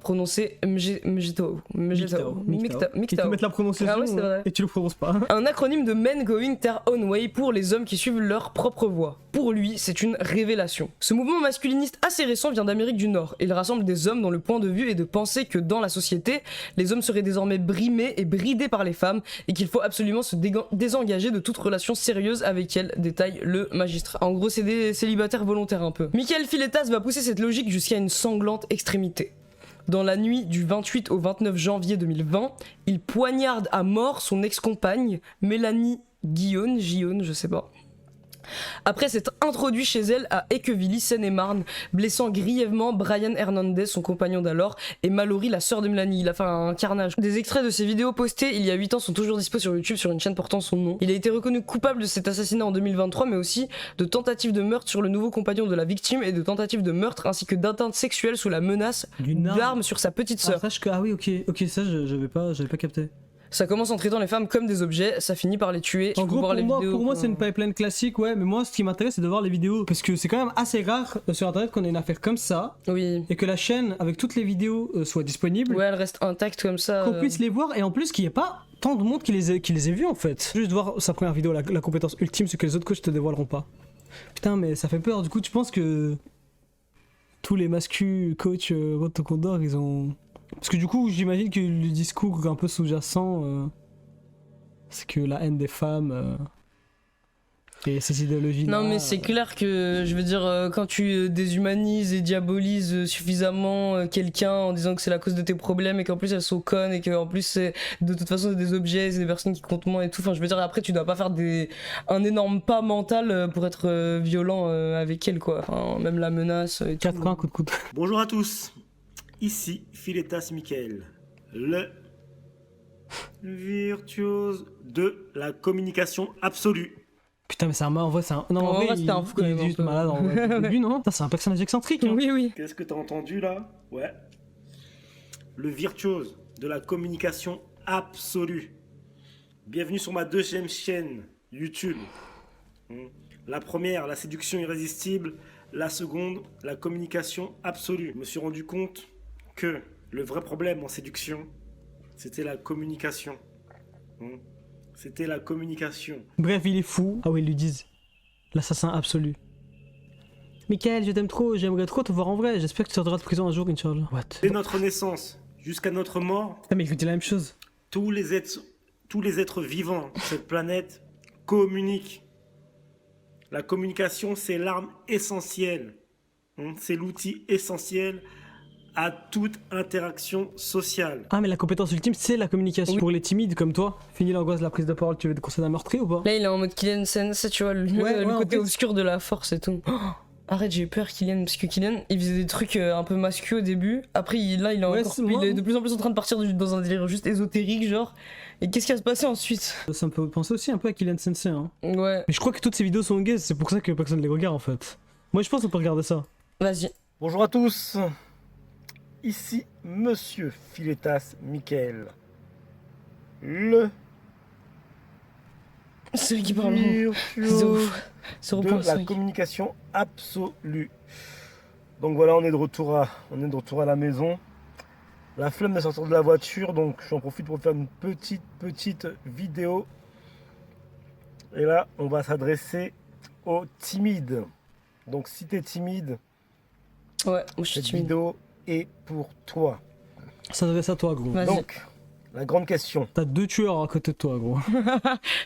prononcé MGTO. MGTO. Ils te mettent la prononciation Ah ouais, c'est vrai. et tu le prononces pas. Un acronyme de Men Going Their Own Way pour les hommes qui suivent leur propre voie. Pour lui, c'est une révélation. Ce mouvement masculiniste assez récent vient d'Amérique du Nord. Il rassemble des hommes dont le point de vue est de penser que dans la société, les hommes seraient désormais brimés et bridés par les femmes et qu'il faut absolument se désengager de toute relation sérieuse avec elles, détaille le magistrat. En gros, c'est des célibataires volontaires un peu. Michael Filetas va pousser cette logique jusqu'à une sanglante extrémité. Dans la nuit du 28 au 29 janvier 2020, il poignarde à mort son ex-compagne, Mélanie Guillaume, je sais pas. Après s'être introduit chez elle à Équevilly, Seine-et-Marne, blessant grièvement Brian Hernandez, son compagnon d'alors, et Mallory, la sœur de Mélanie. Il a fait un carnage. Des extraits de ses vidéos postées il y a 8 ans sont toujours dispo sur YouTube sur une chaîne portant son nom. Il a été reconnu coupable de cet assassinat en 2023, mais aussi de tentative de meurtre sur le nouveau compagnon de la victime et de tentative de meurtre ainsi que d'atteinte sexuelle sous la menace d'armes sur sa petite sœur. Ah oui, ok, ça j'avais pas capté. Ça commence en traitant les femmes comme des objets, ça finit par les tuer. En gros, pour moi c'est une pipeline classique, ouais, mais moi ce qui m'intéresse c'est de voir les vidéos. Parce que c'est quand même assez rare sur internet qu'on ait une affaire comme ça. Oui. Et que la chaîne, avec toutes les vidéos, soit disponible. Ouais, elle reste intacte comme ça. Qu'on puisse les voir, et en plus qu'il n'y ait pas tant de monde qui les ait vus en fait. Juste voir sa première vidéo, la compétence ultime, ce que les autres coachs te dévoileront pas. Putain, mais ça fait peur, du coup tu penses que tous les mascus coachs Road Condor, ils ont... Parce que du coup, j'imagine que le discours un peu sous-jacent, c'est que la haine des femmes et ces idéologies-là... Non, mais c'est clair que, je veux dire, quand tu déshumanises et diabolises suffisamment quelqu'un en disant que c'est la cause de tes problèmes et qu'en plus elles sont connes et qu'en plus c'est de toute façon c'est des objets, c'est des personnes qui comptent moins et tout, enfin je veux dire, après tu dois pas faire un énorme pas mental pour être violent avec elles, quoi. Enfin, même la menace... 80 coups de couteau. Bonjour à tous. Ici Filetas Michael, le virtuose de la communication absolue. Putain, mais c'est un en vrai, c'est un... Non, en vrai, c'était un fou quand même. Il est juste malade en vrai. Au début, non? C'est un personnage excentrique. Hein. Oui. Qu'est-ce que t'as entendu là? Ouais. Le virtuose de la communication absolue. Bienvenue sur ma deuxième chaîne YouTube. La première, la séduction irrésistible. La seconde, la communication absolue. Je me suis rendu compte que le vrai problème en séduction, c'était la communication. C'était la communication. Bref, il est fou. Ah oui, ils lui disent l'assassin absolu. Michael, je t'aime trop, j'aimerais trop te voir en vrai. J'espère que tu sortiras de prison un jour, Inch'Allah. What? Dès notre naissance jusqu'à notre mort, mais il dit la même chose. Tous les êtres vivants de cette planète communiquent. La communication, c'est l'arme essentielle. C'est l'outil essentiel à toute interaction sociale. Ah, mais la compétence ultime, c'est la communication. Oui. Pour les timides comme toi, fini l'angoisse de la prise de parole, tu veux des conseils d'un meurtrier ou pas? Là, il est en mode Kylian Sensei, tu vois, le côté obscur de la force et tout. Oh, arrête, j'ai eu peur, Kylian, parce que Kylian, il faisait des trucs un peu masculins au début. Après, il est de plus en plus en train de partir dans un délire juste ésotérique, genre. Et qu'est-ce qui va se passer ensuite? Ça me fait penser aussi un peu à Kylian Sensei, hein. Ouais. Mais je crois que toutes ces vidéos sont gays, c'est pour ça que personne les regarde en fait. Moi, je pense qu'on peut regarder ça. Vas-y. Bonjour à tous. Ici, Monsieur Filetas Michael. Le... C'est lui qui parle. De la communication absolue. Donc voilà, on est de retour à la maison. La flemme de sortir de la voiture, donc j'en profite pour faire une petite vidéo. Et là, on va s'adresser aux timides. Donc si t'es timide, ouais, moi je suis timide. Cette vidéo est pour toi. Ça s'adresse à toi, gros. Donc, La grande question. T'as 2 tueurs à côté de toi, gros.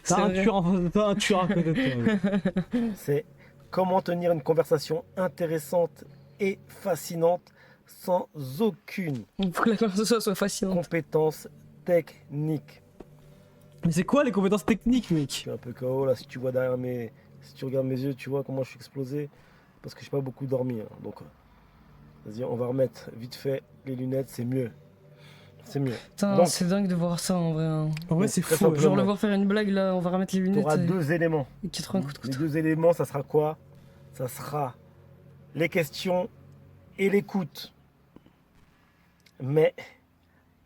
T'as un tueur à côté de toi, gros. C'est comment tenir une conversation intéressante et fascinante sans aucune Faut que la conversation soit fascinante. compétence technique. Mais c'est quoi les compétences techniques, mec? Je suis un peu KO là, si tu vois derrière si tu regardes mes yeux, tu vois comment je suis explosé. Parce que j'ai pas beaucoup dormi. Hein. Donc, vas-y, on va remettre vite fait les lunettes, c'est mieux. C'est mieux. Putain, Donc, c'est dingue de voir ça en vrai. En vrai, c'est très fou. simplement, Genre le voir faire une blague là, on va remettre les lunettes. Tu auras et- 2 éléments. et 80 coups de couteau. Les 2 éléments, ça sera quoi? Ça sera les questions et l'écoute. Mais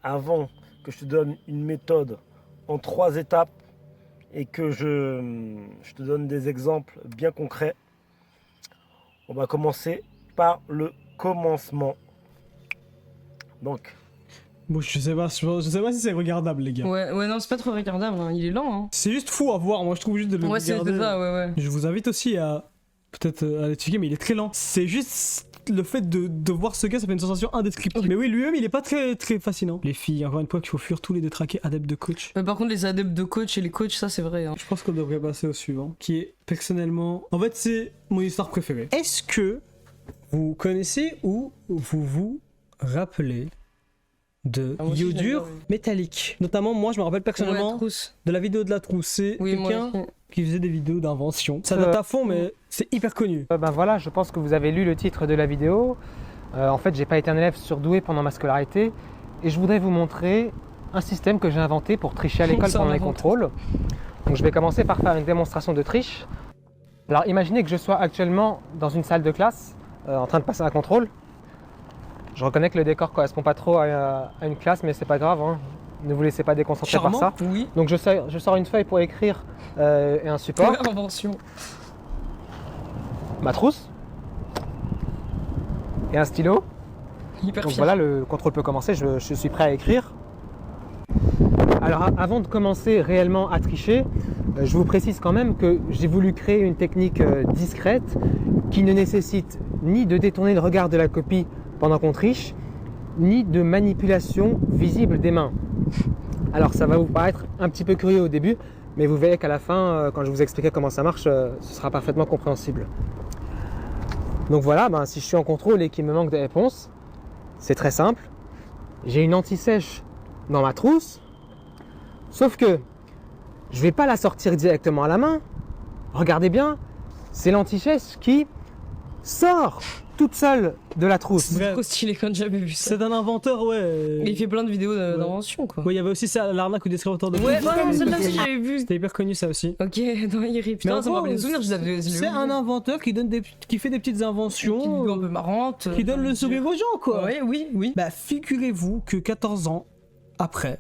avant que je te donne une méthode en 3 étapes et que je te donne des exemples bien concrets, on va commencer par le commencement. Donc, Bon, je sais pas si c'est regardable, les gars. Ouais, non, c'est pas trop regardable, hein. Il est lent. Hein. C'est juste fou à voir, moi je trouve juste de le Ouais, c'est regarder. ça, ouais. Je vous invite aussi à peut-être à l'étudier, mais il est très lent. C'est juste le fait de voir ce gars, ça fait une sensation indescriptible. Mais oui, lui-même, il est pas très fascinant. Les filles, encore une fois, qu'il faut fuir tous les détraqués adeptes de coach. Mais par contre, les adeptes de coach et les coachs, ça c'est vrai. Hein. Je pense qu'on devrait passer au suivant, qui est personnellement... En fait, c'est mon histoire préférée. Est-ce que vous connaissez ou vous rappelez de moi aussi, Yodur j'adore, oui. métallique? Notamment, moi, je me rappelle personnellement de la vidéo de la trousse. C'est Oui, moi quelqu'un aussi. qui faisait des vidéos d'invention. Ça date à fond, mais c'est hyper connu. Ben voilà, je pense que vous avez lu le titre de la vidéo. En fait, j'ai pas été un élève surdoué pendant ma scolarité et je voudrais vous montrer un système que j'ai inventé pour tricher à l'école Ça, pendant on les invente. contrôles. Donc je vais commencer par faire une démonstration de triche. Alors imaginez que je sois actuellement dans une salle de classe en train de passer un contrôle. Je reconnais que le décor correspond pas trop à une classe, mais c'est pas grave, hein. Ne vous laissez pas déconcentrer Charmant, par ça. oui. Donc je sors une feuille pour écrire et un support. Invention. Ma trousse et un stylo. Hyper Donc fier. voilà, le contrôle peut commencer, je suis prêt à écrire. Alors avant de commencer réellement à tricher, je vous précise quand même que j'ai voulu créer une technique discrète qui ne nécessite ni de détourner le regard de la copie pendant qu'on triche, ni de manipulation visible des mains. Alors ça va vous paraître un petit peu curieux au début, mais vous verrez qu'à la fin, quand je vous expliquerai comment ça marche, ce sera parfaitement compréhensible. Donc voilà, si je suis en contrôle et qu'il me manque des réponses, c'est très simple. J'ai une anti-sèche dans ma trousse, sauf que je ne vais pas la sortir directement à la main. Regardez bien, c'est l'anti-sèche qui sort toute seule de la trousse. C'est trop stylé quand j'ai jamais vu ça. C'est d'un inventeur, ouais. Il fait plein de vidéos d'invention, quoi. Ouais, il y avait aussi ça, l'arnaque ou distributeur de Ouais, non, celle-là aussi j'avais vu. C'était hyper connu ça aussi. Ok, non, il rit. Putain, ça m'a rappelé des souvenirs, je l'avais C'est un inventeur qui fait des petites inventions. Qui vidéos un peu marrantes. Qui donne le sourire aux gens, quoi. Ouais, oui. Bah, figurez-vous que 14 ans après,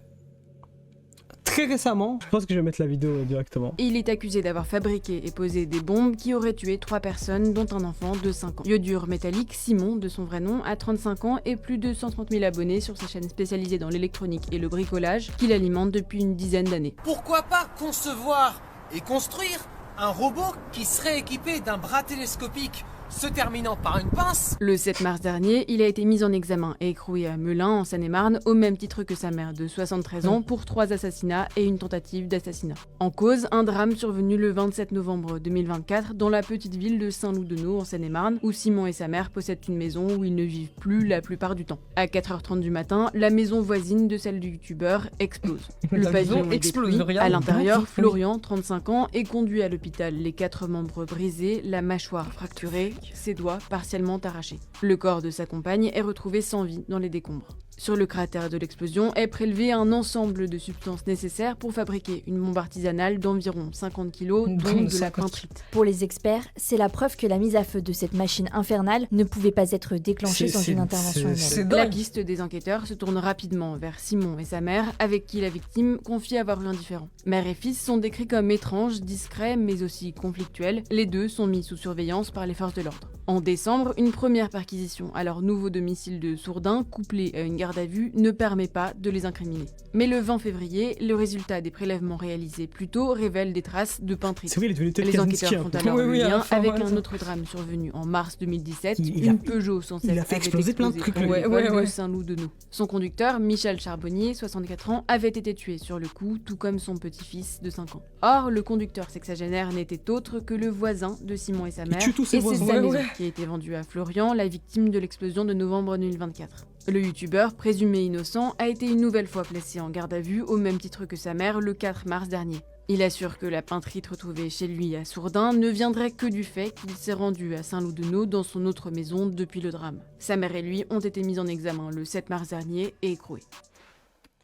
très récemment, je pense que je vais mettre la vidéo directement. Il est accusé d'avoir fabriqué et posé des bombes qui auraient tué 3 personnes, dont un enfant de 5 ans. Yodur métallique, Simon, de son vrai nom, a 35 ans et plus de 130 000 abonnés sur sa chaîne spécialisée dans l'électronique et le bricolage, qu'il alimente depuis une dizaine d'années. Pourquoi pas concevoir et construire un robot qui serait équipé d'un bras télescopique se terminant par une pince? Le 7 mars dernier, il a été mis en examen et écroué à Melun, en Seine-et-Marne, au même titre que sa mère de 73 ans, pour 3 assassinats et une tentative d'assassinat. En cause, un drame survenu le 27 novembre 2024 dans la petite ville de Saint-Loup-de-Naut, en Seine-et-Marne, où Simon et sa mère possèdent une maison où ils ne vivent plus la plupart du temps. À 4h30 du matin, la maison voisine de celle du youtubeur explose. Le La pavillon maison est explose, détruit. regarde. À l'intérieur, Oui. Florian, 35 ans, est conduit à l'hôpital, les 4 membres brisés, la mâchoire fracturée, ses doigts partiellement arrachés. Le corps de sa compagne est retrouvé sans vie dans les décombres. Sur le cratère de l'explosion est prélevé un ensemble de substances nécessaires pour fabriquer une bombe artisanale d'environ 50 kg, dont de la peintrite. Pour les experts, c'est la preuve que la mise à feu de cette machine infernale ne pouvait pas être déclenchée sans une intervention humaine. La piste des enquêteurs se tourne rapidement vers Simon et sa mère, avec qui la victime confie avoir eu un différend. Mère et fils sont décrits comme étranges, discrets, mais aussi conflictuels. Les deux sont mis sous surveillance par les forces de l'ordre. En décembre, une première perquisition à leur nouveau domicile de Sourdin, couplée à une garde garde à vue ne permet pas de les incriminer. Mais le 20 février, le résultat des prélèvements réalisés plus tôt révèle des traces de peinture. C'est vrai, il est devenu tel Les enquêteurs Kaczynski, font un peu. alors le Oui, oui, à la lien fin, avec voilà, un ça. autre drame survenu en mars 2017, Il a- une Peugeot 107 il a fait avait exploser plein de explosé trucs, près le du gars. vol Ouais, de ouais. Saint-Loup-de-Nau. Son conducteur, Michel Charbonnier, 64 ans, avait été tué sur le coup, tout comme son petit-fils de 5 ans. Or, le conducteur sexagénaire n'était autre que le voisin de Simon et sa mère, tue tous ses et c'est voisins. sa Ouais, maison ouais. qui a été vendue à Florian, la victime de l'explosion de novembre 2024. Le youtubeur, présumé innocent, a été une nouvelle fois placé en garde à vue au même titre que sa mère le 4 mars dernier. Il assure que la peintrite retrouvée chez lui à Sourdin ne viendrait que du fait qu'il s'est rendu à Saint-Loup-de-Nau dans son autre maison depuis le drame. Sa mère et lui ont été mis en examen le 7 mars dernier et écroués.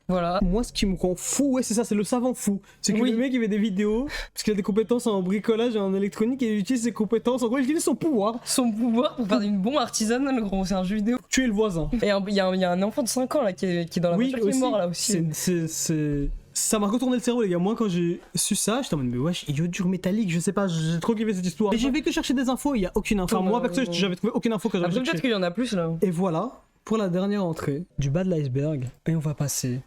Voilà. Moi, ce qui me rend fou, ouais, c'est ça, c'est le savant fou. C'est que le mec, il fait des vidéos, parce qu'il a des compétences en bricolage et en électronique, et il utilise ses compétences. En gros, il utilise son pouvoir. Son pouvoir pour faire une bombe artisanale, gros, c'est un jeu vidéo. Tuer le voisin. Et il y a un enfant de 5 ans là qui est dans la voiture qui est mort là aussi. Ça m'a retourné le cerveau, les gars. Moi, quand j'ai su ça, j'étais en mode, mais wesh, iodure métallique, je sais pas, j'ai trop kiffé cette histoire. Et j'ai fait que chercher des infos, il y a aucune info. Enfin, moi, perso, j'avais trouvé aucune info que j'avais Après, cherché. peut-être qu'il y en a plus là. Et voilà, pour la dernière entrée du bas de l'iceberg. Et on va passer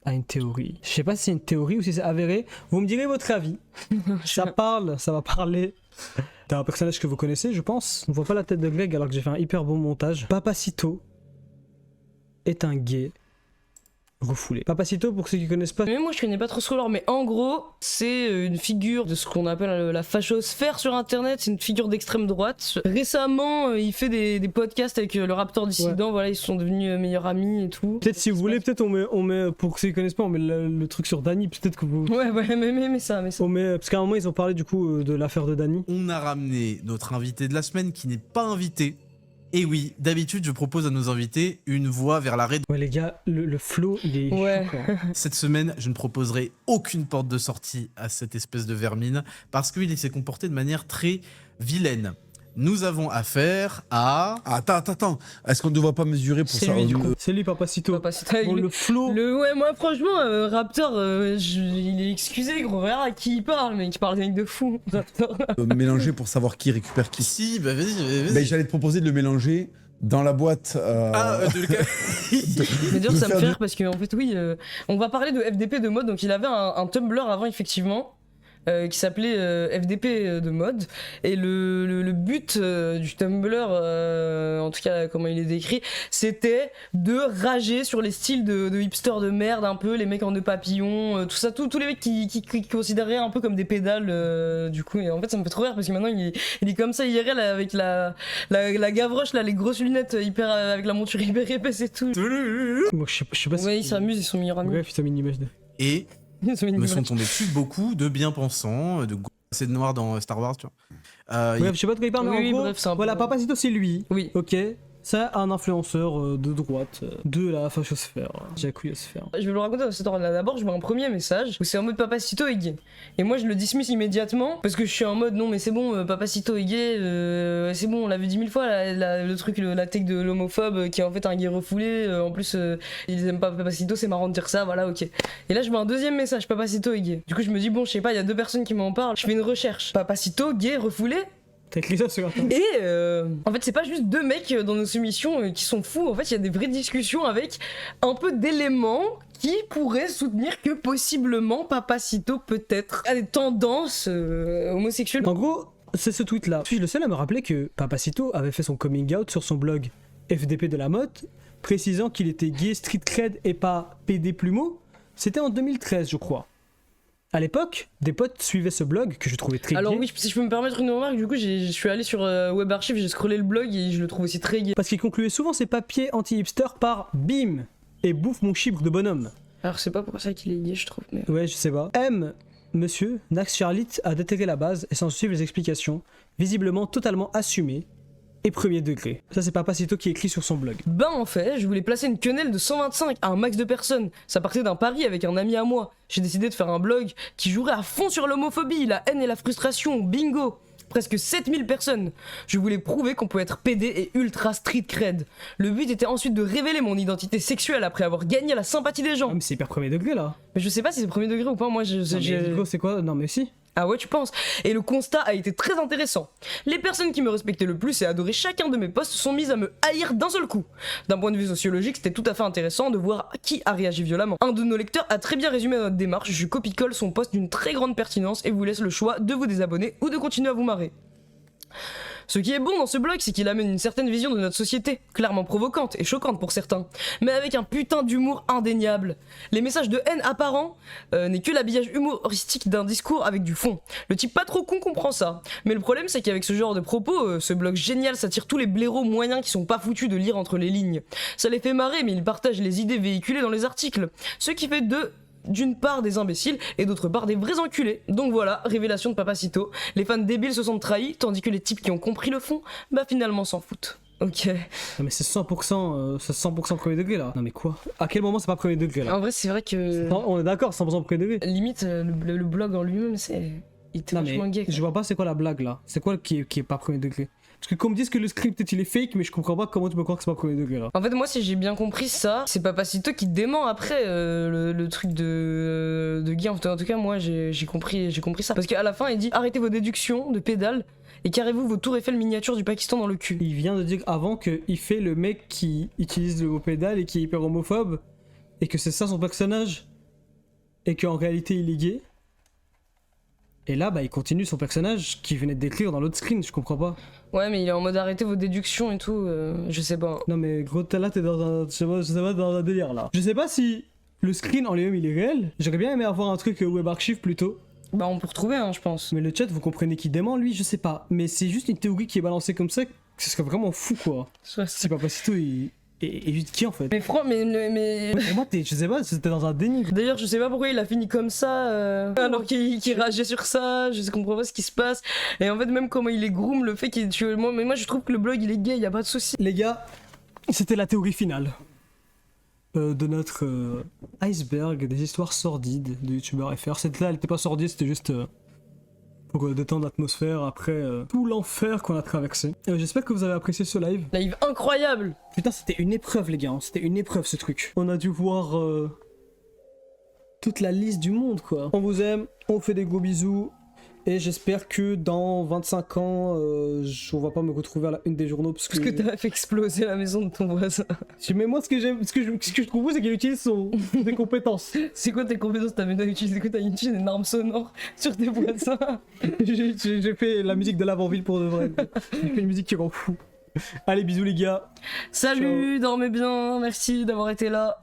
à une théorie. Je sais pas si c'est une théorie ou si c'est avéré. Vous me direz votre avis. Ça va parler d'un personnage que vous connaissez, je pense. On voit pas la tête de Greg alors que j'ai fait un hyper bon montage. Papacito est un gay refoulé. Papacito, pour ceux qui connaissent pas. Mais moi je connais pas trop ce lore, mais en gros, c'est une figure de ce qu'on appelle la fachosphère sur internet, c'est une figure d'extrême droite. Récemment, il fait des podcasts avec le Raptor Dissident, voilà, ils sont devenus meilleurs amis et tout. Peut-être si vous voulez, peut-être on met, pour ceux qui connaissent pas, on met le truc sur Dany, peut-être que vous... Ouais, mais ça. On met, parce qu'à un moment ils ont parlé du coup de l'affaire de Dany. On a ramené notre invité de la semaine qui n'est pas invité. Et oui, d'habitude, je propose à nos invités une voie vers l'arrêt. Ouais, les gars, le flow, il est choquant. Cette semaine, je ne proposerai aucune porte de sortie à cette espèce de vermine parce qu'il s'est comporté de manière très vilaine. Nous avons affaire à... Attends. Est-ce qu'on ne devrait pas mesurer pour C'est ça lui, du coup. C'est lui, Papacito. Bon, le flow. Ouais, moi franchement, Raptor, il est excusé, gros. Regarde à qui il parle, mais il parle d'un de fou. mélanger pour savoir qui récupère qui. Si, bah vas-y. Ben, j'allais te proposer de le mélanger dans la boîte. Mais d'ailleurs, ça me fait rire parce qu'en fait, oui, on va parler de FDP de mode. Donc, il avait un Tumblr avant, effectivement. Qui s'appelait FDP de mode, et le but du Tumblr, en tout cas comment il est décrit, c'était de rager sur les styles de hipsters de merde, un peu les mecs en nœud papillon, tout ça, tous les mecs qui considéraient un peu comme des pédales, du coup. Et en fait ça me fait trop rire parce que maintenant il est comme ça IRL avec la gavroche là, les grosses lunettes hyper avec la monture hyper épaisse et tout. Moi, je sais pas si... Ouais, ils s'amusent, ils sont meilleurs amis. Bref, il t'a mis une image de... Et me sont tombés dessus beaucoup de bien-pensants, de assez de noirs dans Star Wars, tu vois. Bref, je sais pas de quoi il parle, mais Oui, en gros, bref, c'est un peu- voilà, Papacito, c'est lui. Oui. Ok. C'est un influenceur de droite, de la fachosphère, jacouillosphère. Je vais vous le raconter dans cet ordre-là. D'abord, je vois un premier message où c'est en mode Papacito est gay. Et moi, je le dismiss immédiatement parce que je suis en mode non, mais c'est bon, Papacito est gay, c'est bon, on l'a vu 10 000 fois, le truc, la tech de l'homophobe qui est en fait un gay refoulé. En plus, ils aiment pas Papacito, c'est marrant de dire ça, voilà, ok. Et là, je vois un deuxième message, Papacito est gay. Du coup, je me dis, bon, je sais pas, il y a deux personnes qui m'en parlent. Je fais une recherche. Papacito, gay, refoulé. T'as écrit ça sur Internet. Et en fait, c'est pas juste deux mecs dans nos soumissions qui sont fous. En fait, il y a des vraies discussions avec un peu d'éléments qui pourraient soutenir que possiblement Papacito peut-être a des tendances homosexuelles. En gros, c'est ce tweet-là. Je suis le seul à me rappeler que Papacito avait fait son coming out sur son blog FDP de la mode, précisant qu'il était gay, street cred et pas PD plumeau. C'était en 2013, je crois. À l'époque, des potes suivaient ce blog que je trouvais très Alors gay. oui, si je peux me permettre une remarque, du coup, je suis allé sur Web Archive, j'ai scrollé le blog et je le trouve aussi très gay. Parce qu'il concluait souvent ses papiers anti-hipster par bim et bouffe mon chibre de bonhomme. Alors c'est pas pour ça qu'il est gay, je trouve. Mais... Ouais, je sais pas. M, monsieur, Nax Charlit a déterré la base et s'en suivent les explications, visiblement totalement assumées et premier degré. Ça, c'est Papacito qui écrit sur son blog. Ben en fait, je voulais placer une quenelle de 125 à un max de personnes. Ça partait d'un pari avec un ami à moi. J'ai décidé de faire un blog qui jouerait à fond sur l'homophobie, la haine et la frustration. Bingo! Presque 7000 personnes. Je voulais prouver qu'on pouvait être PD et ultra street cred. Le but était ensuite de révéler mon identité sexuelle après avoir gagné la sympathie des gens. Ah, mais c'est hyper premier degré là. Mais je sais pas si c'est premier degré ou pas, moi Non, mais Hugo, c'est quoi? Non mais si. Ah ouais, tu penses? Et le constat a été très intéressant. Les personnes qui me respectaient le plus et adoraient chacun de mes posts sont mises à me haïr d'un seul coup. D'un point de vue sociologique, c'était tout à fait intéressant de voir qui a réagi violemment. Un de nos lecteurs a très bien résumé notre démarche, je copie-colle son post d'une très grande pertinence et vous laisse le choix de vous désabonner ou de continuer à vous marrer. Ce qui est bon dans ce blog, c'est qu'il amène une certaine vision de notre société, clairement provocante et choquante pour certains, mais avec un putain d'humour indéniable. Les messages de haine apparents n'est que l'habillage humoristique d'un discours avec du fond. Le type pas trop con comprend ça, mais le problème c'est qu'avec ce genre de propos, ce blog génial s'attire tous les blaireaux moyens qui sont pas foutus de lire entre les lignes. Ça les fait marrer, mais ils partagent les idées véhiculées dans les articles, ce qui fait d'une part des imbéciles et d'autre part des vrais enculés. Donc voilà, révélation de Papacito. Les fans débiles se sont trahis, tandis que les types qui ont compris le fond, bah finalement s'en foutent. Ok. Non mais c'est 100% premier degré là. Non mais quoi? À quel moment c'est pas premier degré là? En vrai c'est vrai que... On est d'accord, 100% premier degré. Limite, le blog en lui-même c'est... Il était vachement gay. Je vois pas c'est quoi la blague là. C'est quoi qui est pas premier degré? Parce que qu'on me dise que le script il est fake, mais je comprends pas comment tu peux croire que c'est pas premier degré là. En fait, moi, si j'ai bien compris ça, c'est Papacito qui dément après le truc de Guy. En tout cas, moi, j'ai compris ça. Parce qu'à la fin, il dit arrêtez vos déductions de pédales et carrez-vous vos tours Eiffel miniatures du Pakistan dans le cul. Il vient de dire avant qu'il fait le mec qui utilise le mot pédale et qui est hyper homophobe et que c'est ça son personnage et qu'en réalité il est gay. Et là, bah, il continue son personnage qui venait de décrire dans l'autre screen, je comprends pas. Ouais, mais il est en mode arrêtez vos déductions et tout, je sais pas. Non, mais gros, là, t'es dans un. Je sais pas, dans un délire là. Je sais pas si le screen en lui-même il est réel. J'aurais bien aimé avoir un truc web archive plutôt. Bah, on peut retrouver, hein, je pense. Mais le chat, vous comprenez qu'il dément lui, je sais pas. Mais c'est juste une théorie qui est balancée comme ça, ce serait vraiment fou quoi. C'est Papacito, et juste qui en fait? Mais mais... Pour moi, je sais pas, c'était dans un déni. D'ailleurs, je sais pas pourquoi il a fini comme ça, alors qu'il rageait sur ça, je comprends pas ce qui se passe. Et en fait, même comment il est groom, le fait qu'il tue moi, mais moi je trouve que le blog il est gay, y a pas de souci. Les gars, c'était la théorie finale de notre iceberg des histoires sordides de youtubeurs FR. Cette là, elle était pas sordide, c'était juste pour détendre l'atmosphère après tout l'enfer qu'on a traversé. J'espère que vous avez apprécié ce live. Live incroyable! Putain, c'était une épreuve les gars, hein. C'était une épreuve ce truc. On a dû voir toute la liste du monde quoi. On vous aime, on fait des gros bisous. Et j'espère que dans 25 ans, on va pas me retrouver à la une des journaux parce que t'as fait exploser la maison de ton voisin. Mais moi, ce que je trouve beau, c'est qu'il utilise ses compétences. C'est quoi tes compétences? T'as utilisé quoi? T'as utilisé une arme sonore sur tes voisins? J'ai fait la musique de l'avant-ville pour de vrai. J'ai fait une musique qui rend fou. Allez, bisous les gars. Salut, ciao. Dormez bien, merci d'avoir été là.